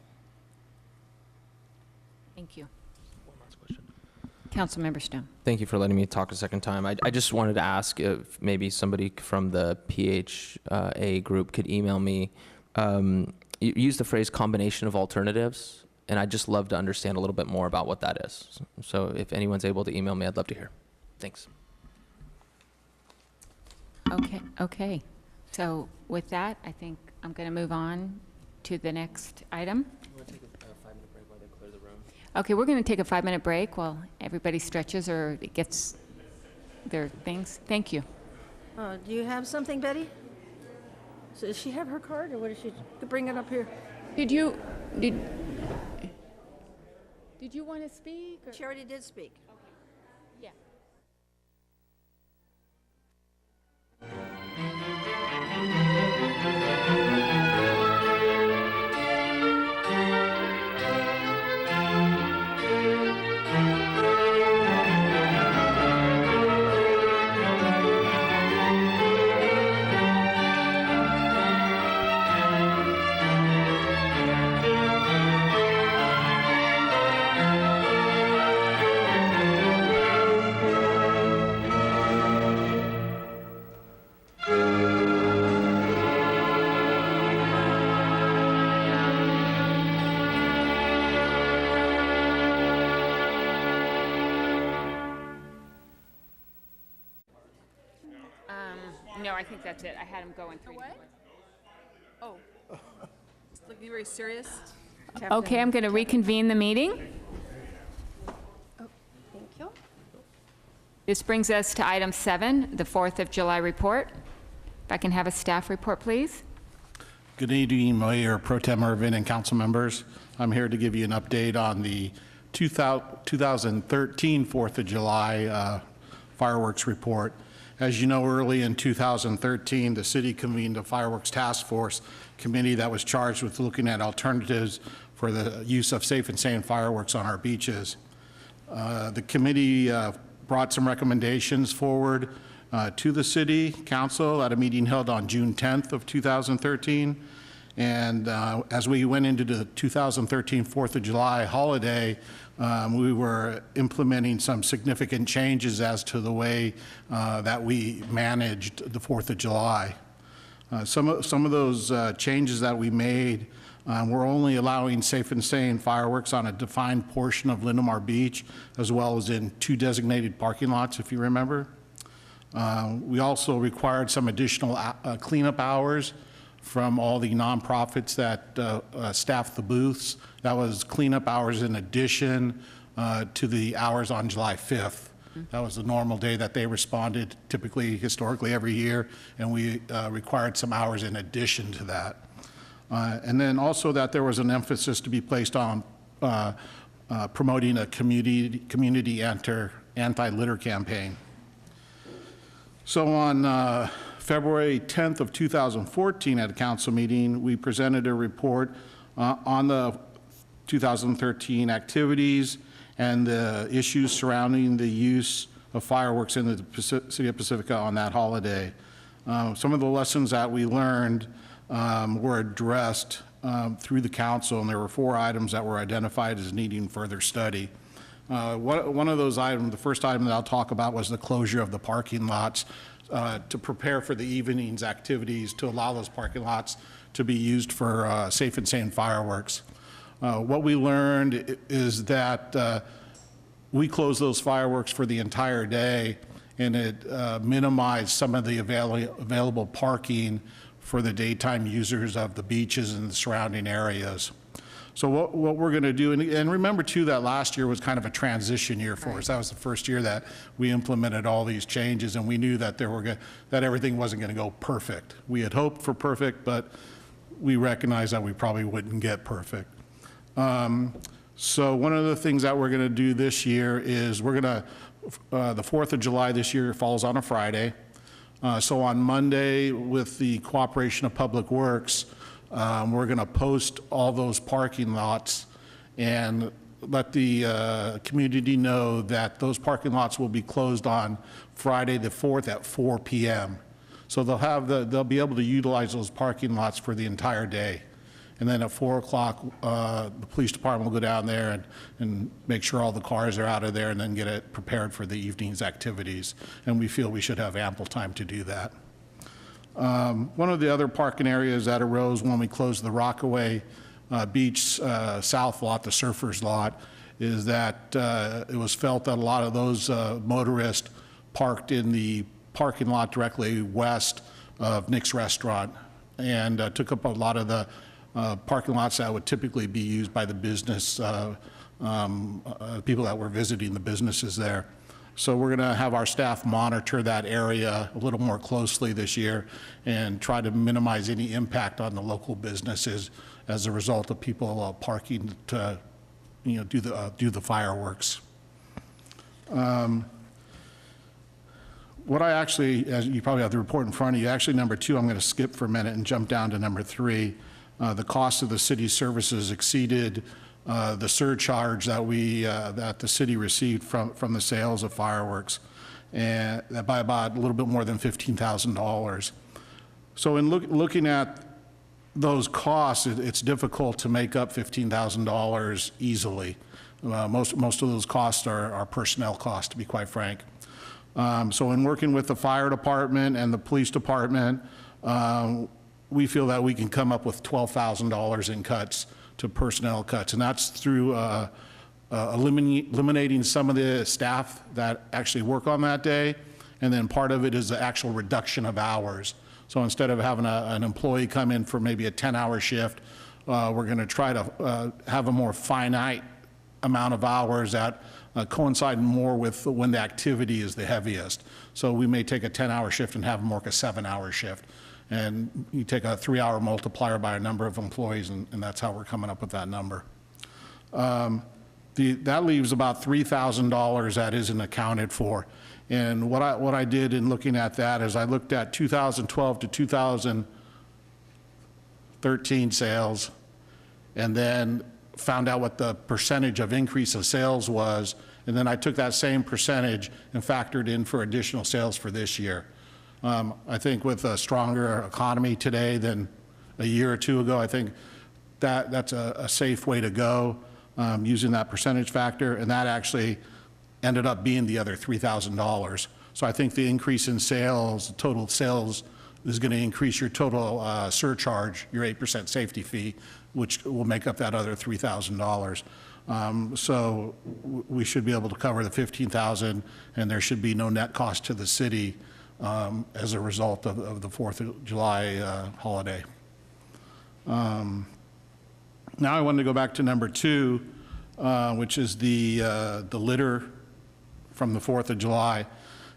Thank you. Councilmember Stone. Thank you for letting me talk a second time. I just wanted to ask if maybe somebody from the PHA group could email me. You used the phrase combination of alternatives, and I'd just love to understand a little bit more about what that is. So if anyone's able to email me, I'd love to hear. Thanks. Okay. So with that, I think I'm going to move on to the next item. You want to take a 5-minute break while they clear the room? Okay, we're going to take a 5-minute break while everybody stretches or gets their things. Thank you. Do you have something, Betty? So does she have her card, or what is she? Bring it up here. Did you want to speak? Or? She already did speak. Yeah. No, I think that's it. I had him going 3 different ways. Oh. It's looking very serious. Okay, I'm going to reconvene the meeting. Thank you. This brings us to item 7, the 4th of July report. If I can have a staff report, please. Good evening, Mayor Pro Tem Irvin and council members. I'm here to give you an update on the 2013 4th of July fireworks report. As you know, early in 2013, the city convened a fireworks task force committee that was charged with looking at alternatives for the use of safe and sane fireworks on our beaches. The committee brought some recommendations forward to the city council at a meeting held on June 10th of 2013. And as we went into the 2013 4th of July holiday, we were implementing some significant changes as to the way that we managed the 4th of July. Some of those changes that we made were only allowing safe and sane fireworks on a defined portion of Lindemar Beach, as well as in 2 designated parking lots, if you remember. We also required some additional cleanup hours from all the nonprofits that staff the booths. That was cleanup hours in addition to the hours on July 5th. That was the normal day that they responded, typically, historically, every year, and we required some hours in addition to that. And then also that there was an emphasis to be placed on promoting a community anti-litter campaign. So on February 10th of 2014 at a council meeting, we presented a report on the 2013 activities and the issues surrounding the use of fireworks in the city of Pacifica on that holiday. Some of the lessons that we learned were addressed through the council, and there were 4 items that were identified as needing further study. One of those items, the first item that I'll talk about, was the closure of the parking lots to prepare for the evening's activities, to allow those parking lots to be used for safe and sane fireworks. What we learned is that we closed those fireworks for the entire day, and it minimized some of the available parking for the daytime users of the beaches and the surrounding areas. So what we're going to do, and remember too that last year was kind of a transition year for us. That was the first year that we implemented all these changes, and we knew that that everything wasn't going to go perfect. We had hoped for perfect, but we recognized that we probably wouldn't get perfect. So one of the things that we're going to do this year is we're going to, the 4th of July this year falls on a Friday. So on Monday, with the cooperation of Public Works, we're going to post all those parking lots and let the community know that those parking lots will be closed on Friday the 4th at 4 p.m. So they'll be able to utilize those parking lots for the entire day. And then at 4 o'clock, the police department will go down there and make sure all the cars are out of there and then get it prepared for the evening's activities. And we feel we should have ample time to do that. One of the other parking areas that arose when we closed the Rockaway Beach South lot, the surfers lot, is that it was felt that a lot of those motorists parked in the parking lot directly west of Nick's Restaurant and took up a lot of the parking lots that would typically be used by the business, people that were visiting the businesses there. So we're going to have our staff monitor that area a little more closely this year and try to minimize any impact on the local businesses as a result of people parking to, do the fireworks. What I actually, as you probably have the report in front of you, actually number 2, I'm going to skip for a minute and jump down to number 3. The cost of the city's services exceeded the surcharge that the city received from the sales of fireworks, and by about a little bit more than $15,000. So in looking at those costs, it's difficult to make up $15,000 easily. Most of those costs are personnel costs, to be quite frank. So in working with the fire department and the police department, we feel that we can come up with $12,000 in cuts to personnel cuts, and that's through eliminating some of the staff that actually work on that day, and then part of it is the actual reduction of hours. So instead of having an employee come in for maybe a 10-hour shift, we're going to try to have a more finite amount of hours that coincide more with when the activity is the heaviest. So we may take a 10-hour shift and have them work a 7-hour shift. And you take a 3-hour multiplier by a number of employees, and that's how we're coming up with that number. That leaves about $3,000 that isn't accounted for. And what I did in looking at that is I looked at 2012 to 2013 sales, and then found out what the percentage of increase of sales was, and then I took that same percentage and factored in for additional sales for this year. I think with a stronger economy today than a year or two ago, I think that's a safe way to go. using that percentage factor, and that actually ended up being the other $3,000. So I think the increase in sales, total sales, is going to increase your total surcharge, your 8% safety fee, which will make up that other $3,000. So we should be able to cover the $15,000, and there should be no net cost to the city as a result of the 4th of July holiday. Now I wanted to go back to number 2, which is the litter from the 4th of July.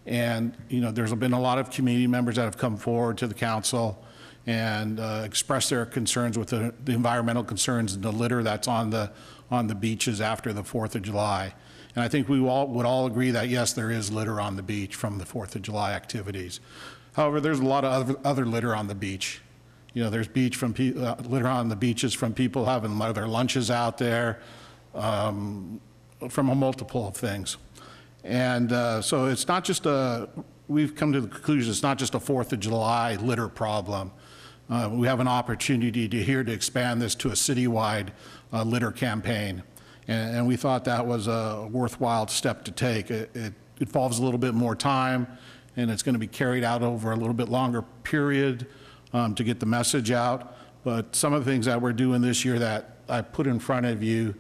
And, you know, there's been a lot of community members that have come forward to the council and expressed their concerns with the environmental concerns and the litter that's on the beaches after the 4th of July. And I think we would all agree that, yes, there is litter on the beach from the 4th of July activities. However, there's a lot of other litter on the beach. You know, there's litter on the beaches from people having their lunches out there, from a multiple of things. And so it's not just we've come to the conclusion it's not just a 4th of July litter problem. We have an opportunity to expand this to a citywide litter campaign. And we thought that was a worthwhile step to take. It involves a little bit more time, and it's going to be carried out over a little bit longer period to get the message out. But some of the things that we're doing this year that I put in front of you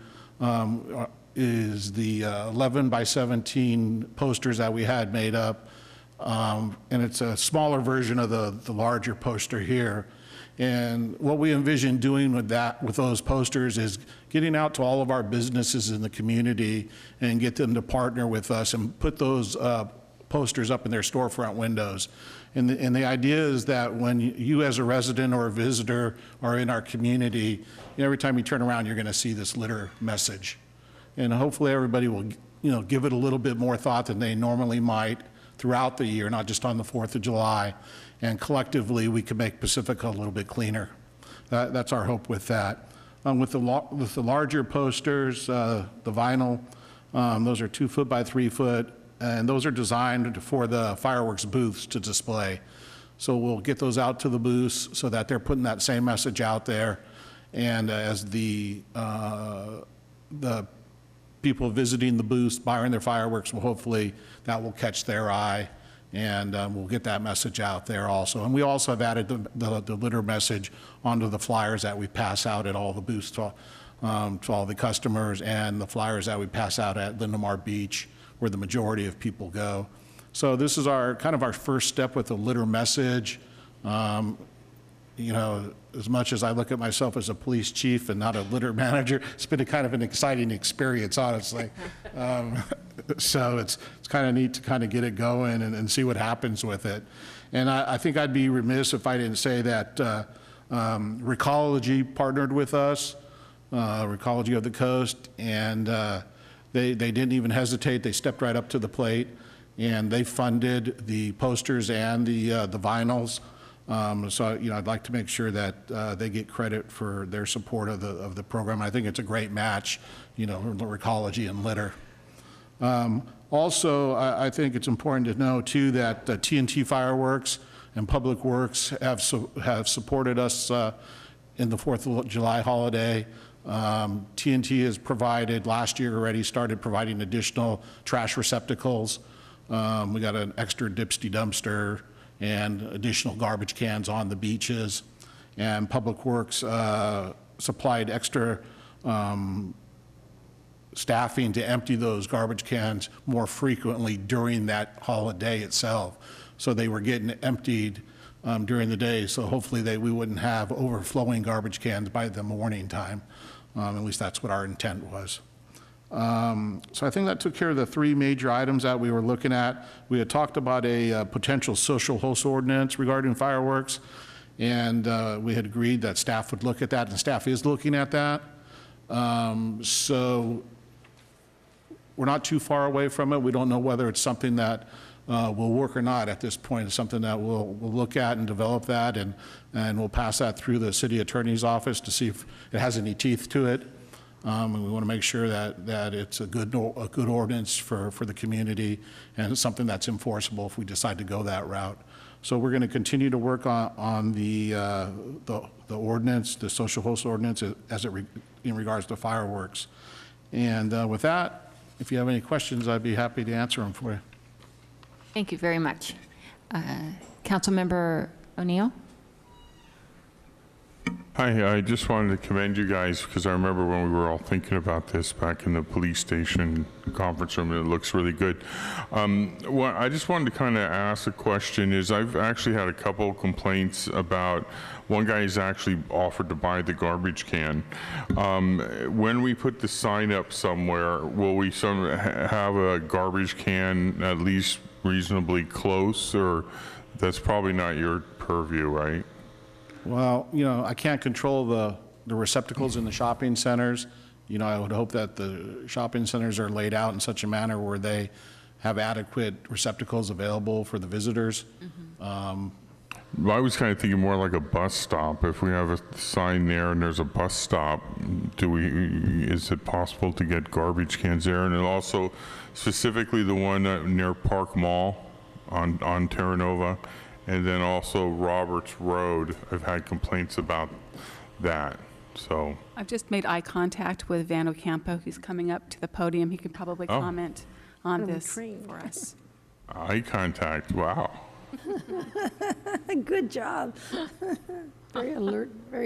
is the 11 by 17 posters that we had made up. And it's a smaller version of the larger poster here. And what we envision doing with those posters is getting out to all of our businesses in the community and get them to partner with us and put those posters up in their storefront windows. And the idea is that when you as a resident or a visitor are in our community, every time you turn around, you're going to see this litter message. And hopefully everybody will, give it a little bit more thought than they normally might throughout the year, not just on the 4th of July. And collectively, we can make Pacifica a little bit cleaner. That's our hope with that. With the larger posters, the vinyl, those are 2 foot by 3 foot, and those are designed for the fireworks booths to display. So we'll get those out to the booths so that they're putting that same message out there. And as the people visiting the booths, buying their fireworks, hopefully that will catch their eye, and we'll get that message out there also. And we also have added the litter message onto the flyers that we pass out at all the booths to all the customers, and the flyers that we pass out at Lindemar Beach, where the majority of people go. So this is our first step with the litter message. As much as I look at myself as a police chief and not a litter manager, it's been kind of an exciting experience, honestly. So it's kind of neat to kind of get it going and see what happens with it. And I think I'd be remiss if I didn't say that Recology partnered with us, Recology of the Coast, and they didn't even hesitate. They stepped right up to the plate, and they funded the posters and the vinyls. So I'd like to make sure that they get credit for their support of the program. I think it's a great match, Recology and litter. Also, I think it's important to know too that TNT Fireworks and Public Works have supported us in the 4th of July holiday. TNT has provided, last year already, started providing additional trash receptacles. We got an extra dipsty dumpster and additional garbage cans on the beaches. And Public Works supplied extra staffing to empty those garbage cans more frequently during that holiday itself. So they were getting emptied during the day, so hopefully we wouldn't have overflowing garbage cans by the morning time. At least that's what our intent was. So I think that took care of the 3 major items that we were looking at. We had talked about a potential social host ordinance regarding fireworks, and we had agreed that staff would look at that, and staff is looking at that. So we're not too far away from it. We don't know whether it's something that will work or not at this point. It's something that we'll look at and develop that, and we'll pass that through the city attorney's office to see if it has any teeth to it. And we want to make sure that it's a good ordinance for the community, and it's something that's enforceable if we decide to go that route. So we're going to continue to work on the ordinance, the social host ordinance, in regards to fireworks. And with that, if you have any questions, I'd be happy to answer them for you. Thank you very much. Councilmember O'Neill? Hi, I just wanted to commend you guys because I remember when we were all thinking about this back in the police station conference room, and it looks really good. Well, I just wanted to kind of ask a question is I've actually had a couple complaints about one guy has actually offered to buy the garbage can. When we put the sign up somewhere, will we have a garbage can at least reasonably close, or that's probably not your purview, right? Well, I can't control the receptacles in the shopping centers. I would hope that the shopping centers are laid out in such a manner where they have adequate receptacles available for the visitors. I was kind of thinking more like a bus stop. If we have a sign there and there's a bus stop, is it possible to get garbage cans there? And then also specifically the one near Park Mall on Terra Nova. And then also Roberts Road, I've had complaints about that, so. I've just made eye contact with Van Ocampo. He's coming up to the podium. He can probably comment on this for us. Eye contact, wow. Good job. Very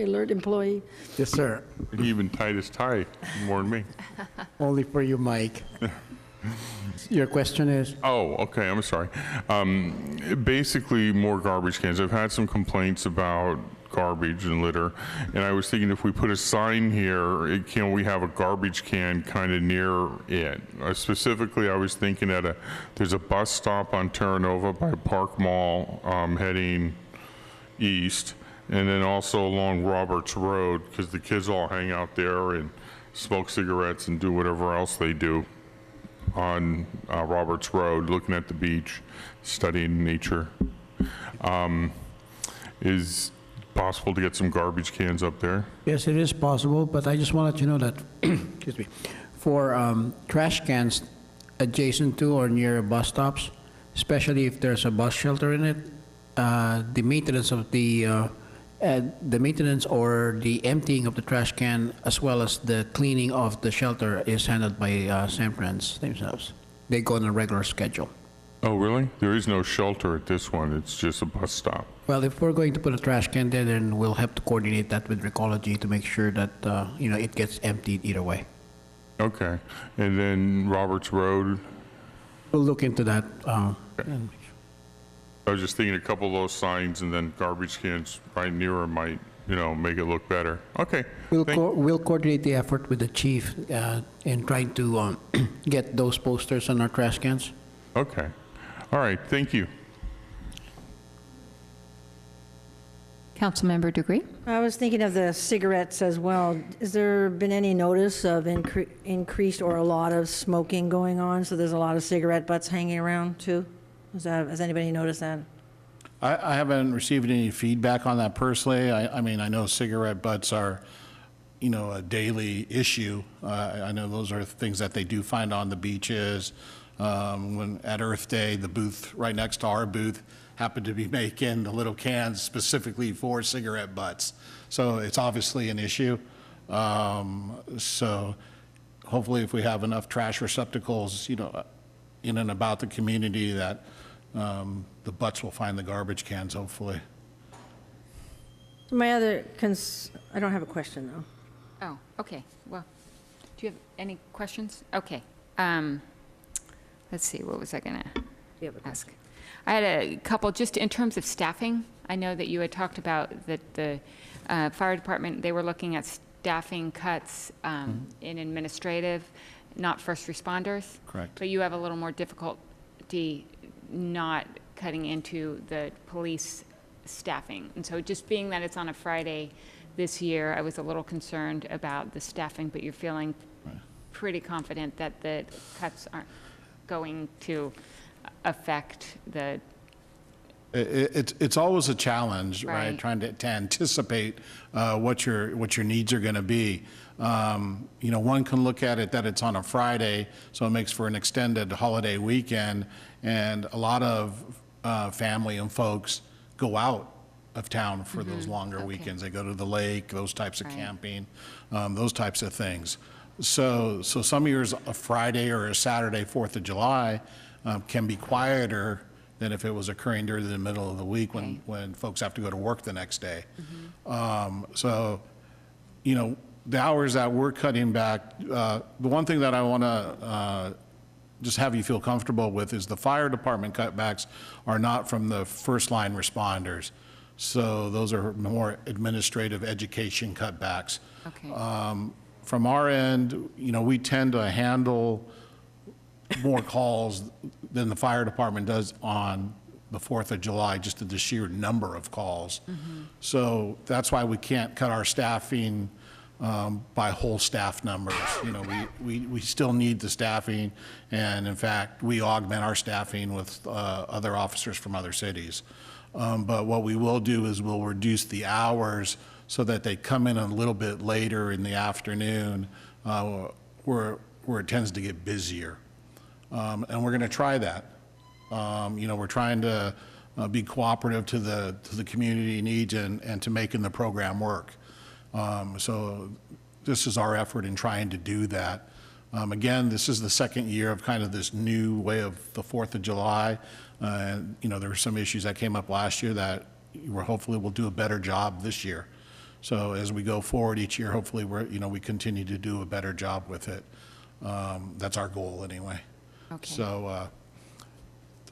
alert employee. Yes, sir. He even tied his tie more than me. Only for you, Mike. Your question is? Oh, okay, I'm sorry. Basically, more garbage cans. I've had some complaints about garbage and litter, and I was thinking if we put a sign here, can we have a garbage can kind of near it? Specifically, I was thinking there's a bus stop on Terra Nova by Park Mall heading east, and then also along Roberts Road, because the kids all hang out there and smoke cigarettes and do whatever else they do on Roberts Road, looking at the beach, studying nature. Is possible to get some garbage cans up there? Yes, it is possible, but I just wanted to know that, excuse me, for trash cans adjacent to or near bus stops, especially if there's a bus shelter in it, the maintenance of the maintenance or the emptying of the trash can, as well as the cleaning of the shelter, is handled by San Fran's themselves. They go on a regular schedule. Oh, really? There is no shelter at this one. It's just a bus stop. Well, if we're going to put a trash can there, then we'll have to coordinate that with Recology to make sure that, it gets emptied either way. Okay. And then Roberts Road? We'll look into that. Okay. I was just thinking a couple of those signs and then garbage cans right near them might, make it look better. Okay. We'll coordinate the effort with the chief in trying to get those posters on our trash cans. Okay. All right. Thank you. Councilmember Degree? I was thinking of the cigarettes as well. Has there been any notice of increased or a lot of smoking going on? So there's a lot of cigarette butts hanging around too? Has anybody noticed that? I haven't received any feedback on that personally. I mean, I know cigarette butts are, a daily issue. I know those are things that they do find on the beaches. When at Earth Day, the booth right next to our booth happened to be making the little cans specifically for cigarette butts. So it's obviously an issue. So hopefully if we have enough trash receptacles, in and about the community, that the butts will find the garbage cans, hopefully. My other I don't have a question though. Oh, okay. Well, do you have any questions? Okay. Let's see, what was I going to ask? I had a couple, just in terms of staffing. I know that you had talked about that the fire department, they were looking at staffing cuts in administrative, not first responders. Correct. But you have a little more difficulty not cutting into the police staffing. And so just being that it's on a Friday this year, I was a little concerned about the staffing, but you're feeling pretty confident that the cuts aren't going to affect the... It's always a challenge, right? Right. Trying to anticipate what your needs are going to be. One can look at it that it's on a Friday, so it makes for an extended holiday weekend, and a lot of family and folks go out of town for those longer weekends. They go to the lake, those types of camping, those types of things. So some years, a Friday or a Saturday, 4th of July, can be quieter than if it was occurring during the middle of the week when folks have to go to work the next day. So, you know, the hours that we're cutting back, the one thing that I want to just have you feel comfortable with is the fire department cutbacks are not from the first line responders. So those are more administrative education cutbacks. Okay. From our end, you know, we tend to handle more calls than the fire department does on the 4th of July, just to the sheer number of calls. So that's why we can't cut our staffing by whole staff numbers. You know, we still need the staffing, and in fact, we augment our staffing with other officers from other cities. But what we will do is we'll reduce the hours so that they come in a little bit later in the afternoon, where it tends to get busier. And we're going to try that. You know, we're trying to be cooperative to the community needs and to making the program work. So this is our effort in trying to do that. Again, this is the second year of kind of this new way of the 4th of July. And, you know, there were some issues that came up last year that we're hopefully we'll do a better job this year. So as we go forward each year, hopefully we continue to do a better job with it. That's our goal anyway. Okay. So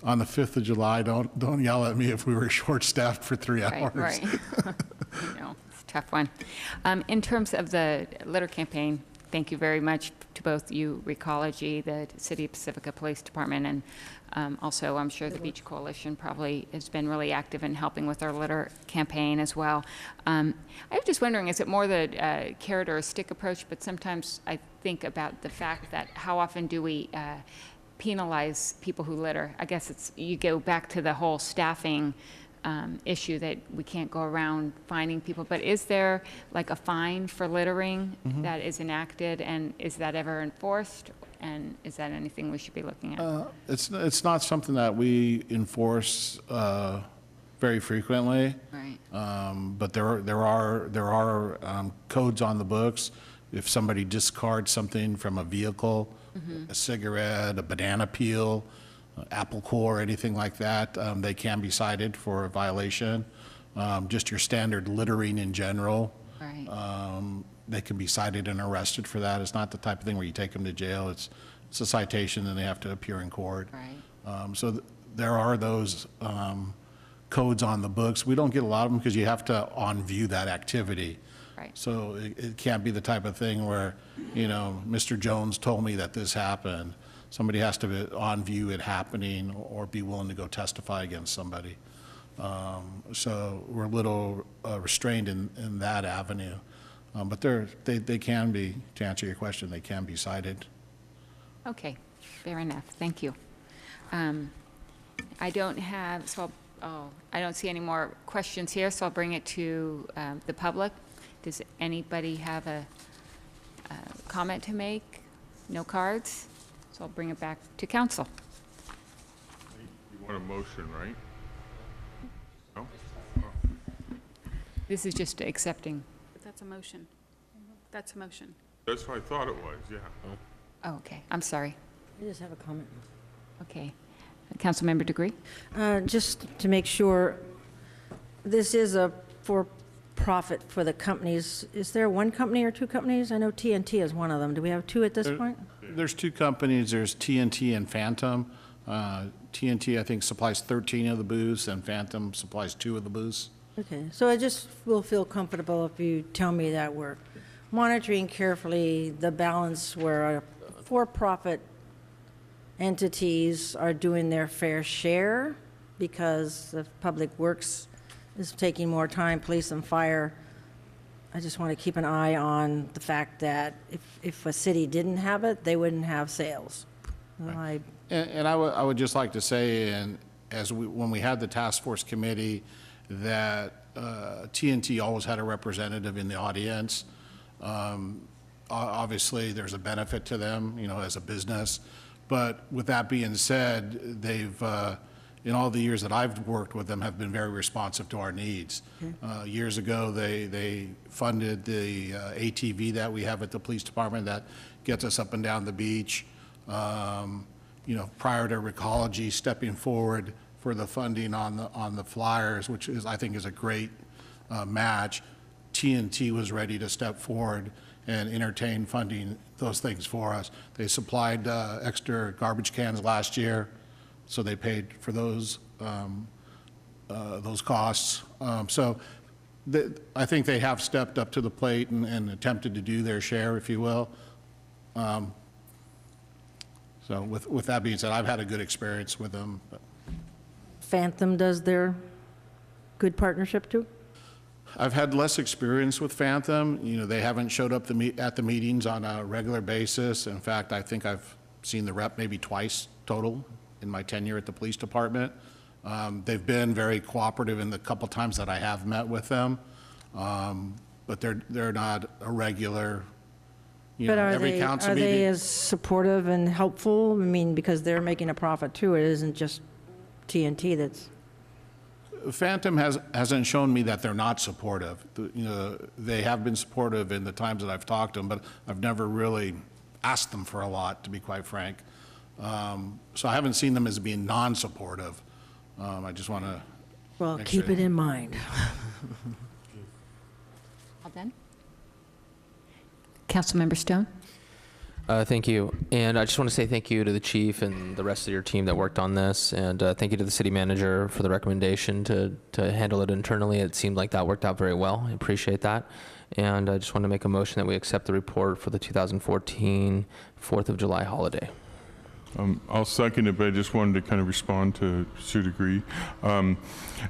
on the 5th of July, don't yell at me if we were short-staffed for 3 hours. Right. I know, it's a tough one. In terms of the litter campaign, thank you very much to both you, Recology, the City of Pacifica Police Department, and also I'm sure the Beach Coalition probably has been really active in helping with our litter campaign as well. I was just wondering, is it more the carrot or a stick approach? But sometimes I think about the fact that how often do we penalize people who litter? I guess you go back to the whole staffing issue that we can't go around finding people, but is there like a fine for littering that is enacted, and is that ever enforced, and is that anything we should be looking at? It's not something that we enforce very frequently. Right. But there are codes on the books. If somebody discards something from a vehicle, a cigarette, a banana peel, apple core, anything like that, they can be cited for a violation. Just your standard littering in general, they can be cited and arrested for that. It's not the type of thing where you take them to jail. It's a citation and they have to appear in court. So there are those codes on the books. We don't get a lot of them because you have to on-view that activity. So it can't be the type of thing where, you know, Mr. Jones told me that this happened. Somebody has to on-view it happening or be willing to go testify against somebody. So we're a little restrained in that avenue. But they can be, to answer your question, they can be cited. Okay, fair enough. Thank you. I don't see any more questions here, so I'll bring it to the public. Does anybody have a comment to make? No cards? So I'll bring it back to council. You want a motion, right? No? This is just accepting. That's a motion. That's a motion. That's what I thought it was, yeah. Oh, okay. I'm sorry. I just have a comment. Okay. Councilmember Degree? Just to make sure, this is a for-profit for the companies. Is there one company or 2 companies? I know TNT is one of them. Do we have 2 at this point? There's 2 companies. There's TNT and Phantom. TNT, I think, supplies 13 of the booths, and Phantom supplies 2 of the booths. Okay, so I just will feel comfortable if you tell me that we're monitoring carefully the balance where for-profit entities are doing their fair share because the Public Works is taking more time, police and fire. I just want to keep an eye on the fact that if a city didn't have it, they wouldn't have sales. Right. And I would just like to say, and when we had the task force committee, that TNT always had a representative in the audience. Obviously, there's a benefit to them, you know, as a business. But with that being said, they've in all the years that I've worked with them, have been very responsive to our needs. Years ago, they funded the ATV that we have at the police department that gets us up and down the beach. You know, prior to Recology stepping forward for the funding on the flyers, which is, I think, is a great match, TNT was ready to step forward and entertain funding those things for us. They supplied extra garbage cans last year, so they paid for those costs. I think they have stepped up to the plate and attempted to do their share, if you will. So with that being said, I've had a good experience with them. Phantom does their good partnership too? I've had less experience with Phantom. You know, they haven't showed up at the meetings on a regular basis. In fact, I think I've seen the rep maybe twice total in my tenure at the police department. They've been very cooperative in the couple times that I have met with them, but they're not a regular. You But know, are every council they meeting. as supportive and helpful? I mean, because they're making a profit too. It isn't just TNT that's. Phantom hasn't shown me that they're not supportive. You know, they have been supportive in the times that I've talked to them, but I've never really asked them for a lot, to be quite frank. So I haven't seen them as being non-supportive. I just want to. Well, keep it in mind. All done? Councilmember Stone? Thank you. And I just want to say thank you to the chief and the rest of your team that worked on this. And thank you to the city manager for the recommendation to handle it internally. It seemed like that worked out very well. I appreciate that. And I just want to make a motion that we accept the report for the 2014 4th of July holiday. I'll second it, but I just wanted to kind of respond to a degree.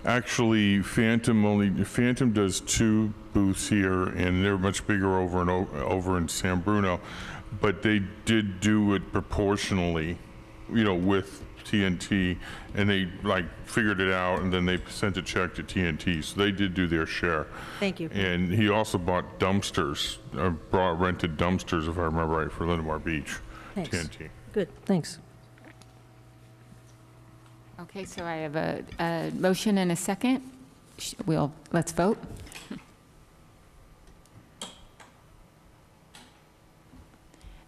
Actually, Phantom does 2 booths here, and they're much bigger over in San Bruno, but they did do it proportionally, you know, with TNT, and they like figured it out, and then they sent a check to TNT, so they did do their share. Thank you. And he also bought dumpsters, rented dumpsters, if I remember right, for Lindemar Beach. Thanks. TNT. Good, thanks. Okay, so I have a motion and a second. Let's vote.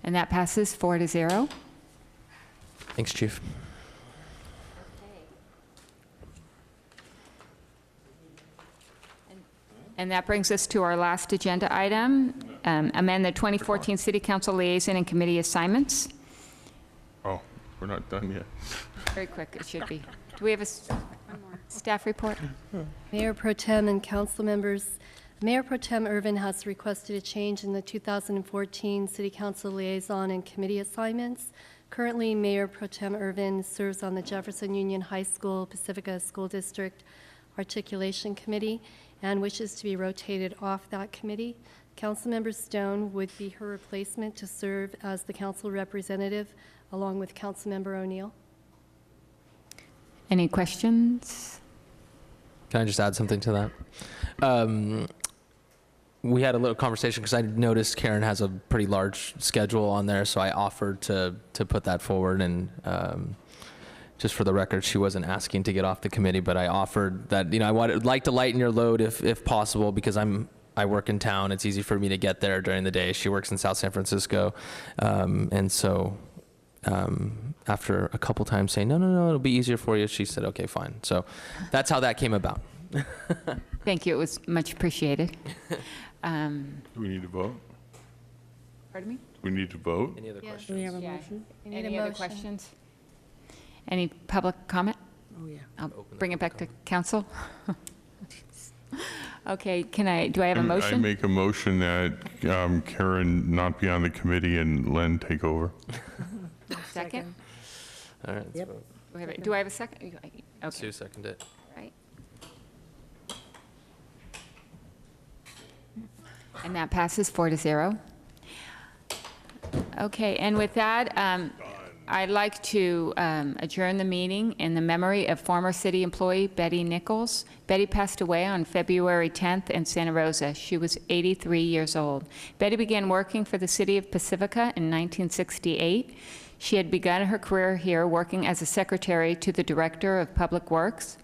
And that passes 4-0. Thanks, Chief. And that brings us to our last agenda item, amend the 2014 City Council Liaison and Committee Assignments. Oh, we're not done yet. Very quick, it should be. Do we have a staff report? Mayor Pro Tem and council members, Mayor Pro Tem Irvin has requested a change in the 2014 City Council Liaison and Committee assignments. Currently, Mayor Pro Tem Irvin serves on the Jefferson Union High School Pacifica School District Articulation Committee and wishes to be rotated off that committee. Councilmember Stone would be her replacement to serve as the council representative along with Councilmember O'Neill. Any questions? Can I just add something to that? We had a little conversation because I noticed Karen has a pretty large schedule on there, so I offered to put that forward. And just for the record, she wasn't asking to get off the committee, but I offered that, you know, I would like to lighten your load if possible, because I work in town. It's easy for me to get there during the day. She works in South San Francisco, and so after a couple times saying, no, it'll be easier for you, she said, okay, fine. So that's how that came about. Thank you, it was much appreciated. Do we need to vote? Pardon me? Do we need to vote? Any other questions? Do we have a motion? We need Any a other motion. questions? Any public comment? Oh, yeah. I'll bring it back to council. Okay, do I have a I motion? make a motion that Karen not be on the committee and Len take over. Second? All right, let's Yep. vote. Do I have a second? Okay, Sue seconded it. right. And that passes 4-0. Okay, and with that, I'd like to adjourn the meeting in the memory of former city employee Betty Nichols. Betty passed away on February 10th in Santa Rosa. She was 83 years old. Betty began working for the city of Pacifica in 1968. She had begun her career here working as a secretary to the Director of Public Works.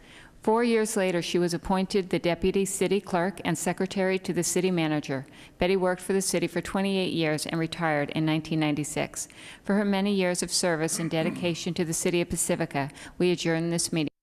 4 years later, she was appointed the Deputy City Clerk and Secretary to the City Manager. Betty worked for the city for 28 years and retired in 1996. For her many years of service and dedication to the City of Pacifica, we adjourn this meeting.